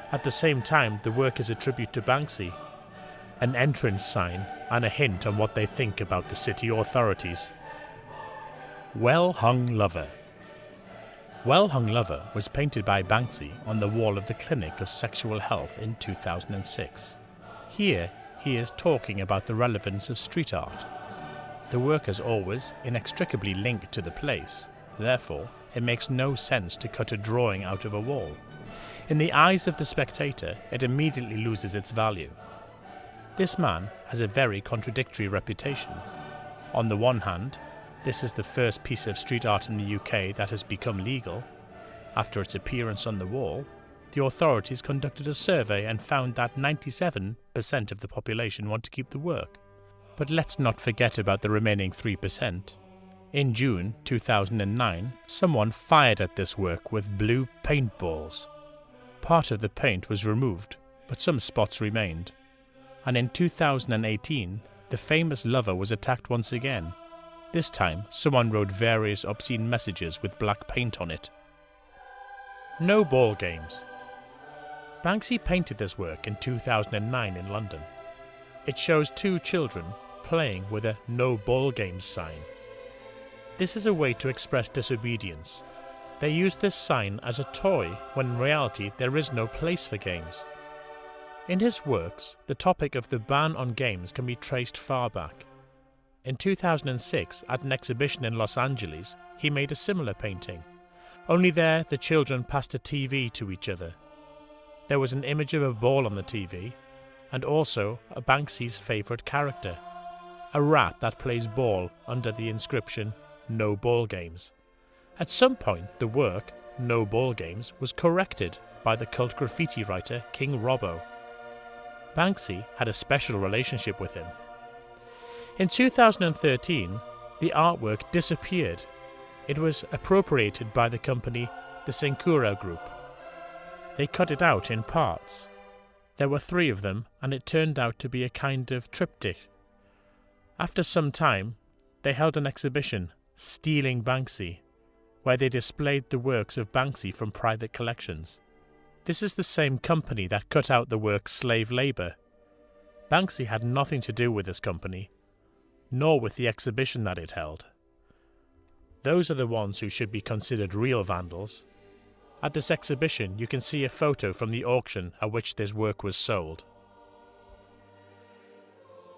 At the same time, the work is a tribute to Banksy, an entrance sign and a hint on what they think about the city authorities. Well Hung Lover. Well Hung Lover was painted by Banksy on the wall of the Clinic of Sexual Health in 2006. Here, he is talking about the relevance of street art. The work is always inextricably linked to the place, therefore it makes no sense to cut a drawing out of a wall. In the eyes of the spectator, it immediately loses its value. This man has a very contradictory reputation. On the one hand, This is the first piece of street art in the UK that has become legal. After its appearance on the wall, the authorities conducted a survey and found that 97% of the population want to keep the work. But let's not forget about the remaining 3%. In June 2009, someone fired at this work with blue paintballs. Part of the paint was removed, but some spots remained. And in 2018, the famous lover was attacked once again. This time, someone wrote various obscene messages with black paint on it. No ball games. Banksy painted this work in 2009 in London. It shows two children playing with a no ball games sign. This is a way to express disobedience. They use this sign as a toy when in reality there is no place for games. In his works, the topic of the ban on games can be traced far back. In 2006, at an exhibition in Los Angeles, he made a similar painting. Only there, the children passed a TV to each other. There was an image of a ball on the TV, and also a Banksy's favourite character, a rat that plays ball under the inscription, "No Ball Games." At some point, the work, "No Ball Games," was corrected by the cult graffiti writer King Robbo. Banksy had a special relationship with him. In 2013, the artwork disappeared. It was appropriated by the company the Cencura Group. They cut it out in parts. There were 3 of them, and it turned out to be a kind of triptych. After some time, they held an exhibition, Stealing Banksy, where they displayed the works of Banksy from private collections. This is the same company that cut out the work Slave Labour. Banksy had nothing to do with this company, nor with the exhibition that it held. Those are the ones who should be considered real vandals. At this exhibition, you can see a photo from the auction at which this work was sold.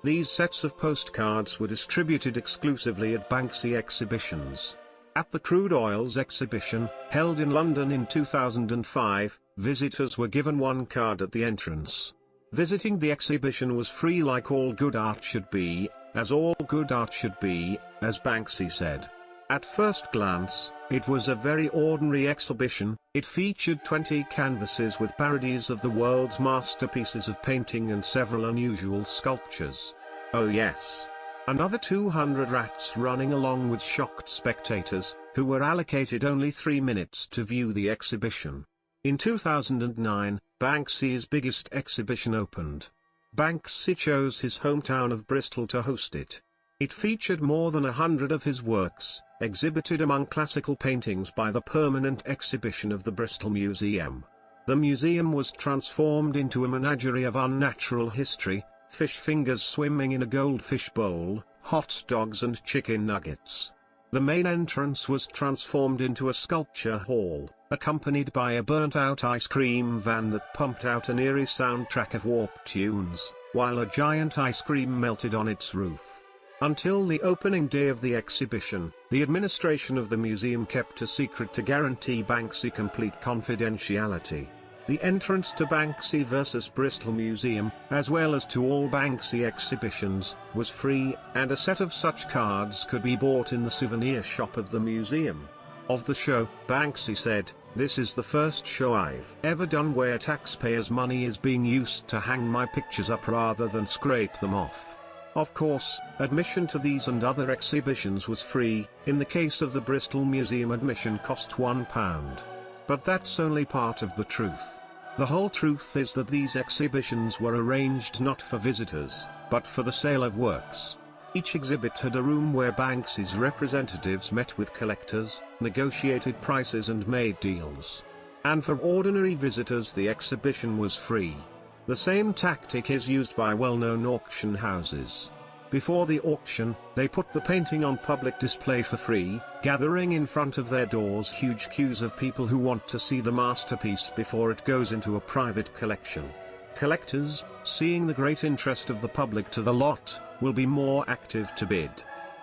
These sets of postcards were distributed exclusively at Banksy exhibitions. At the Crude Oils exhibition, held in London in 2005, visitors were given 1 card at the entrance. Visiting the exhibition was free, like all good art should be, as all good art should be, as Banksy said. At first glance, it was a very ordinary exhibition. It featured 20 canvases with parodies of the world's masterpieces of painting and several unusual sculptures. Oh yes. Another 200 rats running along with shocked spectators, who were allocated only 3 minutes to view the exhibition. In 2009, Banksy's biggest exhibition opened. Banksy chose his hometown of Bristol to host it. It featured more than 100 of his works, exhibited among classical paintings by the permanent exhibition of the Bristol Museum. The museum was transformed into a menagerie of unnatural history, fish fingers swimming in a goldfish bowl, hot dogs and chicken nuggets. The main entrance was transformed into a sculpture hall, accompanied by a burnt-out ice cream van that pumped out an eerie soundtrack of warp tunes, while a giant ice cream melted on its roof. Until the opening day of the exhibition, the administration of the museum kept a secret to guarantee Banksy complete confidentiality. The entrance to Banksy vs Bristol Museum, as well as to all Banksy exhibitions, was free, and a set of such cards could be bought in the souvenir shop of the museum. Of the show, Banksy said, "This is the first show I've ever done where taxpayers' money is being used to hang my pictures up rather than scrape them off." Of course, admission to these and other exhibitions was free. In the case of the Bristol Museum, admission cost £1. But that's only part of the truth. The whole truth is that these exhibitions were arranged not for visitors, but for the sale of works. Each exhibit had a room where Banksy's representatives met with collectors, negotiated prices and made deals. And for ordinary visitors the exhibition was free. The same tactic is used by well-known auction houses. Before the auction, they put the painting on public display for free, gathering in front of their doors huge queues of people who want to see the masterpiece before it goes into a private collection. Collectors, seeing the great interest of the public to the lot, will be more active to bid.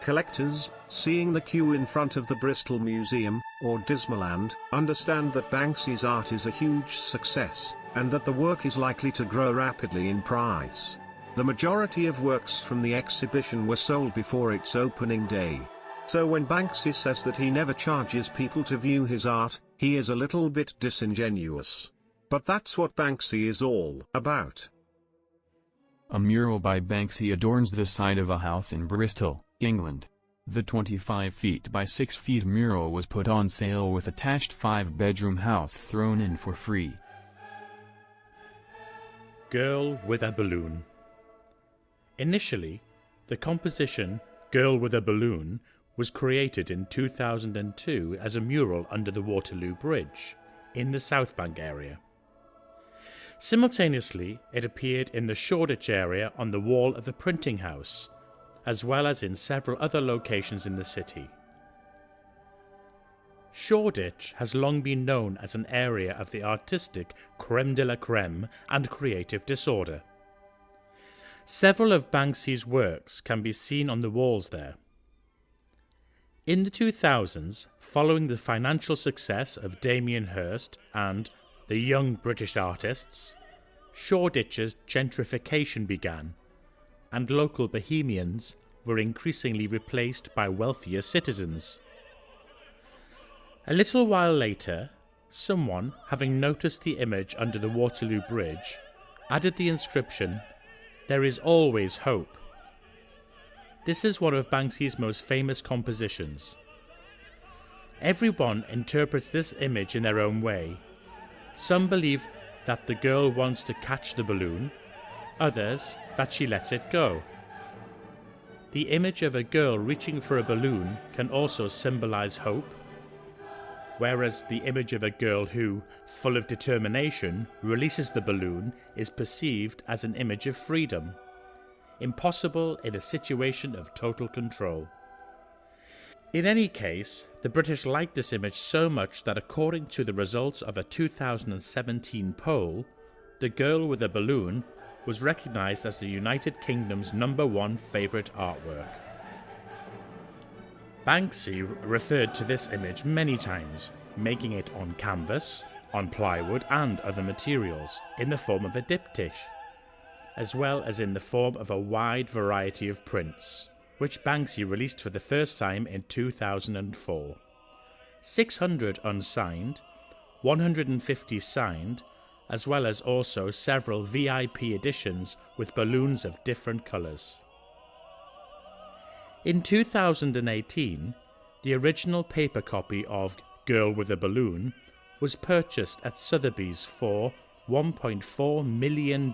Collectors, seeing the queue in front of the Bristol Museum, or Dismaland, understand that Banksy's art is a huge success, and that the work is likely to grow rapidly in price. The majority of works from the exhibition were sold before its opening day. So when Banksy says that he never charges people to view his art, he is a little bit disingenuous. But that's what Banksy is all about. A mural by Banksy adorns the side of a house in Bristol, England. The 25 feet by 6 feet mural was put on sale with attached 5-bedroom house thrown in for free. Girl with a Balloon. Initially, the composition Girl with a Balloon was created in 2002 as a mural under the Waterloo Bridge, in the South Bank area. Simultaneously, it appeared in the Shoreditch area on the wall of the printing house, as well as in several other locations in the city. Shoreditch has long been known as an area of the artistic creme de la creme and creative disorder. Several of Banksy's works can be seen on the walls there. In the 2000s, following the financial success of Damien Hirst and the Young British Artists, Shoreditch's gentrification began, and local bohemians were increasingly replaced by wealthier citizens. A little while later, someone, having noticed the image under the Waterloo Bridge, added the inscription, "There is always hope." This is one of Banksy's most famous compositions. Everyone interprets this image in their own way. Some believe that the girl wants to catch the balloon, others that she lets it go. The image of a girl reaching for a balloon can also symbolize hope, whereas the image of a girl who, full of determination, releases the balloon is perceived as an image of freedom, impossible in a situation of total control. In any case, the British liked this image so much that according to the results of a 2017 poll, the girl with a balloon was recognised as the United Kingdom's #1 favourite artwork. Banksy referred to this image many times, making it on canvas, on plywood and other materials, in the form of a diptych, as well as in the form of a wide variety of prints, which Banksy released for the first time in 2004. 600 unsigned, 150 signed, as well as also several VIP editions with balloons of different colours. In 2018, the original paper copy of Girl with a Balloon was purchased at Sotheby's for $1.4 million.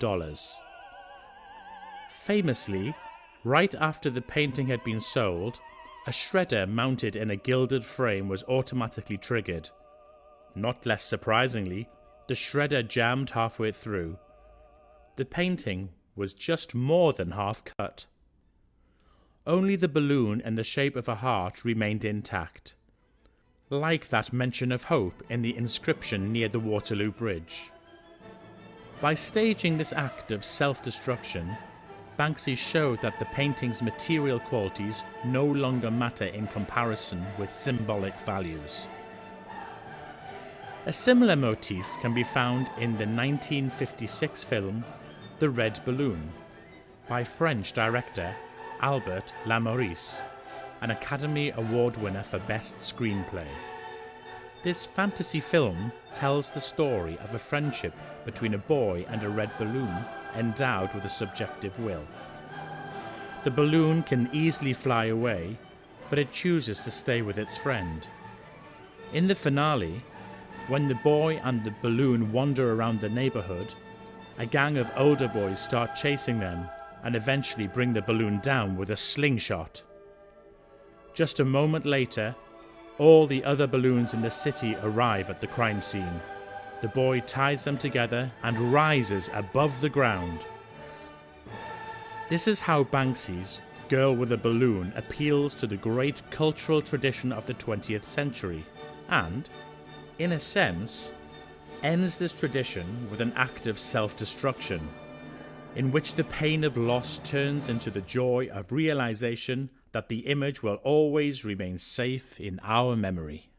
Famously, right after the painting had been sold, a shredder mounted in a gilded frame was automatically triggered. Not less surprisingly, the shredder jammed halfway through. The painting was just more than half cut. Only the balloon in the shape of a heart remained intact, like that mention of hope in the inscription near the Waterloo Bridge. By staging this act of self-destruction, Banksy showed that the painting's material qualities no longer matter in comparison with symbolic values. A similar motif can be found in the 1956 film The Red Balloon by French director Albert Lamouris, an Academy Award winner for Best Screenplay. This fantasy film tells the story of a friendship between a boy and a red balloon endowed with a subjective will. The balloon can easily fly away, but it chooses to stay with its friend. In the finale, when the boy and the balloon wander around the neighbourhood, a gang of older boys start chasing them and eventually bring the balloon down with a slingshot. Just a moment later, all the other balloons in the city arrive at the crime scene. The boy ties them together and rises above the ground. This is how Banksy's Girl with a Balloon appeals to the great cultural tradition of the 20th century and, in a sense, ends this tradition with an act of self-destruction, in which the pain of loss turns into the joy of realization that the image will always remain safe in our memory.